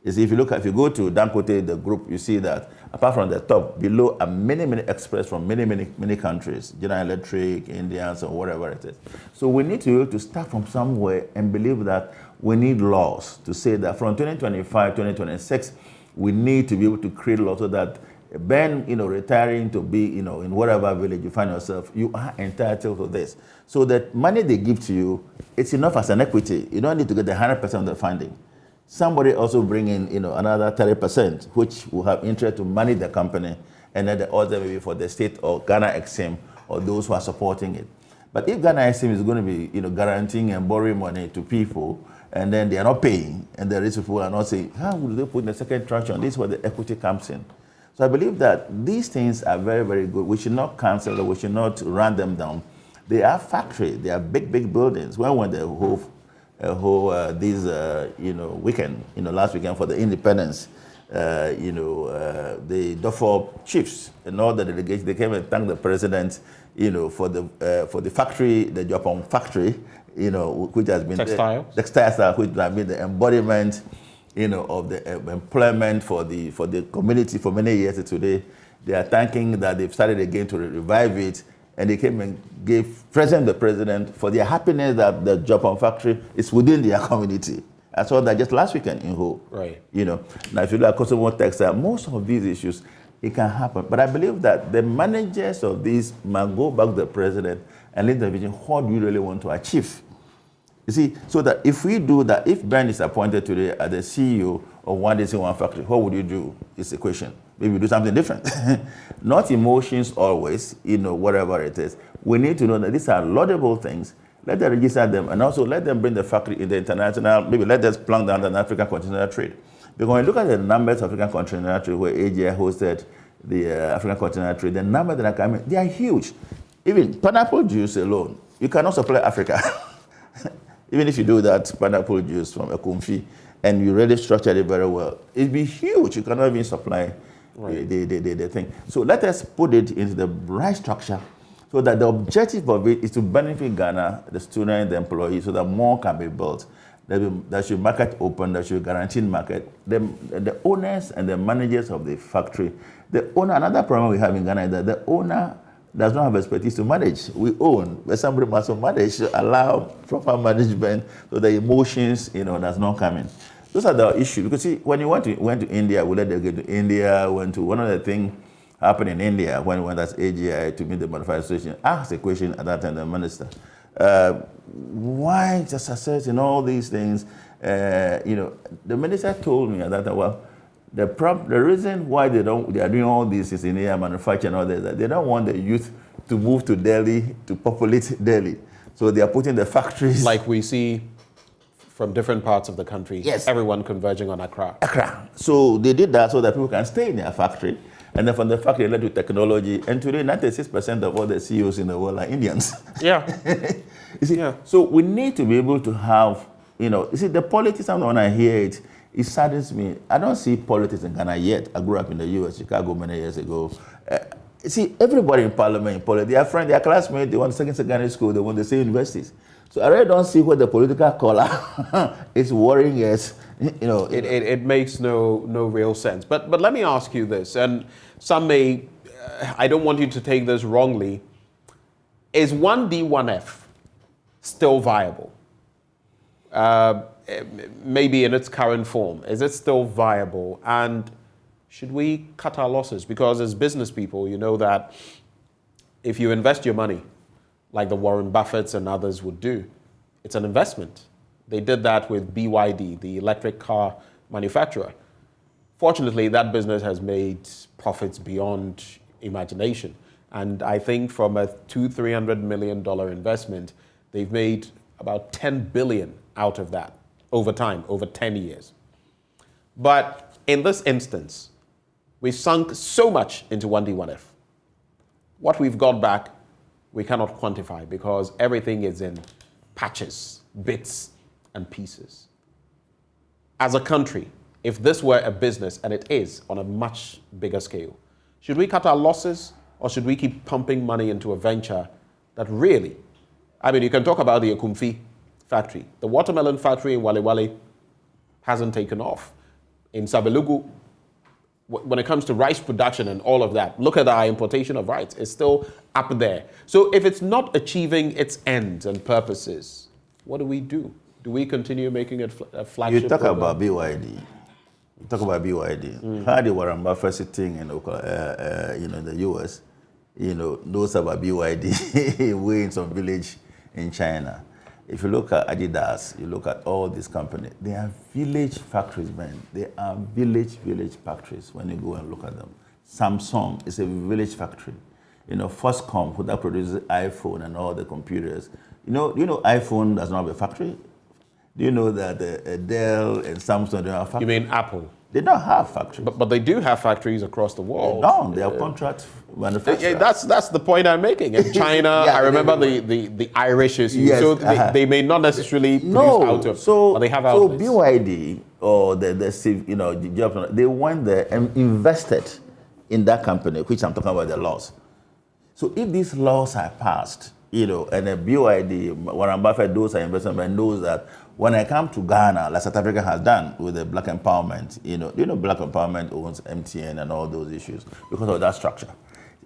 You see, if you go to Dangote, the group, you see that apart from the top, below are many experts from many countries, General Electric, Indians, or whatever it is. So we need to be able to start from somewhere and believe that we need laws to say that from 2025, 2026, we need to be able to create laws so that when retiring to be in whatever village you find yourself, you are entitled to this. So that money they give to you, it's enough as an equity. You don't need to get the 100% of the funding. Somebody also bring in, another 30%, which will have interest to manage the company, and then the other maybe for the state or Ghana Exim or those who are supporting it. But if Ghana Exim is going to be, guaranteeing and borrowing money to people, and then they are not paying, and the rich people are not saying, how will they put in the second tranche on? This is where the equity comes in. So I believe that these things are very, very good. We should not cancel them. We should not run them down. They are factories. They are big buildings. When the weekend, last weekend for the independence, the Dufour chiefs and all the delegations, they came and thanked the president, for the factory, the Japan factory, which has been textiles, which has been the embodiment, of the employment for the community for many years. Today, they are thanking that they've started again to revive it. And they came and gave the president for their happiness that the Japan factory is within their community. I saw that just last weekend in Ho. Right. Now if you look at Kosovo textile, most of these issues, it can happen. But I believe that the managers of this must go back to the president and let the vision, what do you really want to achieve? You see, so that if we do that, if Ben is appointed today as the CEO of One Day One Factory, what would you do? It's a question. Maybe do something different. Not emotions always, whatever it is. We need to know that these are laudable things. Let them register them, and also let them bring the factory in the international, maybe let us plunk down the African continental trade. Because when you look at the numbers of African continental trade, where AGI hosted the African continental trade, the numbers that are coming, they are huge. Even pineapple juice alone, you cannot supply Africa. Even if you do that pineapple juice from a confit and you really structure it very well, it'd be huge. You cannot even supply the thing. So let us put it into the right structure so that the objective of it is to benefit Ghana, the student, the employees, so that more can be built. That should market open, that should guarantee market. The owners and the managers of the factory, another problem we have in Ghana is that the owner does not have expertise to manage. We own, but somebody must manage to allow proper management so the emotions, does not come in. Those are the issues. Because see, when you went to India, we let them get to India, went to one of the things happened in India when we went as AGI to meet the Manufacturing Association, asked a question at that time, the minister, why just assessing all these things? The minister told me at that time, well, the reason why they are doing all this is in air manufacturing and all that, they don't want the youth to move to Delhi, to populate Delhi. So they are putting the factories. Like we see from different parts of the country. Yes. Everyone converging on Accra. So they did that so that people can stay in their factory. And then from the factory, they led to technology. And today, 96% of all the CEOs in the world are Indians. Yeah. You see, so we need to be able to have, you see, the politics, when I hear it, it saddens me. I don't see politics in Ghana yet. I grew up in the U.S., Chicago, many years ago. See, everybody in parliament, in politics, they are friends, they are classmates, they want secondary school, they want the same universities. So I really don't see what the political color is worrying us. It makes no real sense. But let me ask you this, and some may, I don't want you to take this wrongly. Is 1D1F still viable? Maybe in its current form, is it still viable? And should we cut our losses? Because as business people, you know that if you invest your money, like the Warren Buffetts and others would do, it's an investment. They did that with BYD, the electric car manufacturer. Fortunately, that business has made profits beyond imagination. And I think from a $200-300 million investment, they've made about 10 billion out of that over time, over 10 years. But in this instance, we've sunk so much into 1D1F. What we've got back, we cannot quantify because everything is in patches, bits, and pieces. As a country, if this were a business, and it is on a much bigger scale, should we cut our losses or should we keep pumping money into a venture that really, you can talk about the Akumfi factory. The watermelon factory in Wale Wale hasn't taken off. In Sabelugu, when it comes to rice production and all of that, look at our importation of rice. It's still up there. So if it's not achieving its ends and purposes, what do we do? Do we continue making it a flagship? You talk about BYD. How the Warren Buffett sitting in the US, knows about BYD way in some village in China. If you look at Adidas, you look at all these companies, they are village factories, man. They are village factories when you go and look at them. Samsung is a village factory. Foxconn, who that produces iPhone and all the computers. You know iPhone does not have a factory? Do you know that Dell and Samsung don't have factories? You mean Apple? They don't have factories. But they do have factories across the world. They don't. They have contract manufacturers. That's the point I'm making. In China, I remember the Irish issue. Yes, so they may not necessarily produce out of, but they have outlets. So BYD or they went there and invested in that company, which I'm talking about the laws. So if these laws are passed, and a BYD, Warren Buffett, those are investment, knows that when I come to Ghana, like South Africa has done with the Black Empowerment, Black Empowerment owns MTN and all those issues because of that structure.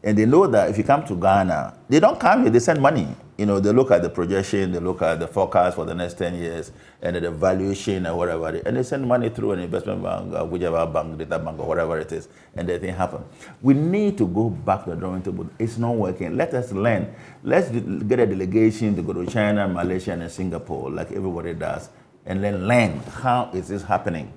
And they know that if you come to Ghana, they don't come here, they send money, You know, they look at the projection, they look at the forecast for the next 10 years, and the valuation and whatever, and they send money through an investment bank, whichever bank, data bank, or whatever it is, and the thing happens. We need to go back to the drawing table. It's not working. Let us learn. Let's get a delegation to go to China, Malaysia, and Singapore, like everybody does, and then learn how is this happening.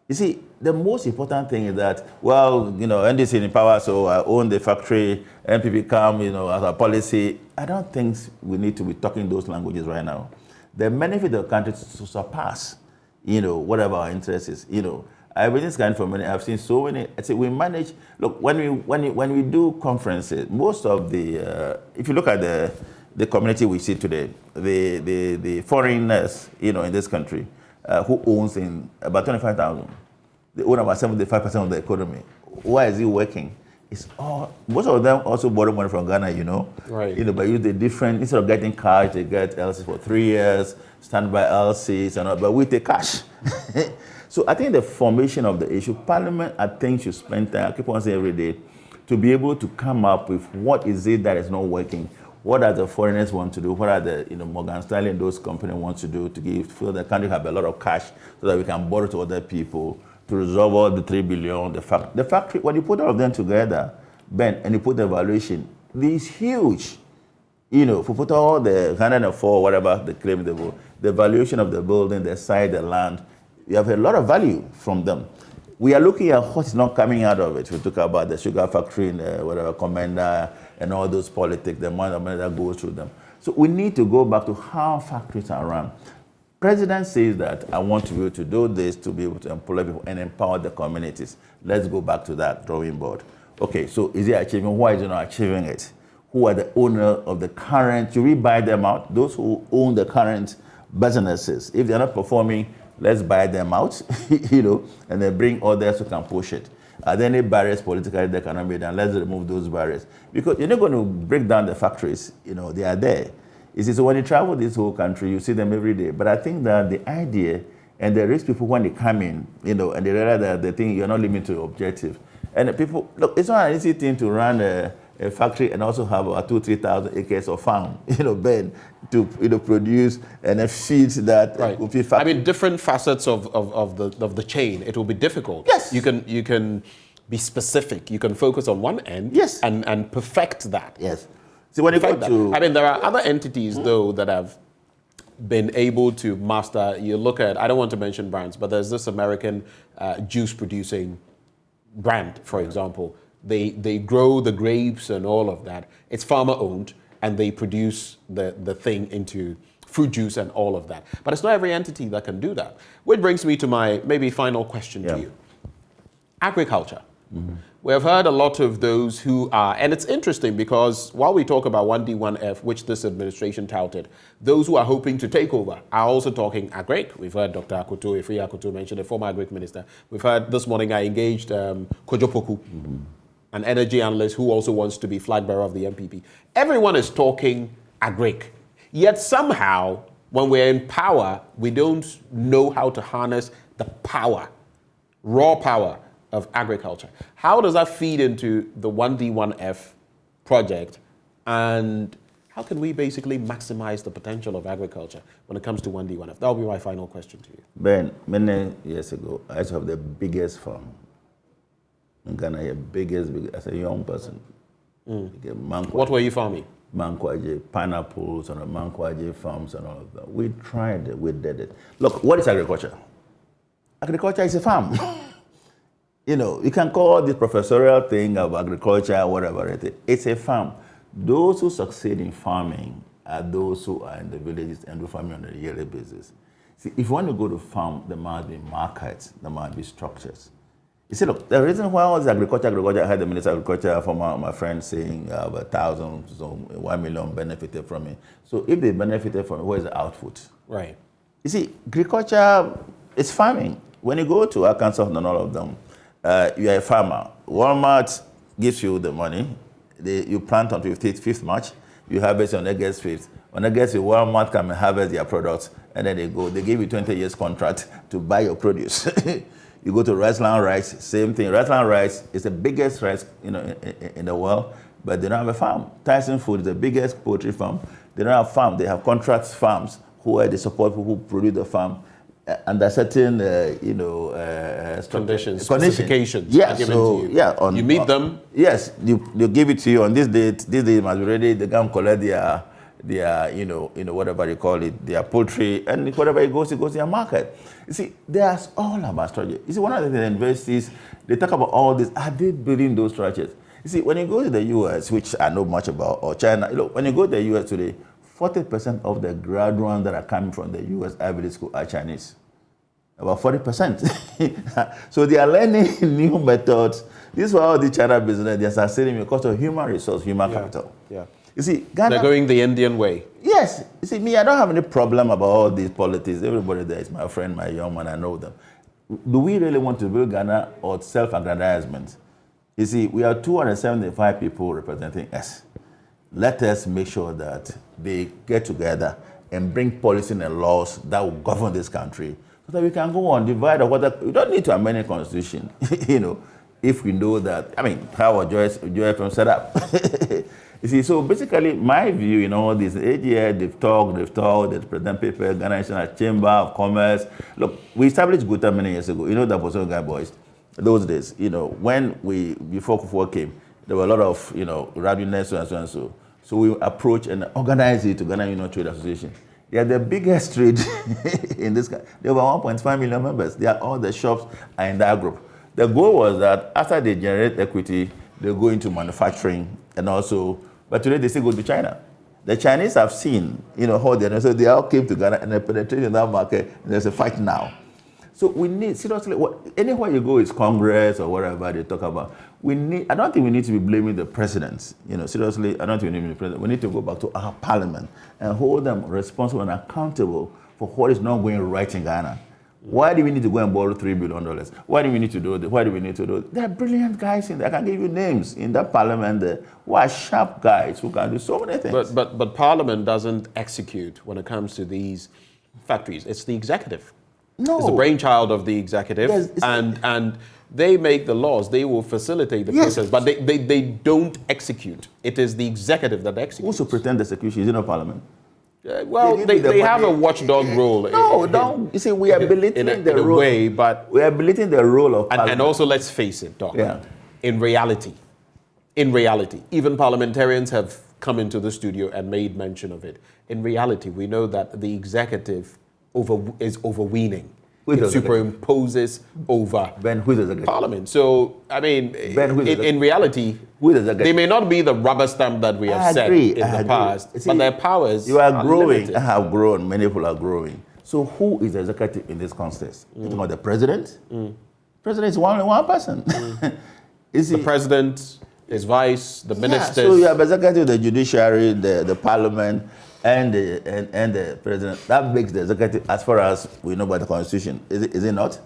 You see, the most important thing is that, well, you know, NDC in power, so I own the factory, NPP come, you know, as a policy. I don't think we need to be talking those languages right now. The benefit of the country to surpass, you know, whatever our interest is. You know, I've been this kind for many. I've seen so many. I say we manage. Look, when we do conferences, most of the, if you look at the community we see today, the foreigners, you know, in this country, who owns in about 25,000. They own about 75% of the economy. Why is it working? It's all, most of them also borrow money from Ghana, you know. Right. You know, but use the different, instead of getting cash, they get LCs for 3 years, standby LCs, and all, but we take cash. So I think the formation of the issue, Parliament, I think, should spend time, I keep on saying every day, to be able to come up with what is it that is not working. What are the foreigners want to do? What are the, you know, Morgan Stanley and those companies want to do to give, feel the country have a lot of cash so that we can borrow to other people to resolve all the 3 billion. The factory, when you put all of them together, Ben, and you put the valuation, this huge, you know, if you put all the 104, whatever the claim they will, the valuation of the building, the site, the land, you have a lot of value from them. We are looking at what's not coming out of it. We talk about the sugar factory in whatever, Commander, and all those politics, the amount of money that goes through them. So we need to go back to how factories are run. President says that I want to be able to do this to be able to employ people and empower the communities. Let's go back to that drawing board. Okay, so is he achieving? Why is he not achieving it? Who are the owners of the current? Should we buy them out? Those who own the current businesses. If they're not performing, let's buy them out, you know, and then bring others who can push it. Are there any barriers politically that cannot be done? Let's remove those barriers. Because you're not going to break down the factories, you know, they are there. You see, so when you travel this whole country, you see them every day. But I think that the idea, and there is people when they come in, you know, and they realize that they think you're not limited to objective. And people, look, it's not an easy thing to run a factory and also have 2,000-3,000 acres of farm, you know, bed to, you know, produce and then feed that. Right. I mean, different facets of the chain. It will be difficult. Yes. You can be specific. You can focus on one end. Yes. And perfect that. Yes. So when you go to, I mean, there are other entities though that have been able to master. You look at, I don't want to mention brands, but there's this American juice producing brand, for example. They grow the grapes and all of that. It's farmer owned, and they produce the thing into fruit juice and all of that. But it's not every entity that can do that. Which brings me to my maybe final question to you. Agriculture. Mm-hmm. We have heard a lot of those who are, and it's interesting because while we talk about 1D, 1F, which this administration touted, those who are hoping to take over are also talking agric. We've heard Dr. Afriyie Acquah mention the former agric minister. We've heard this morning I engaged Kojo Poku, an energy analyst who also wants to be flag bearer of the MPP. Everyone is talking agric. Yet somehow, when we're in power, we don't know how to harness the power, raw power of agriculture. How does that feed into the 1D, 1F project? And how can we basically maximize the potential of agriculture when it comes to 1D, 1F? That will be my final question to you. Ben, many years ago, I used to have the biggest farm in Ghana, biggest as a young person. What were you farming? Mankwaje, pineapples and Mankwaje farms and all of that. We tried it, we did it. Look, what is agriculture? Agriculture is a farm. You know, you can call this professorial thing of agriculture, whatever it is. It's a farm. Those who succeed in farming are those who are in the villages and do farming on a yearly basis. See, if you want to go to farm, there must be markets, there must be structures. You see, look, the reason why all this agriculture, I had the Minister of Agriculture from my friend saying 1,000, so 1 million benefited from it. So if they benefited from it, where is the output? Right. You see, agriculture is farming. When you go to Arkansas and all of them, you are a farmer. Walmart gives you the money. You plant on 5th March. You harvest on August 5th. On August 5th, Walmart come and harvest their products, and then they go. They give you 20 years contract to buy your produce. You go to Riceland Rice, same thing. Riceland Rice is the biggest rice, you know, in the world. but they don't have a farm. Tyson Food is the biggest poultry farm. They don't have farm. They have contract farms where they support people who produce the farm under certain, conditions, specifications. Yeah, so you meet them. Yes, they give it to you on this date. This day must be ready. They come collect their whatever you call it, their poultry, and whatever it goes to their market. You see, there's all about strategy. You see, one of the universities, they talk about all this. Are they building those structures? You see, when you go to the U.S., which I know much about, or China, when you go to the U.S. today, 40% of the graduates that are coming from the U.S. Ivy League school are Chinese. About 40%. So they are learning new methods. This is why all the China business, they are succeeding because of human resource, human capital. Yeah. You see, Ghana, they're going the Indian way. Yes. You see, me, I don't have any problem about all these politics. Everybody there is my friend, my young man, I know them. Do we really want to build Ghana or self-aggrandizement? You see, we are 275 people representing us. Let us make sure that they get together and bring policy and laws that will govern this country so that we can go on, divide or whatever. We don't need to amend the constitution, if we know that, how was Joy FM set up? You see, so basically my view in all this, 8 years, they've talked, they present paper, Ghana National Chamber of Commerce. Look, we established GUTA many years ago. The Boston Guy Boys, those days, before Dufour came, there were a lot of, rowdiness, so and so and so. So we approach and organize it to Ghana Union Trade Association. They are the biggest trade in this country. They have 1.5 million members. All the shops are in that group. The goal was that after they generate equity, they go into manufacturing and also, but today they still go to China. The Chinese have seen, how so they all came to Ghana and they penetrated in that market, and there's a fight now. So we need, seriously, anywhere you go, it's Congress or whatever they talk about. I don't think we need to be blaming the presidents. Seriously, I don't think we need to be the president. We need to go back to our parliament and hold them responsible and accountable for what is not going right in Ghana. Why do we need to go and borrow $3 billion? Why do we need to do this? Why do we need to do it? There are brilliant guys in there. I can give you names in that parliament there who are sharp guys who can do so many things. But parliament doesn't execute when it comes to these factories. It's the executive. No. It's the brainchild of the executive, yes, and they make the laws. They will facilitate the process, but they don't execute. It is the executive that executes. Also pretend execution is in a parliament. They have a watchdog role. No. You see, we are belittling in a way, but we are belittling the role of parliament. And also, let's face it, Doc. Yeah. In reality, even parliamentarians have come into the studio and made mention of it. In reality, we know that the executive is overweening. It superimposes over Parliament. So, in reality, they may not be the rubber stamp that we have said in the past, but their powers are growing. Limited. Have grown. Many people are growing. So, who is the executive in this context? You talking about the president? President is only one person. The president, his vice, the ministers. So, you have executive, the judiciary, the parliament, and the president. That makes the executive, as far as we know by the constitution, is it not?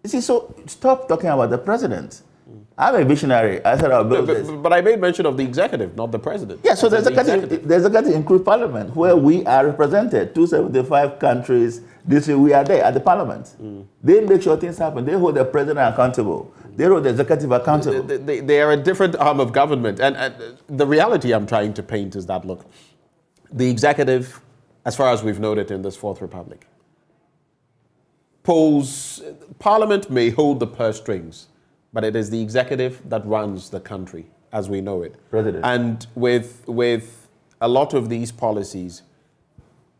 You see, so stop talking about the president. I'm a visionary. I said I'll build this. But I made mention of the executive, not the president. Yeah, so the executive includes parliament, where we are represented. 275 countries. This way we are there at the parliament. They make sure things happen. They hold the president accountable. They hold the executive accountable. They are a different arm of government. And the reality I'm trying to paint is that, look, the executive, as far as we've noted in this Fourth Republic, Parliament may hold the purse strings, but it is the executive that runs the country as we know it. President. And with a lot of these policies,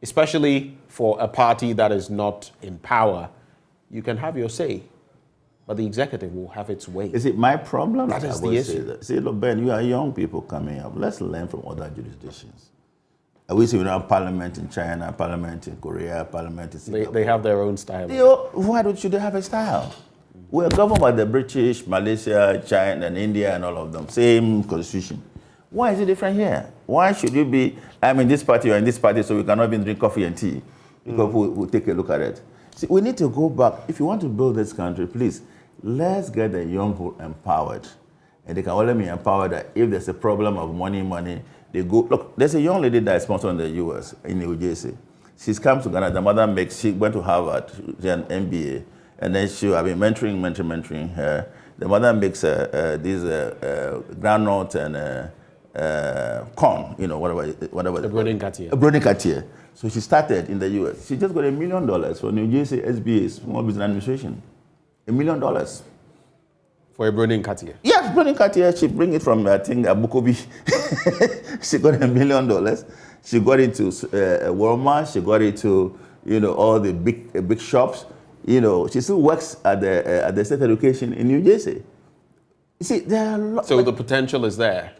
especially for a party that is not in power, you can have your say, but the executive will have its way. Is it my problem? That is the issue. See, look, Ben, you are young people coming up. Let's learn from other jurisdictions. We see we have parliament in China, parliament in Korea, parliament in Singapore. They have their own style. Why should they have a style? We're governed by the British, Malaysia, China, and India, and all of them. Same constitution. Why is it different here? Why should you be, I'm in this party, you're in this party, so we cannot even drink coffee and tea? Because we'll take a look at it. See, we need to go back. If you want to build this country, please, let's get the young people empowered. And they can only be empowered that if there's a problem of money, they go. Look, there's a young lady that is sponsored in the US, in New Jersey. She's come to Ghana. The mother she went to Harvard, she had an MBA, and then I've been mentoring her. The mother makes these groundnut corn, whatever. A Bronin Cartier. A Bronin Cartier. So she started in the US. She just got $1 million from New Jersey SBA, Small Business Administration. $1 million. For a Bronin Cartier? Yes, Bronin Cartier. She bring it from, I think, Abuabo. She got $1 million. She got into Walmart. She got into, all the big shops. She still works at the State Education in New Jersey. You see, there are lots. So the potential is there.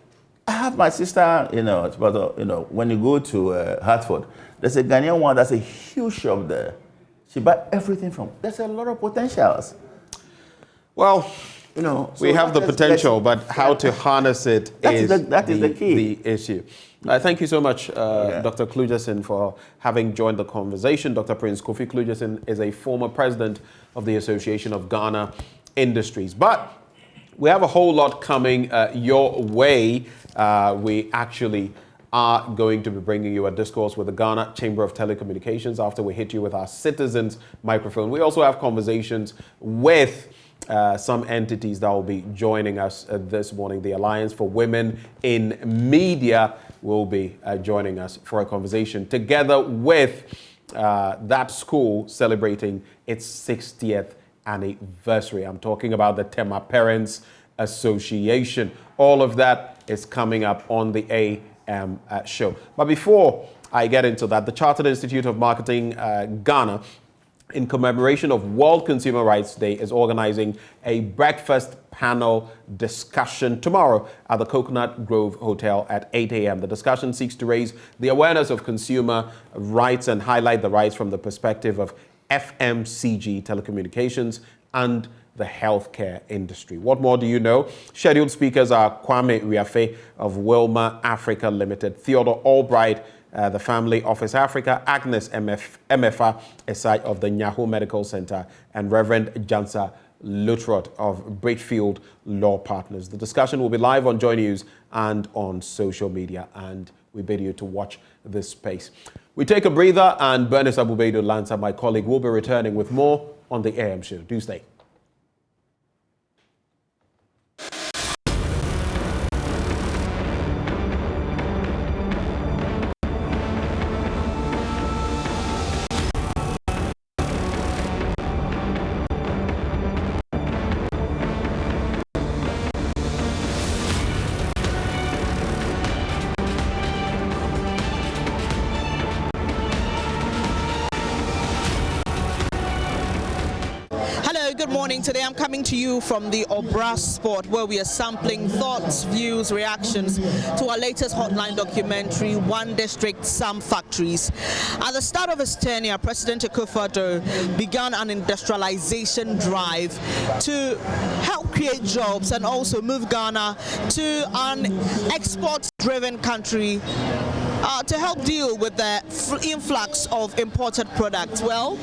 I have my sister, when you go to Hartford, there's a Ghanaian one that's a huge shop there. She buys everything from. There's a lot of potentials. Well, we have the potential, but how to harness it is the key. The issue. Thank you so much, Dr. Klugerson, for having joined the conversation. Dr. Prince Kofi Klugerson is a former president of the Association of Ghana Industries. But we have a whole lot coming your way. We actually are going to be bringing you a discourse with the Ghana Chamber of Telecommunications after we hit you with our citizens microphone. We also have conversations with some entities that will be joining us this morning. The Alliance for Women in Media will be joining us for a conversation together with that school celebrating its 60th anniversary. I'm talking about the Tema Parents Association. All of that is coming up on the AM show. But before I get into that, the Chartered Institute of Marketing Ghana, in commemoration of World Consumer Rights Day, is organizing a breakfast panel discussion tomorrow at the Coconut Grove Hotel at 8 a.m. The discussion seeks to raise the awareness of consumer rights and highlight the rights from the perspective of FMCG telecommunications and the healthcare industry. What more do you know? Scheduled speakers are Kwame Riafe of Wilma Africa Limited, Theodore Albright, the Family Office Africa, Agnes MFA Esai of the Nyaho Medical Center, and Reverend Jansa Lutrot of Bridgefield Law Partners. The discussion will be live on JoyNews and on social media, and we bid you to watch this space. We take a breather, and Bernice Abubedo Lanza, my colleague, will be returning with more on the AM show. Do stay. Good morning. Today I'm coming to you from the Obra Sport, where we are sampling thoughts, views, reactions to our latest hotline documentary, One District, Some Factories. At the start of his tenure, President Akufo-Addo began an industrialization drive to help create jobs and also move Ghana to an export-driven country to help deal with the influx of imported products. Well,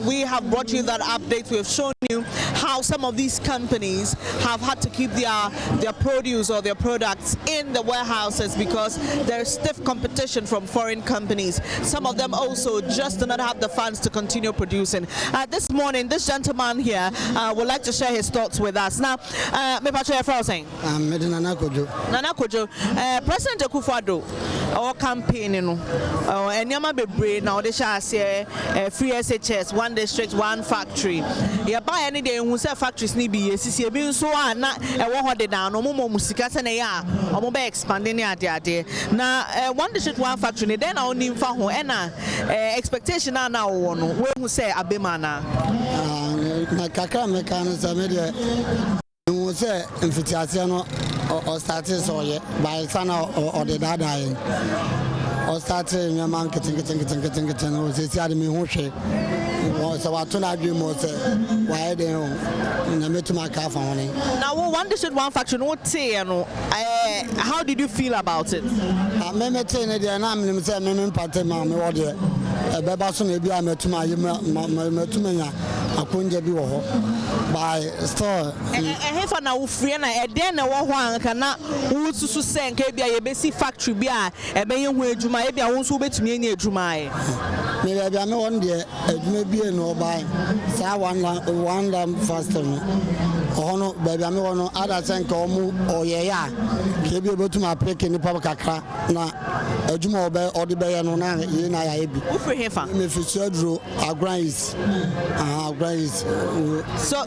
we have brought you that update. We have shown you how some of these companies have had to keep their produce or their products in the warehouses because there's stiff competition from foreign companies. Some of them also just do not have the funds to continue producing. This morning, this gentleman here would like to share his thoughts with us. Now, me pacho efra saying. Nana Kojo. President Akufo-Addo our campaign no enyama bebre na ode sha ase free SHS, one district, one factory. Ya buy any day hu say factories ni bi yesisi bi nso na e wo hode da no mo musika se na ya omo be expanding ade na one district, one factory ne then na oni mfa ho e na expectation na wo no we hu say abema na kakra me kan say me de hu say mfitiase no or started so ye by sana or the dada or started your man getting o se ti ade me hu hwe o se wato na adwe mo se why dey na metuma ka fa hone. Now one district, one factory no te no how did you feel about it? Me te ne dey na me say me mpate ma me wo dey beba so na bia metuma metuma nya akonja bi wo ho by store hefa na wo free na eden na wo ho anka na wo susu senka bia ye besi factory bia ebe ye ho adwuma e bia wo nso betumi anya adwuma maybe I know one day maybe no buy say one lamb faster no ono baby I know other sense or yeah kebi able to my pick in the public kakra na adwuma obe odi be no na ye na ya ebi who free hefa me fi Suedro Agrais so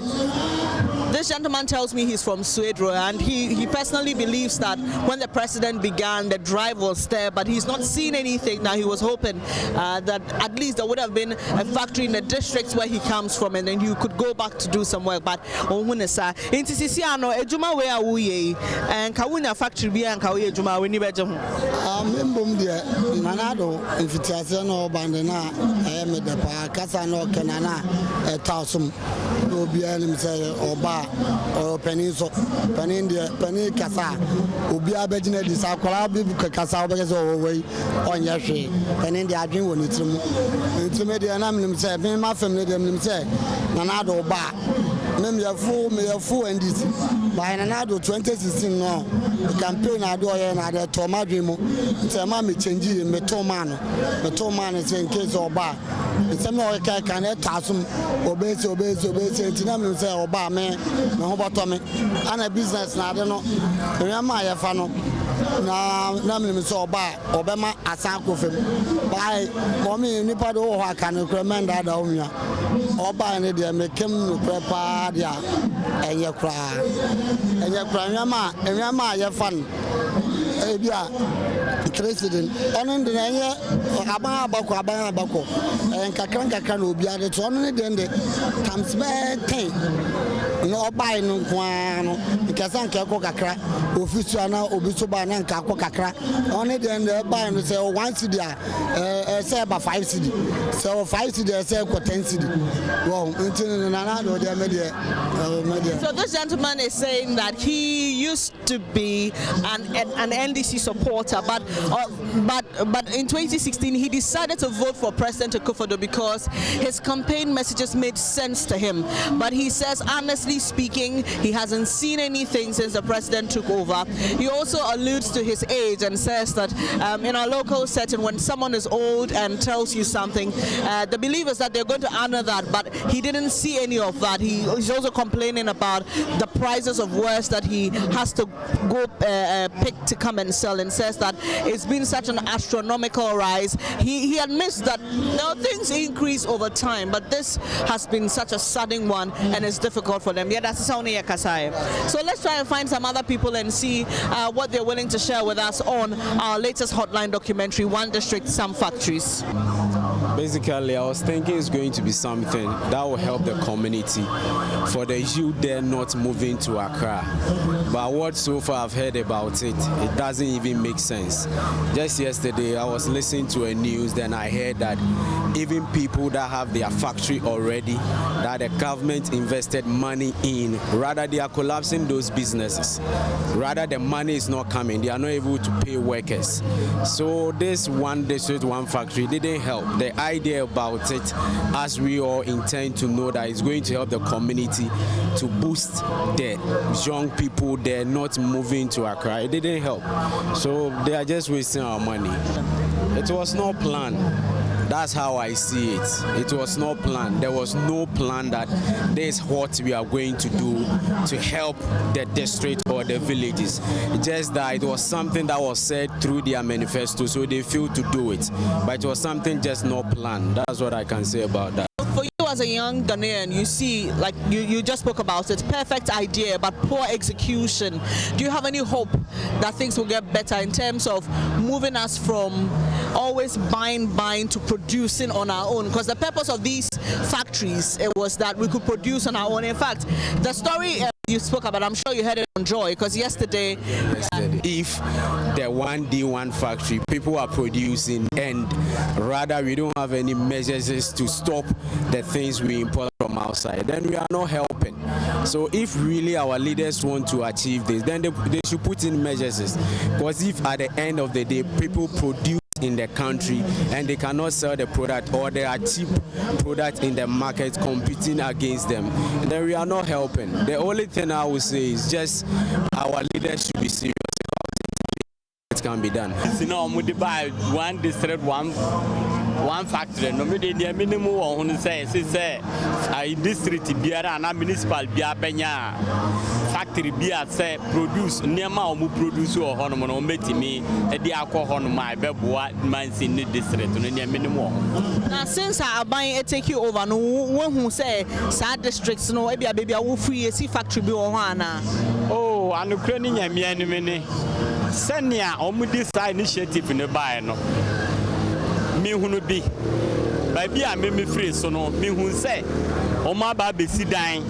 this gentleman tells me he's from Suedro, and he personally believes that when the president began, the drive was there, but he's not seen anything. Now he was hoping that at least there would have been a factory in the districts where he comes from, and then you could go back to do some work. But onwunesa inti sisiano ejuma we awuye and kawunya factory bi and kawuye ejuma we ni beje ho membom de nanado invitiation no bande na me de pa kasa no kenana tausum obi anim say oba or penny so penny kasa obi abegina di sa kwala bi kasa obege so we onye hwe penny de adwen woni tirim de na menim say me ma family de menim say nanado ba me yafu and this by nanado 2016 no the campaign ado ye na de tomadwe mu ntema me change me to man say in case oba it's no can tasum obese ntina me say oba me ho boto me ana business na ade no me ma ya fa no na me say oba obema asan kofem by mommy nipa do ho aka no recommend that omia oba ne de me kem no prepare dia enye kra enye ma ya fa no ebia president onon de enye abako nkakra na obi ade to onon de ende times be 10 no buy no kwa no nkasa nkako kakra office ana obi so ba na nkako kakra onon de ende buy no say 1 cedi say ba 5 cedi so 5 cedi say 10 cedi wow until na do de media. So this gentleman is saying that he used to be an NDC supporter, but in 2016 he decided to vote for President Akufo-Addo because his campaign messages made sense to him. But he says, honestly speaking, he hasn't seen anything since the president took over. He also alludes to his age and says that in our local setting, when someone is old and tells you something, the belief is that they're going to honor that, but he didn't see any of that. He's also complaining about the prices of wares that he has to go pick to come and sell, and says that it's been such an astronomical rise. He admits that things increase over time, but this has been such a sudden one and it's difficult for them. Yeah, that's so let's try and find some other people and see what they're willing to share with us on our latest hotline documentary, One District, Some Factories. Basically, I was thinking it's going to be something that will help the community for the youth there not moving to Accra. But what so far I've heard about it doesn't even make sense. Just yesterday, I was listening to a news, then I heard that even people that have their factory already, that the government invested money in, rather they are collapsing those businesses. Rather the money is not coming, they are not able to pay workers. So this One District, One Factory didn't help. The idea about it, as we all intend to know that it's going to help the community to boost the young people, they're not moving to Accra. It didn't help. So they are just wasting our money. It was no plan. That's how I see it. It was no plan. There was no plan that this is what we are going to do to help the district or the villages. It's just that it was something that was said through their manifesto, so they failed to do it. But it was something just not planned. That's what I can say about that. For you as a young Ghanaian, you see, like you just spoke about it, perfect idea, but poor execution. Do you have any hope that things will get better in terms of moving us from always buying to producing on our own? Because the purpose of these factories, it was that we could produce on our own. In fact, the story you spoke about, I'm sure you heard it on Joy, because yesterday, if the 1D1 factory, people are producing, and rather we don't have any measures to stop the things we import from outside, then we are not helping. So if really our leaders want to achieve this, then they should put in measures. Because if at the end of the day people produce in the country and they cannot sell the product, or there are cheap products in the market competing against them, then we are not helping. The only thing I would say is just our leaders should be serious about it. It can be done. You know, we buy One District, One one factory no me dey minimum won say a district biara na municipal bia benya factory bia say produce niema o mu produce o hono no metimi e dey akọ hono ma beboa mansin ni district no ne minimum. Now since Aban take you over no when who say sad districts no e bia wo free see factory bi o ho ana. Oh anukre ni nyamia ni me ne senia omudi sa initiative ne bae no mi hunu bi baabi a me free so no mi hun say o ma ba be si dan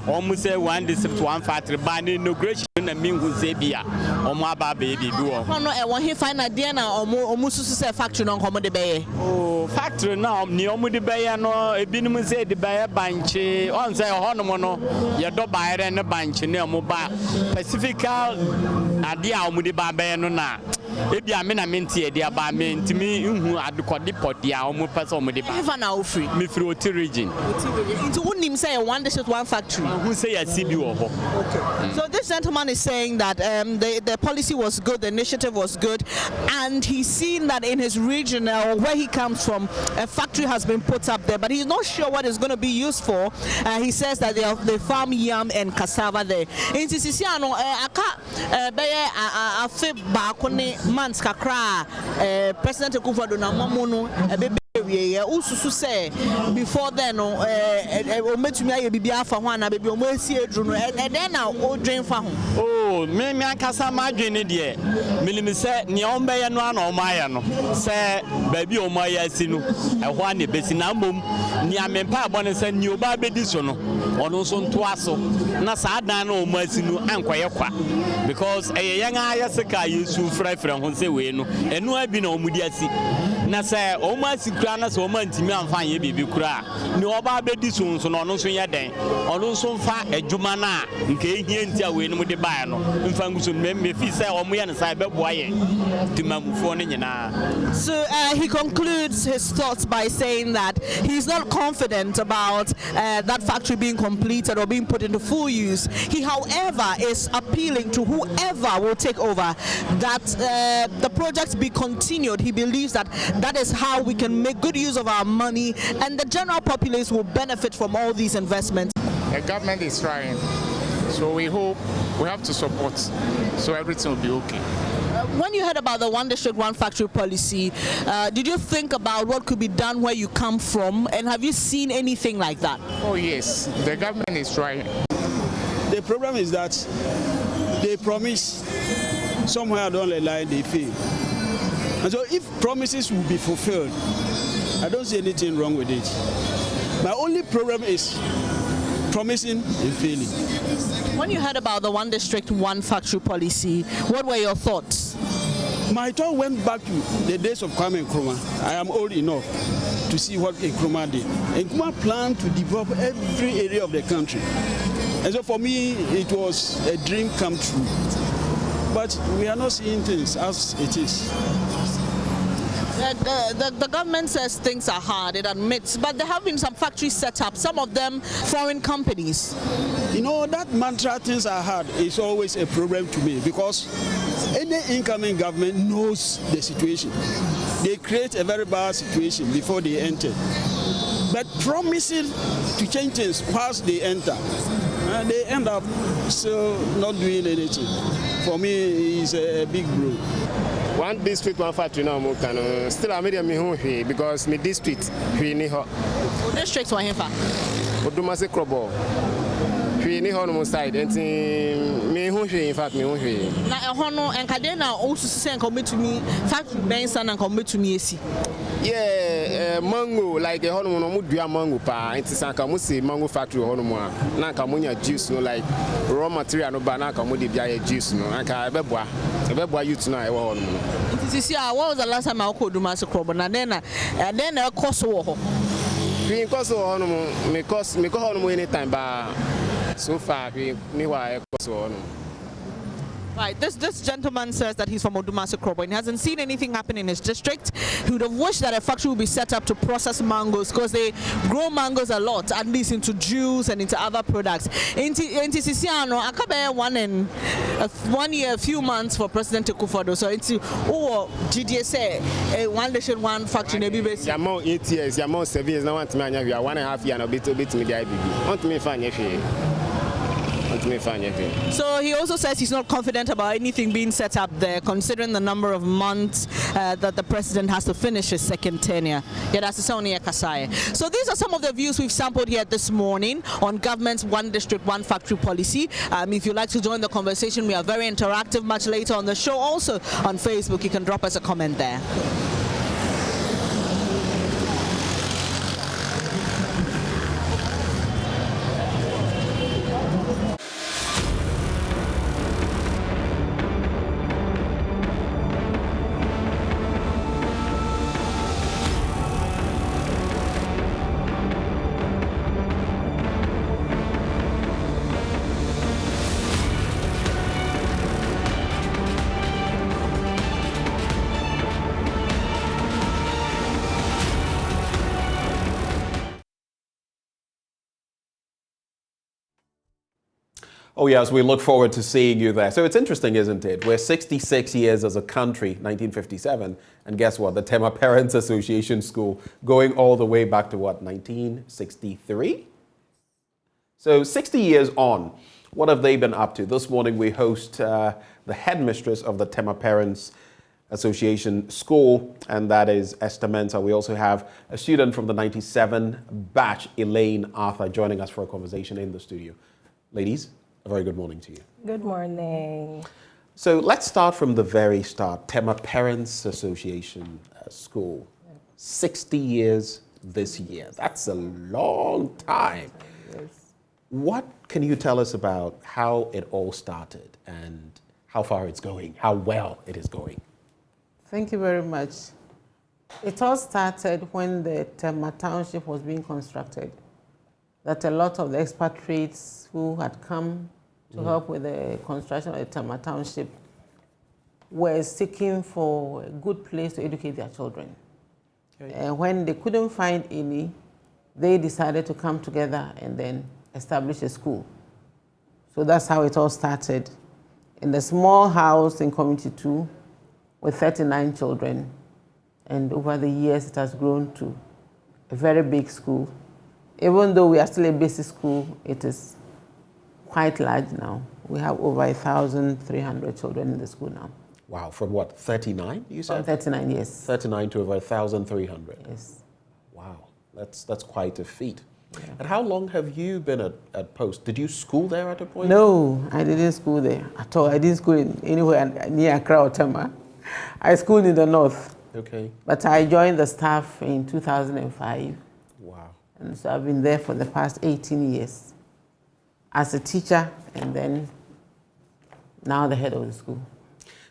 almost say one district one factory by inauguration na mi hun say bia o ma ba be bi wo no e won he final dia na o mu susu say factory no komo de be oh factory na ni o mu de be no ebinim say de be banche on say hono no ye do baere ne banche na mo ba pacifical ade a o mu de ba be no na ebi ame na menti e dia ba me ntimi hu adekode podia o mu pese o mu de ba if na o free me free oti region into unim say one district one factory who say ya CB wo ho. Okay. So this gentleman is saying that the policy was good, the initiative was good, and he's seen that in his region or where he comes from, a factory has been put up there, but he's not sure what it's going to be used for. He says that they farm yam and cassava there. In Siciliano, aka beye afe baakone months kakra President Akufo-Addo na mamono ususu say before then no ometumi aye bibia fa ho na baby omesi edru no then na odwen fa ho oh me akasa ma dwen ne de milim say ne ombe no ana omaye no say baby omaye asi no ehwo ana besi na mom ni amempa abone say ni oba bedi so no ono so nto aso na sa dan na omasi no ankoye kwa because yen aya seka yesu frefre ho say we no enu abi na omudi asi na say omasi na so man timi amfa ye bibi kura ni oba bedi so nso no nso ye den ono nso mfa adwuma na nke ehie ntia we no de bae no mfa nguso me fi say omo ye ne sai beboa ye timamufo ne nyina. So he concludes his thoughts by saying that he's not confident about that factory being completed or being put into full use. He however is appealing to whoever will take over that the project be continued. He believes that that is how we can make good use of our money and the general populace will benefit from all these investments. The government is trying, so we hope we have to support so everything will be okay. When you heard about the one district one factory policy, did you think about what could be done where you come from, and have you seen anything like that? Oh yes, the government is trying. The problem is that they promise somewhere along the line they fail. And so if promises will be fulfilled, I don't see anything wrong with it. My only problem is promising and failing. When you heard about the one district, one factory policy, what were your thoughts? My thought went back to the days of Kwame Nkrumah. I am old enough to see what Nkrumah did. Nkrumah planned to develop every area of the country. And so for me, it was a dream come true. But we are not seeing things as it is. The government says things are hard, it admits, but there have been some factories set up, some of them foreign companies. You know, that mantra, things are hard, is always a problem to me because any incoming government knows the situation. They create a very bad situation before they enter. But promising to change things once they enter, they end up still not doing anything. For me, it's a big blow. One district, one factory now, still I made me home here because my district we need her. District one here for? Odumase Krobo. We need her on my side. And me home here, in fact, me home here. Now, hono and Cadena also say and come to me factory Benson and come to me. Yeah, mango like the hono no mudua mango pa. It's sanka musi mango factory hono mo. Na ka munya juice no like raw material no ba na ka mudi bia juice no. Na ka ebeboa youth na e wo hono mo. This year, what was the last time I called Dumas Crop? And then a cost war. We cost hono mo. Me hono mo anytime ba. So far we ni wa cost hono. Right, this gentleman says that he's from Odumase Krobo and he hasn't seen anything happen in his district. He would have wished that a factory would be set up to process mangoes because they grow mangoes a lot, at least into juice and into other products. Into Sisiano, Akabe 1 year, a few months for President Dufour. So into GDSA, one nation, one factory, maybe basic. Yamo 8 years, Yamo 7 years, now want to me 1.5 years, and a bit me the IBB. Want me find So he also says he's not confident about anything being set up there, considering the number of months that the president has to finish his second tenure. So these are some of the views we've sampled here this morning on government's one district, one factory policy. If you'd like to join the conversation, we are very interactive much later on the show. Also on Facebook, you can drop us a comment there. Oh yes, we look forward to seeing you there. So it's interesting, isn't it? We're 66 years as a country, 1957, and guess what? The Tema Parents Association School going all the way back to what, 1963? So 60 years on, what have they been up to? This morning we host the headmistress of the Tema Parents Association School, and that is Esther Mensah. We also have a student from the 97 batch, Elaine Arthur, joining us for a conversation in the studio. Ladies, a very good morning to you. Good morning. So let's start from the very start. Tema Parents Association School, 60 years this year. That's a long time. Yes. What can you tell us about how it all started and how far it's going, how well it is going? Thank you very much. It all started when the Tema Township was being constructed. That a lot of the expatriates who had come to help with the construction of the Tema Township were seeking for a good place to educate their children. Okay. And when they couldn't find any, they decided to come together and then establish a school. So that's how it all started. In the small house in Community 2 with 39 children. And over the years, it has grown to a very big school. Even though we are still a basic school, it is quite large now. We have over 1,300 children in the school now. Wow, from what, 39 you said? From 39, yes. 39 to over 1,300. Yes. Wow, that's quite a feat. Yeah. And how long have you been at Post? Did you school there at a point? No, I didn't school there at all. I didn't school anywhere near Accra or Tema. I schooled in the north. Okay. But I joined the staff in 2005. Wow. And so I've been there for the past 18 years as a teacher and then now the head of the school.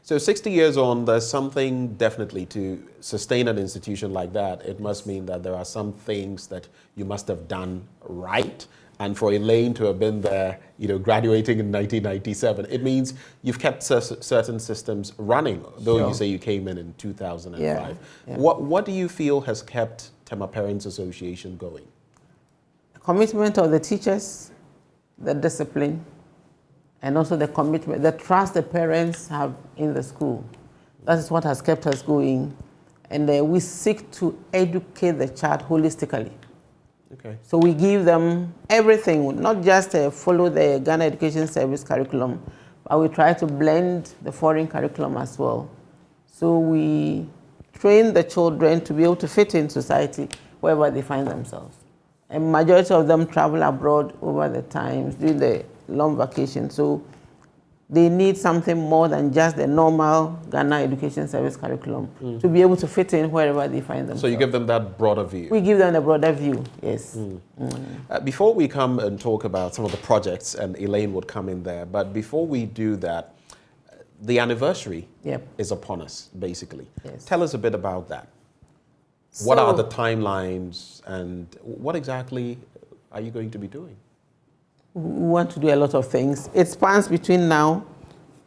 So 60 years on, there's something definitely to sustain an institution like that. It must mean that there are some things that you must have done right. And for Elaine to have been there, graduating in 1997, it means you've kept certain systems running, though Sure. You say you came in 2005. Yeah. What do you feel has kept Tema Parents Association going? The commitment of the teachers, the discipline, and also the commitment, the trust the parents have in the school. That is what has kept us going. And we seek to educate the child holistically. Okay. So we give them everything, not just follow the Ghana Education Service curriculum, but we try to blend the foreign curriculum as well. So we train the children to be able to fit in society wherever they find themselves. And majority of them travel abroad over the times during the long vacation. So they need something more than just the normal Ghana Education Service curriculum to be able to fit in wherever they find themselves. So you give them that broader view? We give them a broader view, yes. Before we come and talk about some of the projects, and Elaine would come in there, but before we do that, the anniversary is upon us, basically. Yes. Tell us a bit about that. What are the timelines and what exactly are you going to be doing? We want to do a lot of things. It spans between now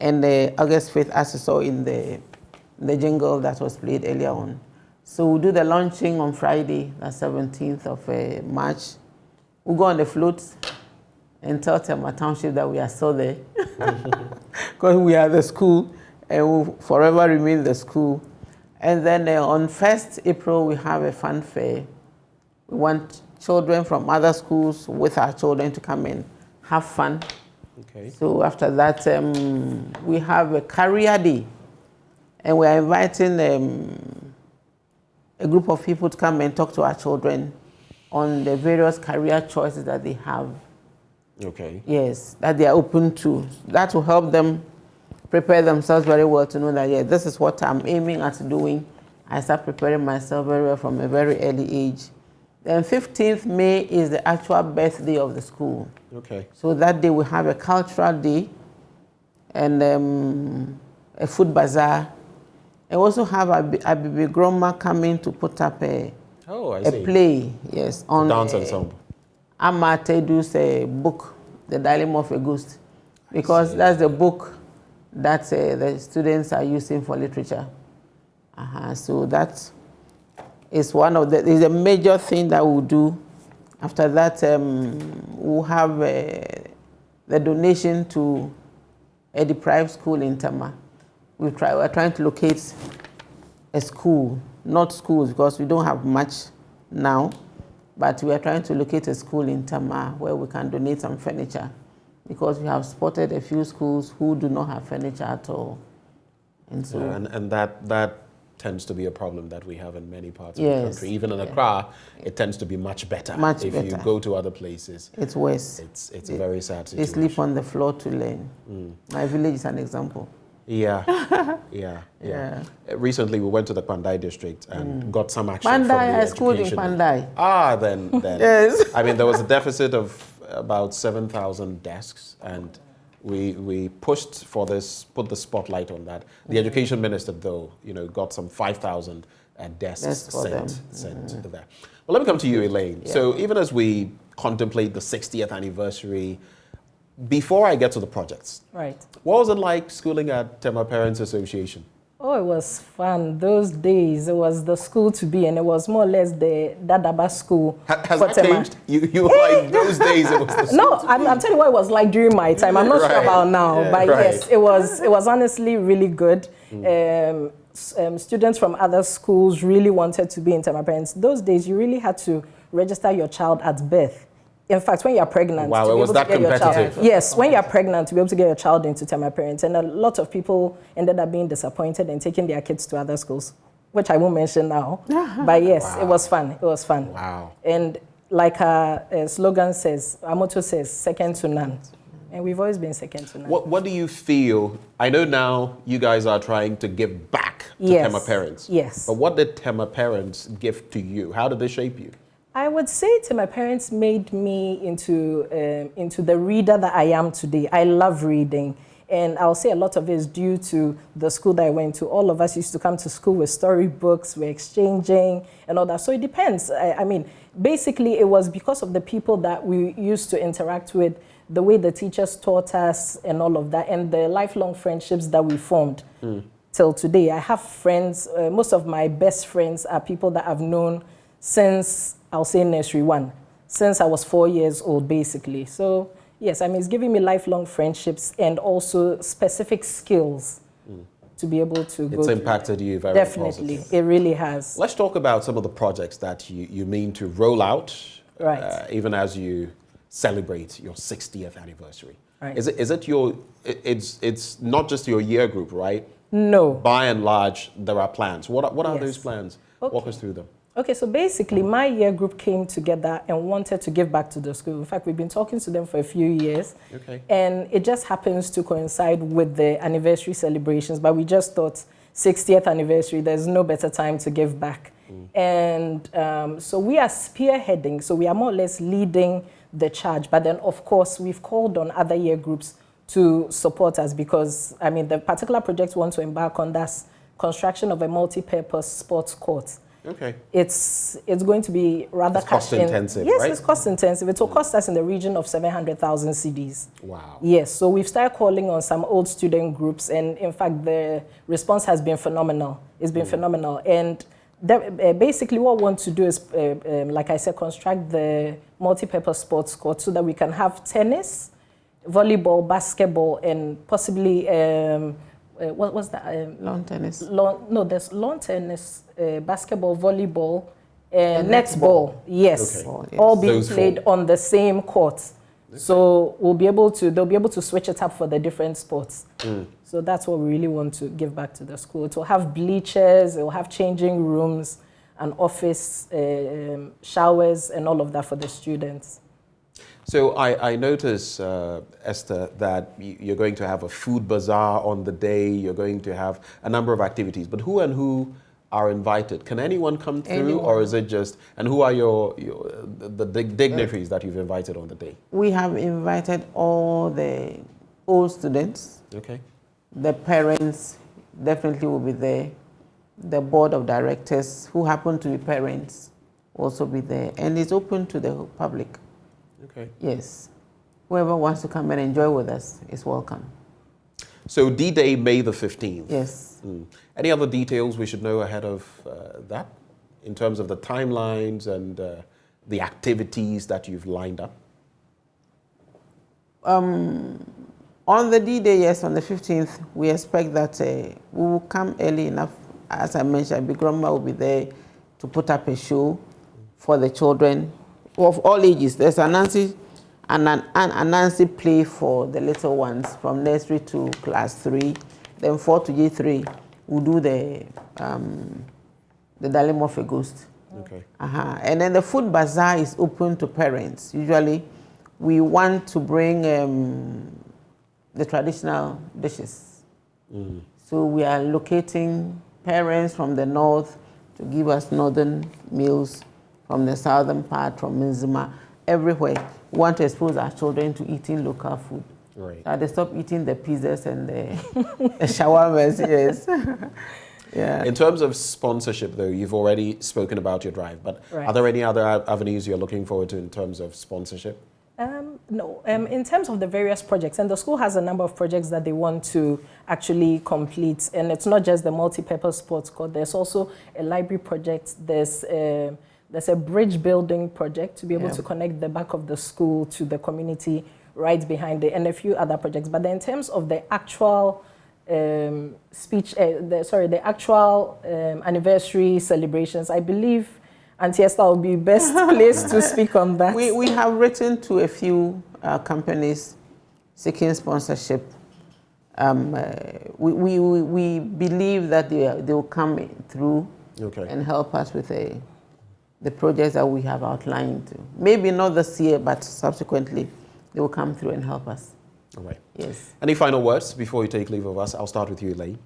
and August 5th, as you saw in the jingle that was played earlier on. So we'll do the launching on Friday, the 17th of March. We'll go on the float and tell Tema Township that we are still there. Because we are the school and we'll forever remain the school. And then on 1st April, we have a fun fair. We want children from other schools with our children to come and have fun. Okay. So after that, we have a career day. And we are inviting a group of people to come and talk to our children on the various career choices that they have. Okay. Yes, that they are open to. That will help them prepare themselves very well to know that, yeah, this is what I'm aiming at doing. I start preparing myself very well from a very early age. Then 15th May is the actual birthday of the school. Okay. So that day we have a cultural day and a food bazaar. And also have a baby grandma coming to put up a play, yes, on dance ensemble. Amatedu's book, The Dilemma of a Ghost, because that's the book that the students are using for literature. So that is one of is a major thing that we'll do. After that, we'll have the donation to a deprived school in Tama. We're trying to locate a school, not schools because we don't have much now, but we are trying to locate a school in Tama where we can donate some furniture because we have spotted a few schools who do not have furniture at all. And so and that tends to be a problem that we have in many parts of the country. Even in Accra, it tends to be much better. If you go to other places, it's worse. It's a very sad situation. They sleep on the floor to learn. My village is an example. Yeah. Recently, we went to the Pandai district and got some action from the I schooled in Pandai. Then yes. I mean, there was a deficit of about 7,000 desks, and we pushed for this, put the spotlight on that. The education minister, though, got some 5,000 desks sent there. Well, let me come to you, Elaine. Yeah. So even as we contemplate the 60th anniversary, before I get to the projects, right? What was it like schooling at Tema Parents Association? Oh, it was fun. Those days, it was the school to be, and it was more or less the Dadaba school. Has that changed? You were like, those days, it was the school No, I'm telling you what it was like during my time. I'm not sure about now, but yes, it was honestly really good. Students from other schools really wanted to be in Tema Parents. Those days, you really had to register your child at birth. In fact, when you're pregnant, wow, it was that competitive. Yes, when you're pregnant, to be able to get your child into Tema Parents. And a lot of people ended up being disappointed and taking their kids to other schools, which I won't mention now. But yes, it was fun. It was fun. Wow. And like our slogan says, our motto says, second to none. And we've always been second to none. What do you feel? I know now you guys are trying to give back to Tema Parents. Yes. But what did Tema Parents give to you? How did they shape you? I would say Tema Parents made me into the reader that I am today. I love reading. And I'll say a lot of it is due to the school that I went to. All of us used to come to school with storybooks, we're exchanging and all that. So it depends. I mean, basically it was because of the people that we used to interact with, the way the teachers taught us and all of that, and the lifelong friendships that we formed till today. I have friends, most of my best friends are people that I've known since, I'll say nursery 1, since I was 4 years old, basically. So, yes, I mean, it's giving me lifelong friendships and also specific skills to be able to go. It's impacted you very definitely, positively. it really has. Let's talk about some of the projects that you mean to roll out, right? Even as you celebrate your 60th anniversary. Right. Is it your? It's not just your year group, right? No. By and large, there are plans. What are those plans? Okay. Walk us through them. Okay, so basically my year group came together and wanted to give back to the school. In fact, we've been talking to them for a few years. Okay. And it just happens to coincide with the anniversary celebrations, but we just thought 60th anniversary, there's no better time to give back. And so we are spearheading, so we are more or less leading the charge. But then, of course, we've called on other year groups to support us because, I mean, the particular project we want to embark on, that's construction of a multi-purpose sports court. Okay. It's going to be rather cost intensive, yes, right? it's cost intensive. It will cost us in the region of 700,000 cedis. Wow. Yes, so we've started calling on some old student groups, and in fact, the response has been phenomenal. It's been phenomenal. And basically what we want to do is, like I said, construct the multi-purpose sports court so that we can have tennis, volleyball, basketball, and possibly, what was that? Lawn tennis. There's lawn tennis, basketball, volleyball, and netball. Yes, okay. all being played on the same court. So they'll be able to switch it up for the different sports. So that's what we really want to give back to the school. It will have bleachers, it will have changing rooms, an office, showers, and all of that for the students. So I notice, Esther, that you're going to have a food bazaar on the day. You're going to have a number of activities. But who and who are invited? Can anyone come through, Anyone. or is it just? And who are the dignitaries that you've invited on the day? We have invited all the old students. Okay. The parents definitely will be there. The board of directors, who happen to be parents, also be there. And it's open to the public. Okay. Yes. Whoever wants to come and enjoy with us is welcome. So D-Day, May the 15th. Yes. Any other details we should know ahead of that, in terms of the timelines and the activities that you've lined up? On the D-Day, yes, on the 15th, we expect that we will come early enough. As I mentioned, Big Grandma will be there to put up a show for the children of all ages. There's an Nancy play for the little ones from nursery to class 3. Then 4 to J3, we'll do the Darling of a Ghost. Okay. And then the food bazaar is open to parents. Usually, we want to bring the traditional dishes. So we are locating parents from the north to give us northern meals, from the southern part, from Minzima, everywhere. We want to expose our children to eating local food. Right. So they stop eating the pizzas and the shawarmas, yes. Yeah. In terms of sponsorship, though, you've already spoken about your drive, but are there any other avenues you're looking forward to in terms of sponsorship? No. In terms of the various projects, and the school has a number of projects that they want to actually complete, and it's not just the multi-purpose sports court. There's also a library project. There's a bridge building project to be able to connect the back of the school to the community right behind it, and a few other projects. But then in terms of the actual the actual anniversary celebrations, I believe Auntie Esther will be best placed to speak on that. We have written to a few companies seeking sponsorship. We believe that they will come through and help us with the projects that we have outlined. Maybe not this year, but subsequently they will come through and help us. All right. Yes. Any final words before you take leave of us? I'll start with you, Elaine.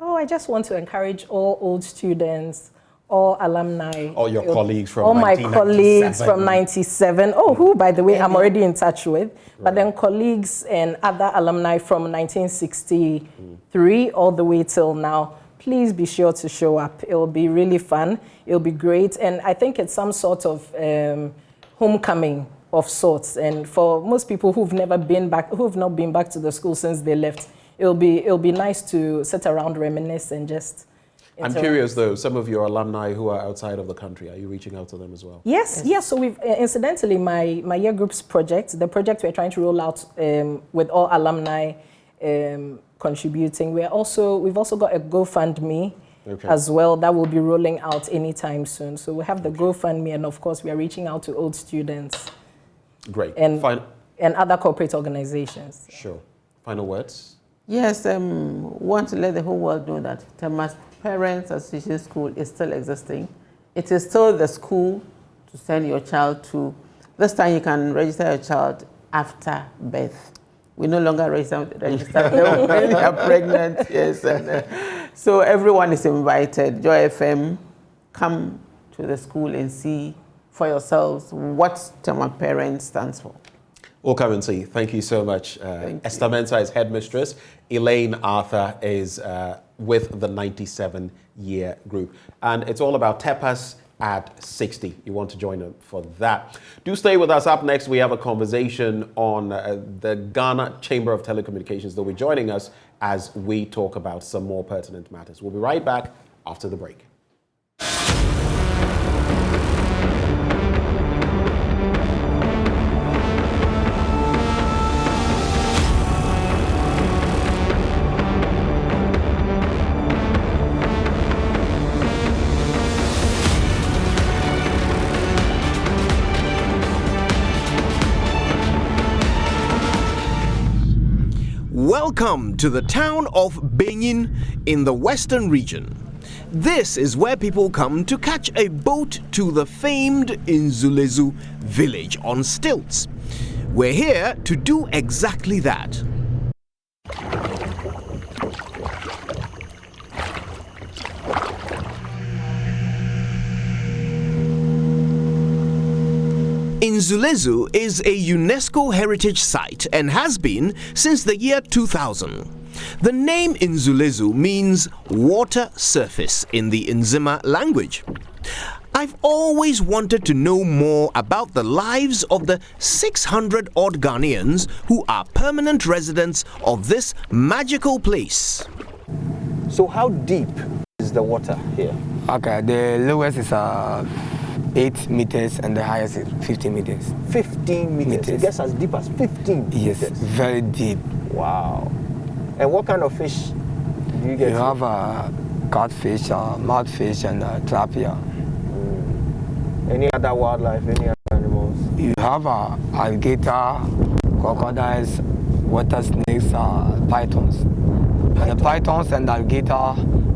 I just want to encourage all old students, all alumni. All your colleagues from all my colleagues from 97. Who, by the way, I'm already in touch with. But then colleagues and other alumni from 1963 all the way till now. Please be sure to show up. It'll be really fun. It'll be great. And I think it's some sort of homecoming of sorts. And for most people who've not been back to the school since they left, it'll be nice to sit around, reminisce, and just I'm curious, though, some of your alumni who are outside of the country, are you reaching out to them as well? Yes. So we've, incidentally, my year group's project, the project we're trying to roll out with all alumni contributing, we've also got a GoFundMe as well that will be rolling out anytime soon. So we have the GoFundMe, and of course we are reaching out to old students. Great. And other corporate organizations. Sure. Final words? Yes, want to let the whole world know that Temas Parents Association School is still existing. It is still the school to send your child to. This time you can register your child after birth. We no longer register them when they are pregnant. Yes, and, so everyone is invited. Joy FM, come to the school and see for yourselves what Tema Parents stands for. All come and see. Thank you so much. Esther Mensah is headmistress. Elaine Arthur is with the 97-year group. And it's all about Tepas at 60. You want to join us for that. Do stay with us. Up next, we have a conversation on the Ghana Chamber of Telecommunications. They'll be joining us as we talk about some more pertinent matters. We'll be right back after the break. Welcome to the town of Benyin in the western region. This is where people come to catch a boat to the famed Nzulezu village on stilts. We're here to do exactly that. Nzulezu is a UNESCO heritage site and has been since the year 2000. The name Nzulezu means water surface in the Nzima language. I've always wanted to know more about the lives of the 600-odd Ghanaians who are permanent residents of this magical place. So how deep is the water here? Okay, the lowest is 8 meters and the highest is 15 meters. 15 meters? It gets as deep as 15 yes, meters? Very deep. Wow. And what kind of fish do you get? You have a catfish, mudfish, and tilapia. Any other wildlife, any other animals? You have alligator, crocodiles, water snakes, pythons. And the pythons and the alligator,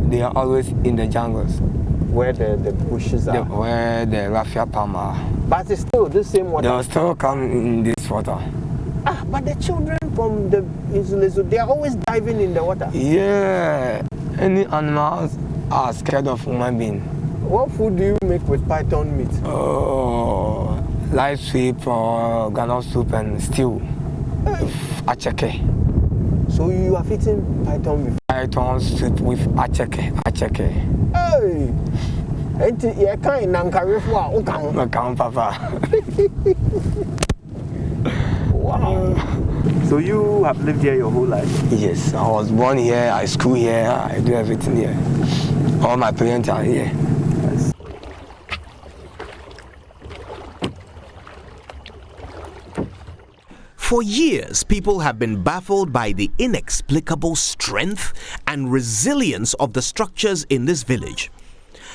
they are always in the jungles. Where the bushes are? Where the raffia palm are. But it's still the same water? They will still come in this water. Ah, but the children from the Nzulezu, they are always diving in the water? Yeah. Any animals are scared of human being. What food do you make with python meat? Oh, live soup or gano soup and stew. Acheke. So you have eaten python before? Python soup with acheke. Hey! You can't nankari for Papa. Wow. So you have lived here your whole life? Yes, I was born here, I school here, I do everything here. All my parents are here. Yes. For years, people have been baffled by the inexplicable strength and resilience of the structures in this village.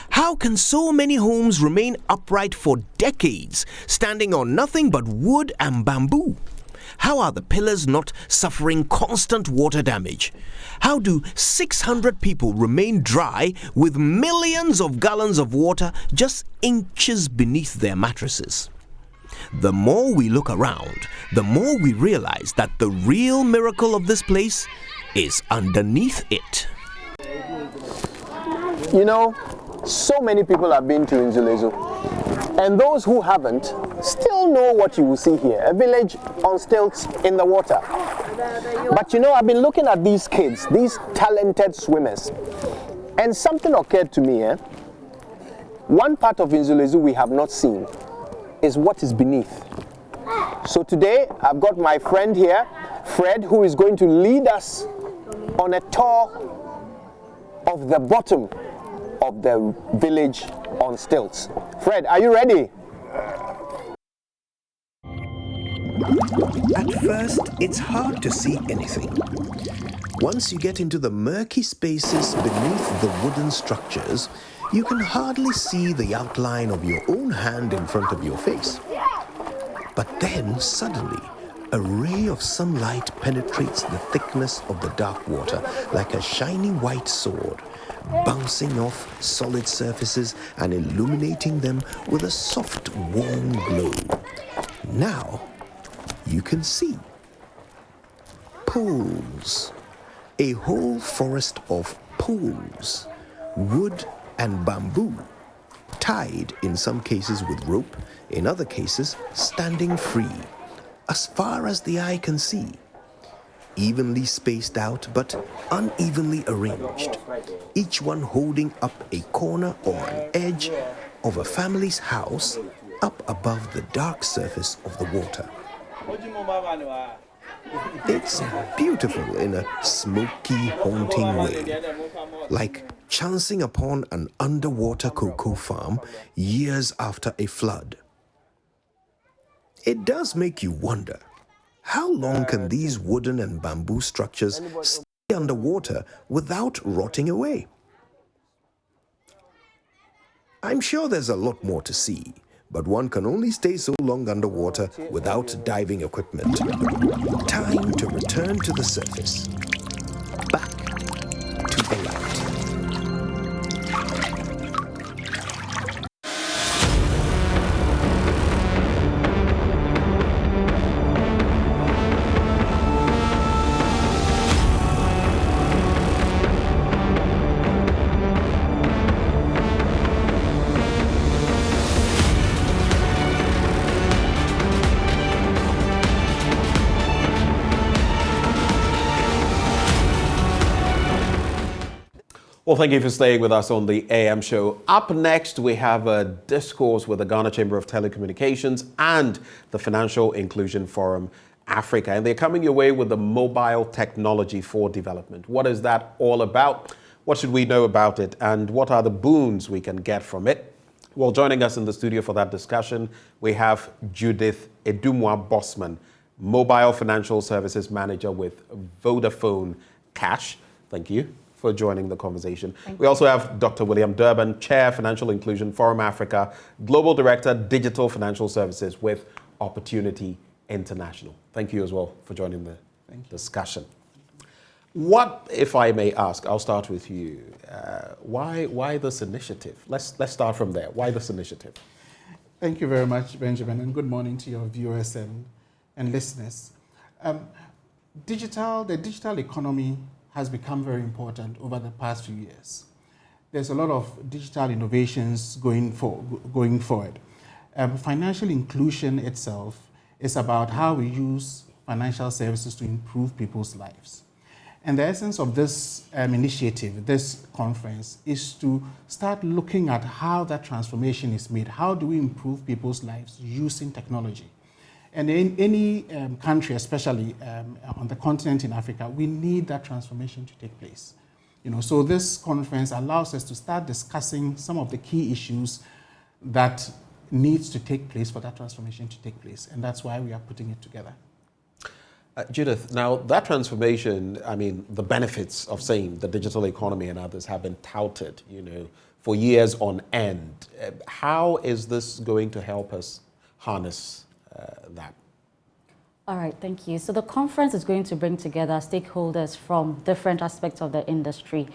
How can so many homes remain upright for decades, standing on nothing but wood and bamboo? How are the pillars not suffering constant water damage? How do 600 people remain dry with millions of gallons of water just inches beneath their mattresses? The more we look around, the more we realize that the real miracle of this place is underneath it. You know, so many people have been to Nzulezu, and those who haven't still know what you will see here, a village on stilts in the water. But you know, I've been looking at these kids, these talented swimmers, and something occurred to me. One part of Nzulezu we have not seen is what is beneath. So today, I've got my friend here, Fred, who is going to lead us on a tour of the bottom of the village on stilts. Fred, are you ready? At first, it's hard to see anything. Once you get into the murky spaces beneath the wooden structures, you can hardly see the outline of your own hand in front of your face. But then, suddenly, a ray of sunlight penetrates the thickness of the dark water like a shiny white sword, bouncing off solid surfaces and illuminating them with a soft, warm glow. Now, you can see poles, a whole forest of poles, wood and bamboo, tied in some cases with rope, in other cases standing free, as far as the eye can see. evenly spaced out but unevenly arranged, each one holding up a corner or an edge of a family's house up above the dark surface of the water. It's beautiful in a smoky, haunting way, like chancing upon an underwater cocoa farm years after a flood. It does make you wonder, how long can these wooden and bamboo structures stay underwater without rotting away? I'm sure there's a lot more to see, but one can only stay so long underwater without diving equipment. Time to return to the surface. Back to the light. Well, thank you for staying with us on the AM show. Up next, we have a discourse with the Ghana Chamber of Telecommunications and the Financial Inclusion Forum Africa. And they're coming your way with the Mobile Technology for Development. What is that all about? What should we know about it? And what are the boons we can get from it? Well, joining us in the studio for that discussion, we have Judith Edumwa-Bosman, Mobile Financial Services Manager with Vodafone Cash. Thank you for joining the conversation. We also have Dr. William Durban, Chair, Financial Inclusion Forum Africa, Global Director, Digital Financial Services with Opportunity International. Thank you as well for joining the discussion. What, if I may ask, I'll start with you. Why this initiative? Let's start from there. Why this initiative? Thank you very much, Benjamin, and good morning to your viewers and listeners. The digital economy has become very important over the past few years. There's a lot of digital innovations going forward. Financial inclusion itself is about how we use financial services to improve people's lives. And the essence of this initiative, this conference, is to start looking at how that transformation is made. How do we improve people's lives using technology? And in any country, especially on the continent in Africa, we need that transformation to take place. So this conference allows us to start discussing some of the key issues that needs to take place for that transformation to take place. And that's why we are putting it together. Judith, now that transformation, I mean, the benefits of saying the digital economy and others have been touted, for years on end. How is this going to help us harness that? All right, thank you. So the conference is going to bring together stakeholders from different aspects of the industry.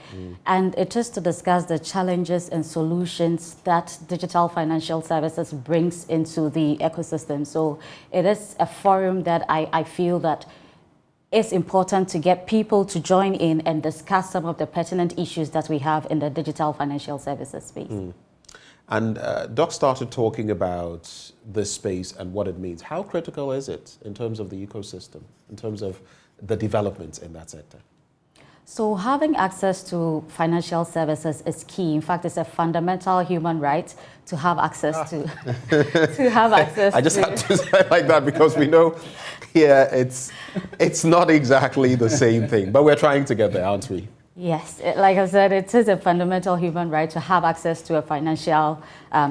And it is to discuss the challenges and solutions that digital financial services brings into the ecosystem. So it is a forum that I feel that it's important to get people to join in and discuss some of the pertinent issues that we have in the digital financial services space. And Doc started talking about this space and what it means. How critical is it in terms of the ecosystem, in terms of the developments in that sector? So having access to financial services is key. In fact, it's a fundamental human right to have access to have access. I just had to say it like that because we know here it's not exactly the same thing, but we're trying to get there, aren't we? Yes, like I said, it is a fundamental human right to have access to a financial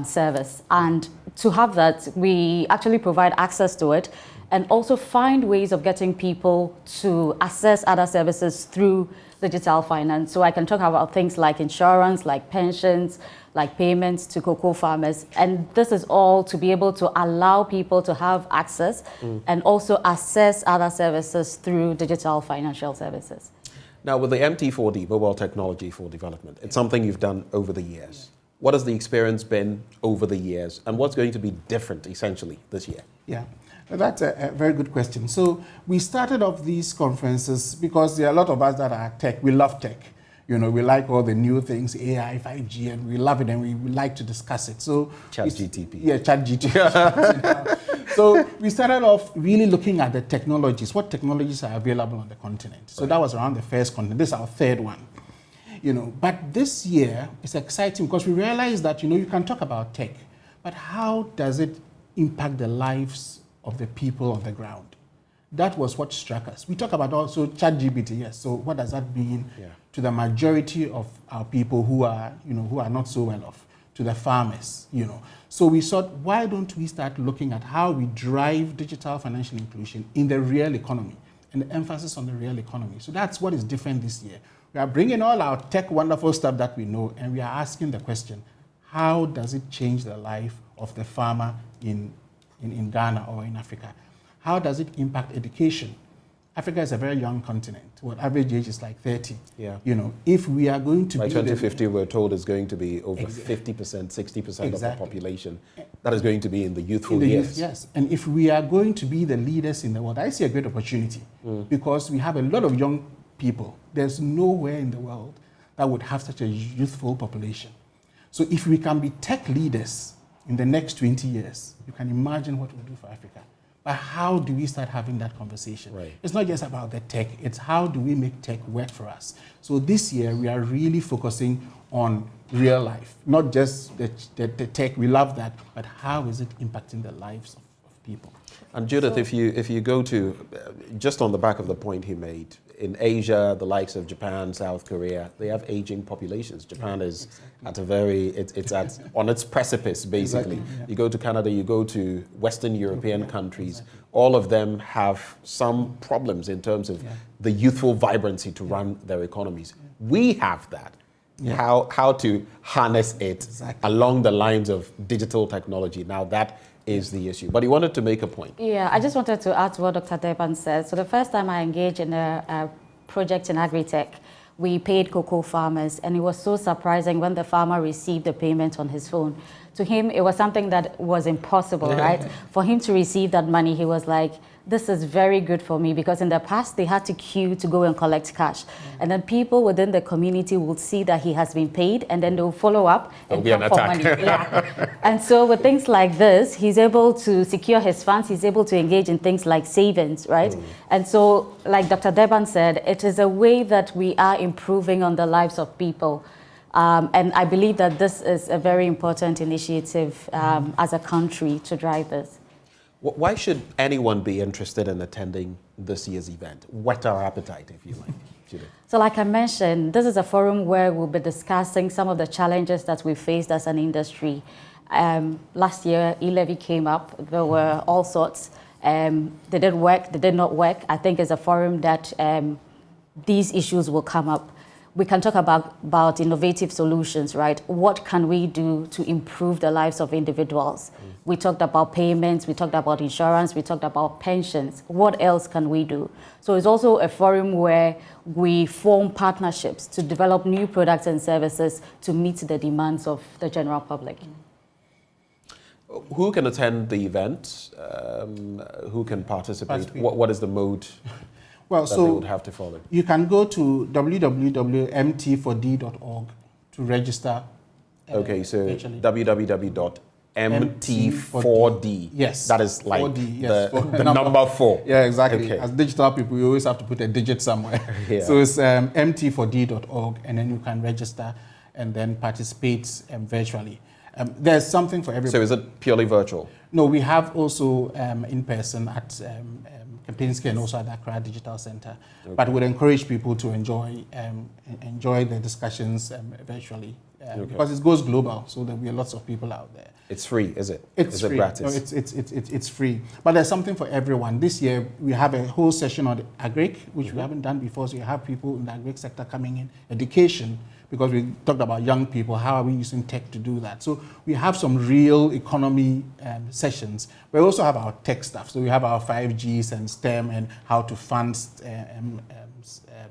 service. And to have that, we actually provide access to it and also find ways of getting people to access other services through digital finance. So I can talk about things like insurance, like pensions, like payments to cocoa farmers. And this is all to be able to allow people to have access and also access other services through digital financial services. Now, with the MT4D, Mobile Technology for Development, it's something you've done over the years. What has the experience been over the years, and what's going to be different, essentially, this year? Yeah, that's a very good question. So we started off these conferences because there are a lot of us that are tech. We love tech. You know, we like all the new things, AI, 5G, and we love it, and we like to discuss it. So ChatGTP. Yeah, ChatGTP. So we started off really looking at the technologies, what technologies are available on the continent. So that was around the first continent. This is our third one. You know, but this year it's exciting because we realized that, you know, you can talk about tech, but how does it impact the lives of the people on the ground? That was what struck us. We talk about also ChatGPT, yes. So what does that mean to the majority of our people who are, you know, who are not so well off, to the farmers, you know? So we thought, why don't we start looking at how we drive digital financial inclusion in the real economy, and the emphasis on the real economy. So that's what is different this year. We are bringing all our tech wonderful stuff that we know, and we are asking the question, how does it change the life of the farmer in Ghana or in Africa? How does it impact education? Africa is a very young continent. What average age is like 30. Yeah. You know, if we are going to by be 2050, we're told is going to be over 50%, 60% of the population that is going to be in the youthful years. Yes, and if we are going to be the leaders in the world, I see a great opportunity because we have a lot of young people. There's nowhere in the world that would have such a youthful population. So if we can be tech leaders in the next 20 years, you can imagine what we'll do for Africa. But how do we start having that conversation? Right. It's not just about the tech, it's how do we make tech work for us? So this year we are really focusing on real life, not just the tech, we love that, but how is it impacting the lives of people? And Judith, if you go to, just on the back of the point he made, in Asia, the likes of Japan, South Korea, they have aging populations. Japan is at a very, it's at on its precipice, basically. You go to Canada, you go to Western European countries, all of them have some problems in terms of the youthful vibrancy to run their economies. We have that. How to harness it along the lines of digital technology. Now that is the issue. But he wanted to make a point. Yeah, I just wanted to add to what Dr. Deban said. So the first time I engaged in a project in agri-tech, we paid cocoa farmers, and it was so surprising when the farmer received the payment on his phone. To him, it was something that was impossible, right? For him to receive that money, he was like, this is very good for me, because in the past they had to queue to go and collect cash. And then people within the community will see that he has been paid, and then they'll follow up and come for money. And so with things like this, he's able to secure his funds, he's able to engage in things like savings, right? And so, like Dr. Deban said, it is a way that we are improving on the lives of people. And I believe that this is a very important initiative as a country to drive this. Why should anyone be interested in attending this year's event? Whet our appetite, if you like. Judith. So like I mentioned, this is a forum where we'll be discussing some of the challenges that we faced as an industry. Last year, e-levy came up. There were all sorts. They did work, they did not work. I think it's a forum that these issues will come up. We can talk about innovative solutions, right? What can we do to improve the lives of individuals? We talked about payments, we talked about insurance, we talked about pensions. What else can we do? So it's also a forum where we form partnerships to develop new products and services to meet the demands of the general public. Who can attend the event? Who can participate? What is the mode? Well, that they would have to follow? You can go to www.mt4d.org to register. Okay, so www.mt4d. Yes. That is like 4D, yes, the number 4. Yeah, exactly. Okay. As digital people, you always have to put a digit somewhere. So it's mt4d.org, and then you can register and then participate virtually. There's something for everybody. So is it purely virtual? No, we have also in person at Kempinski and also at the Accra Digital Center. Okay. But we'd encourage people to enjoy the discussions virtually because it goes global, so there'll be lots of people out there. It's free, is it? It's free. It gratis? No, it's free. But there's something for everyone. This year, we have a whole session on the agric, which we haven't done before, so you have people in the agric sector coming in, education, because we talked about young people, how are we using tech to do that? So we have some real economy sessions. We also have our tech stuff. So we have our 5Gs and STEM and how to fund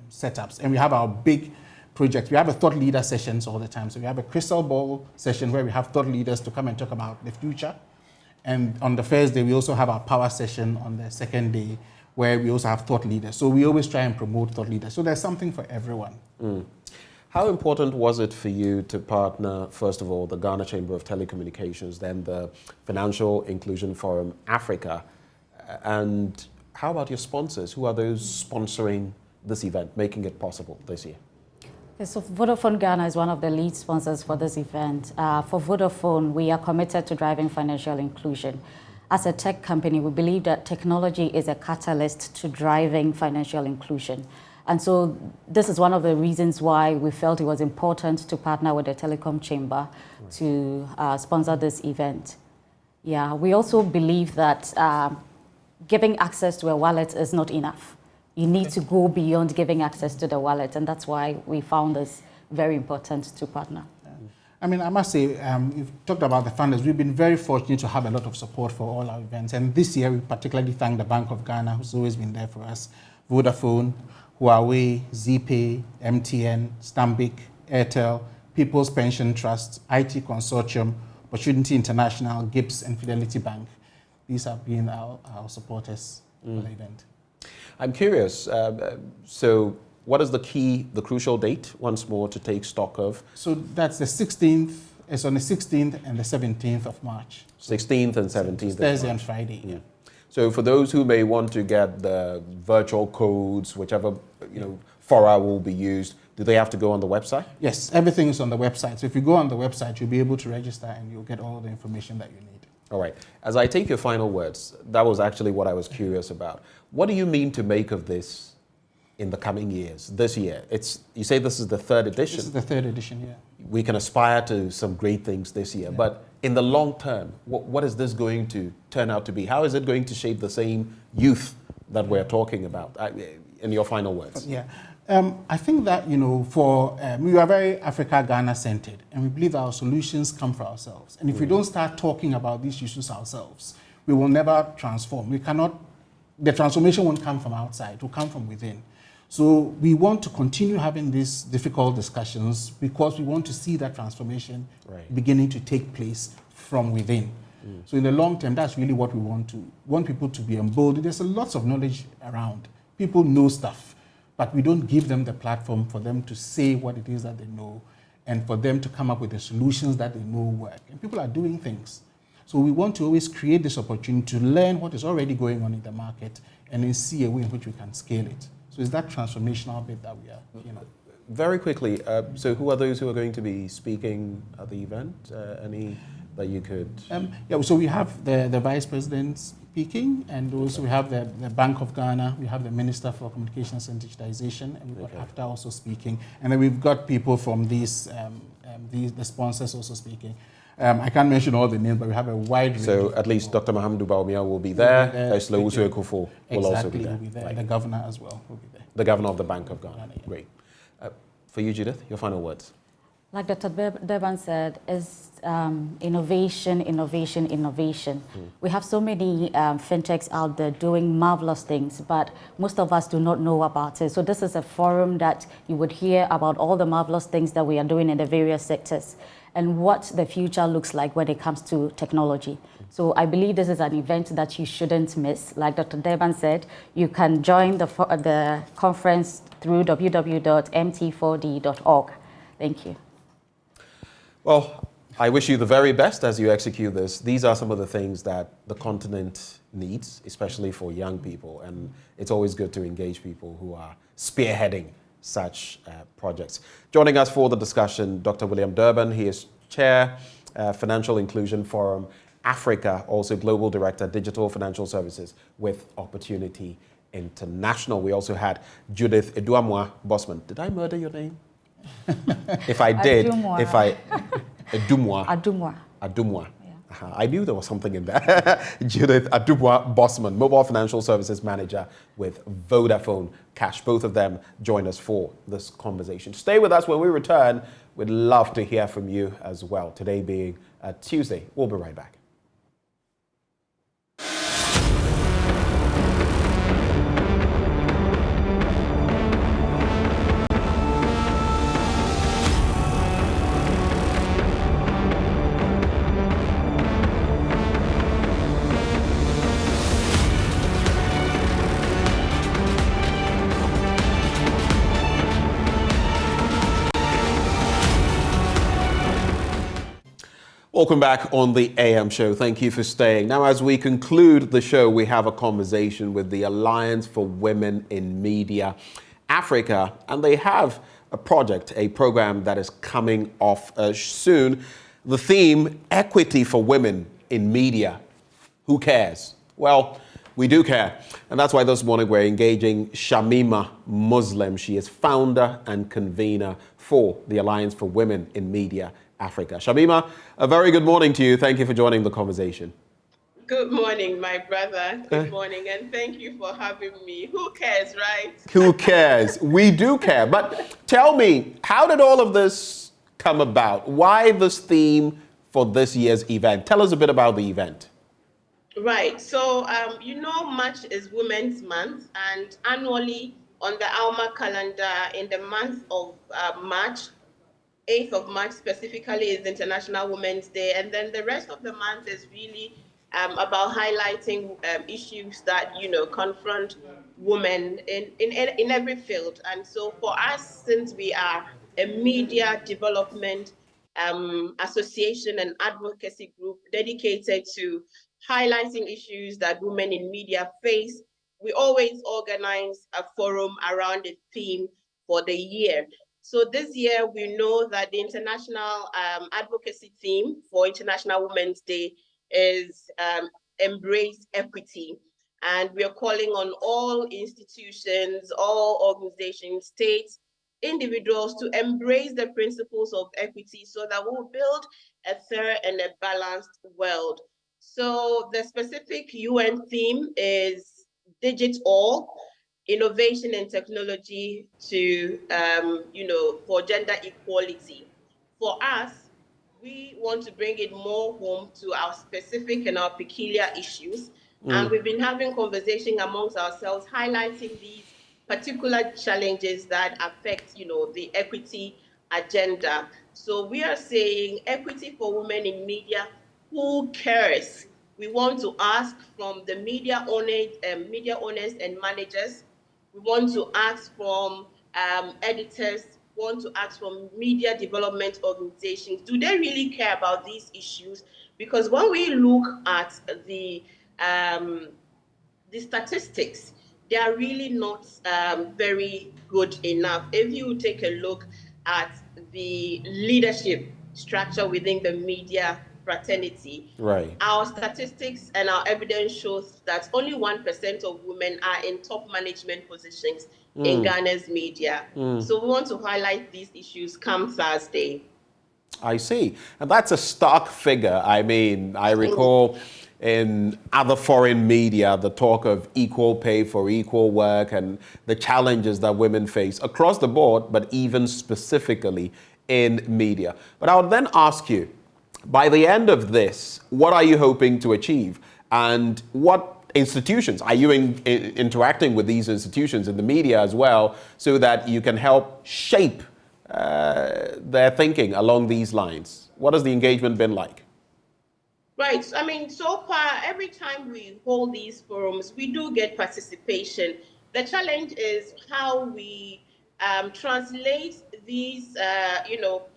setups. And we have our big projects. We have a thought leader sessions all the time. So we have a crystal ball session where we have thought leaders to come and talk about the future. And on the first day, we also have our power session on the second day where we also have thought leaders. So we always try and promote thought leaders. So there's something for everyone. How important was it for you to partner, first of all, the Ghana Chamber of Telecommunications, then the Financial Inclusion Forum Africa, and how about your sponsors? Who are those sponsoring this event, making it possible this year? So Vodafone Ghana is one of the lead sponsors for this event. For Vodafone, we are committed to driving financial inclusion. As a tech company, we believe that technology is a catalyst to driving financial inclusion. And so this is one of the reasons why we felt it was important to partner with the Telecom Chamber to sponsor this event. Yeah, we also believe that giving access to a wallet is not enough. You need to go beyond giving access to the wallet, and that's why we found this very important to partner. I mean, I must say, you've talked about the funders. We've been very fortunate to have a lot of support for all our events. And this year, we particularly thank the Bank of Ghana, who's always been there for us, Vodafone, Huawei, ZPay, MTN, Stanbic, Airtel, People's Pension Trust, IT Consortium, Opportunity International, Gibbs, and Fidelity Bank. These have been our supporters for the event. I'm curious, so what is the crucial date, once more, to take stock of? So that's the 16th, it's on the 16th and the 17th of March. 16th and 17th. Thursday and Friday, yeah. So for those who may want to get the virtual codes, whichever fora will be used, do they have to go on the website? Yes, everything is on the website. So if you go on the website, you'll be able to register and you'll get all the information that you need. All right. As I take your final words, that was actually what I was curious about. What do you mean to make of this in the coming years, this year? You say this is the third edition. This is the third edition, yeah. We can aspire to some great things this year, but in the long term, what is this going to turn out to be? How is it going to shape the same youth that we're talking about? In your final words. Yeah. I think that, we are very Africa-Ghana centered, and we believe our solutions come from ourselves. And if we don't start talking about these issues ourselves, we will never transform. The transformation won't come from outside, it will come from within. So we want to continue having these difficult discussions because we want to see that transformation beginning to take place from within. So in the long term, that's really what we want people to be emboldened. There's lots of knowledge around. People know stuff, but we don't give them the platform for them to say what it is that they know and for them to come up with the solutions that they know work. And people are doing things. So we want to always create this opportunity to learn what is already going on in the market and then see a way in which we can scale it. So it's that transformational bit that we are, Very quickly, so who are those who are going to be speaking at the event? Any that you could... so we have the Vice President speaking, and also we have the Bank of Ghana, we have the Minister for Communications and Digitization, and we've got AFTA also speaking. And then we've got people from the sponsors also speaking. I can't mention all the names, but we have a wide range. So at least Dr. Mahamudu Bawumia will be there. Lewusu Ekufo will also be there. Will be there. Right. The governor as well will be there. The governor of the Bank of Ghana. Great. For you, Judith, your final words. Like Dr. Deban said, is innovation. We have so many fintechs out there doing marvelous things, but most of us do not know about it. So this is a forum that you would hear about all the marvelous things that we are doing in the various sectors and what the future looks like when it comes to technology. So I believe this is an event that you shouldn't miss. Like Dr. Deban said, you can join the conference through www.mt4d.org. Thank you. Well, I wish you the very best as you execute this. These are some of the things that the continent needs, especially for young people. And it's always good to engage people who are spearheading such projects. Joining us for the discussion, Dr. William Durban. He is Chair, Financial Inclusion Forum Africa, also Global Director, Digital Financial Services with Opportunity International. We also had Judith Eduamwa Bosman. Did I murder your name? If I did, Adumwa. Yeah. I knew there was something in there. Judith Adumwa Bosman, Mobile Financial Services Manager with Vodafone Cash. Both of them join us for this conversation. Stay with us when we return. We'd love to hear from you as well. Today being Tuesday. We'll be right back. Welcome back on the AM show. Thank you for staying. Now, as we conclude the show, we have a conversation with the Alliance for Women in Media Africa, and they have a program that is coming off soon. The theme, Equity for Women in Media. Who cares? Well, we do care. And that's why this morning we're engaging Shamima Muslim. She is founder and convener for the Alliance for Women in Media Africa. Shamima, a very good morning to you. Thank you for joining the conversation. Good morning, my brother. Good morning, and thank you for having me. Who cares, right? Who cares? We do care. But tell me, how did all of this come about? Why this theme for this year's event? Tell us a bit about the event. Right. So, March is Women's Month, and annually on the ALMA calendar in the month of March, 8th of March specifically is International Women's Day, and then the rest of the month is really about highlighting issues that confront women in every field. And so for us, since we are a media development association and advocacy group dedicated to highlighting issues that women in media face, we always organize a forum around a theme for the year. So this year, we know that the international advocacy theme for International Women's Day is Embrace Equity. And we are calling on all institutions, all organizations, states, individuals to embrace the principles of equity so that we'll build a fair and a balanced world. So the specific UN theme is Digital, Innovation and Technology to, for gender equality. For us, we want to bring it more home to our specific and our peculiar issues. And we've been having conversation amongst ourselves, highlighting these particular challenges that affect, the equity agenda. So we are saying equity for women in media. Who cares? We want to ask from the media owners and managers. We want to ask from editors, want to ask from media development organizations. Do they really care about these issues? Because when we look at the statistics, they are really not very good enough. If you take a look at the leadership structure within the media fraternity, right, our statistics and our evidence shows that only 1% of women are in top management positions in Ghana's media. So we want to highlight these issues come Thursday. I see. And that's a stark figure. I mean, I recall in other foreign media, the talk of equal pay for equal work and the challenges that women face across the board, but even specifically in media. But I would then ask you, by the end of this, what are you hoping to achieve? And what institutions are you interacting with these institutions in the media as well, so that you can help shape their thinking along these lines? What has the engagement been like? Right. I mean, so far, every time we hold these forums, we do get participation. The challenge is how we translate these,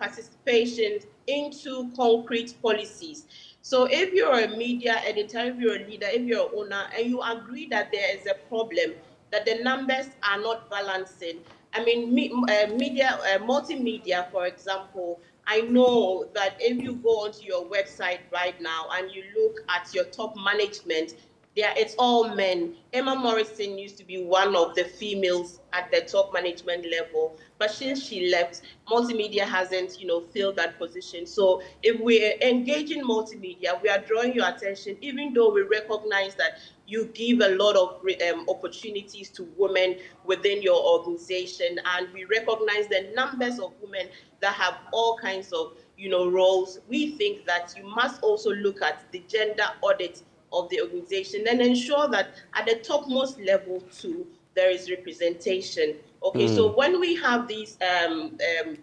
participations into concrete policies. So if you're a media editor, if you're a leader, if you're an owner, and you agree that there is a problem, that the numbers are not balancing. I mean, multimedia, for example, I know that if you go onto your website right now and you look at your top management, it's all men. Emma Morrison used to be one of the females at the top management level, but since she left, multimedia hasn't, filled that position. So if we're engaging multimedia, we are drawing your attention, even though we recognize that you give a lot of opportunities to women within your organization, and we recognize the numbers of women that have all kinds of, roles. We think that you must also look at the gender audit of the organization and ensure that at the topmost level too, there is representation. Okay, so when we have these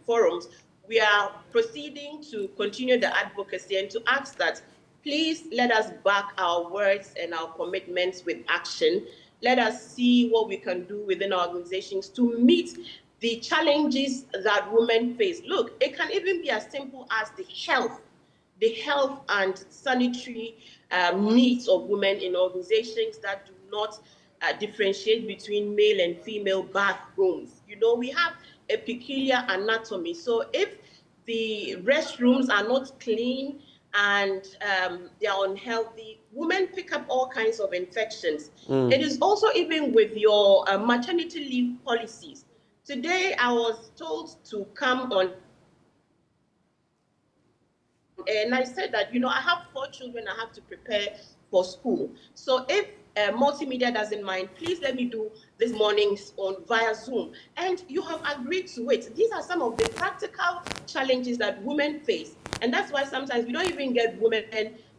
forums, we are proceeding to continue the advocacy and to ask that please let us back our words and our commitments with action. Let us see what we can do within our organizations to meet the challenges that women face. Look, it can even be as simple as the health the health and sanitary needs of women in organizations that do not differentiate between male and female bathrooms. You know, we have a peculiar anatomy. So if the restrooms are not clean and they are unhealthy, women pick up all kinds of infections. It is also even with your maternity leave policies. Today, I was told to come on, and I said that, you know, I have 4 children I have to prepare for school. So if multimedia doesn't mind, please let me do this morning's on via Zoom. And you have agreed to it. These are some of the practical challenges that women face. And that's why sometimes we don't even get women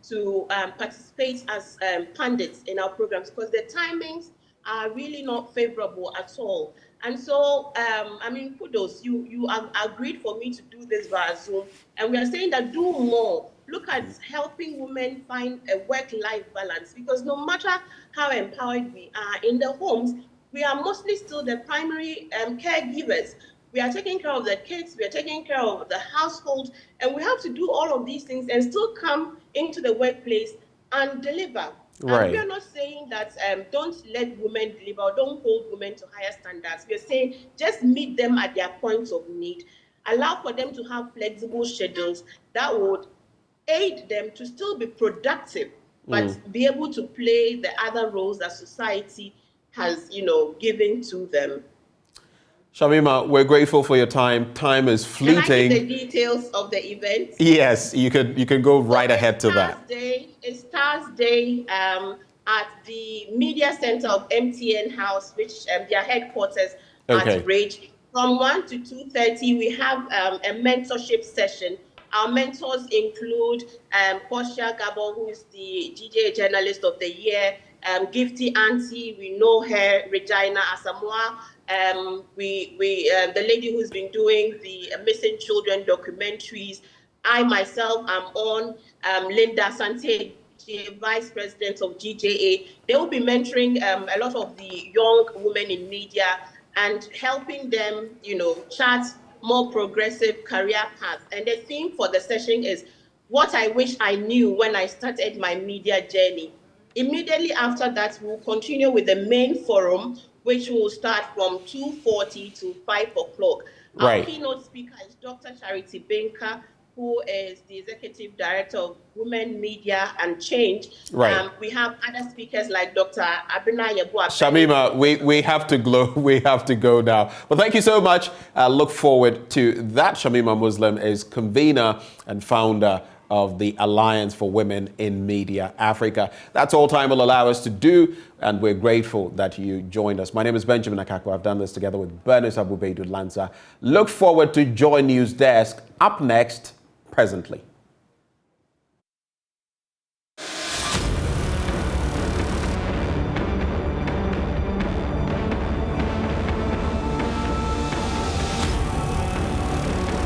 to participate as pundits in our programs, because the timings are really not favorable at all. And so, I mean, kudos, you have agreed for me to do this via Zoom. And we are saying that do more. Look at helping women find a work-life balance, because no matter how empowered we are in the homes, we are mostly still the primary caregivers. We are taking care of the kids, we are taking care of the household, and we have to do all of these things and still come into the workplace and deliver. Right. And we are not saying that don't let women deliver, or don't hold women to higher standards. We are saying just meet them at their points of need, allow for them to have flexible schedules that would aid them to still be productive, but be able to play the other roles that society has, you know, given to them. Shamima, we're grateful for your time. Time is fleeting. Can I give the details of the event? Yes, you can go right ahead to that. It's Thursday at the Media Center of MTN House, which their headquarters at Rage. From 1 to 2:30, we have a mentorship session. Our mentors include Portia Gabon, who is the GJ Journalist of the Year, Gifty Auntie, we know her, Regina Asamoah, the lady who's been doing the missing children documentaries. I myself am on, Linda Sante, Vice President of GJA. They will be mentoring a lot of the young women in media and helping them, you know, chart more progressive career paths. And the theme for the session is what I wish I knew when I started my media journey. Immediately after that, we'll continue with the main forum, which will start from 2:40 to 5 o'clock. Our keynote speaker is Dr. Charity Benka, who is the Executive Director of Women, Media and Change. We have other speakers like Dr. Afriyie Acquah. Shamima, we have to go now. But thank you so much. Look forward to that. Shamima Muslim is convener and founder of the Alliance for Women in Media Africa. That's all time will allow us to do, and we're grateful that you joined us. My name is Benjamin Akakpo. I've done this together with Bernice Abubedu Lanza. Look forward to JoyNews Desk up next, presently.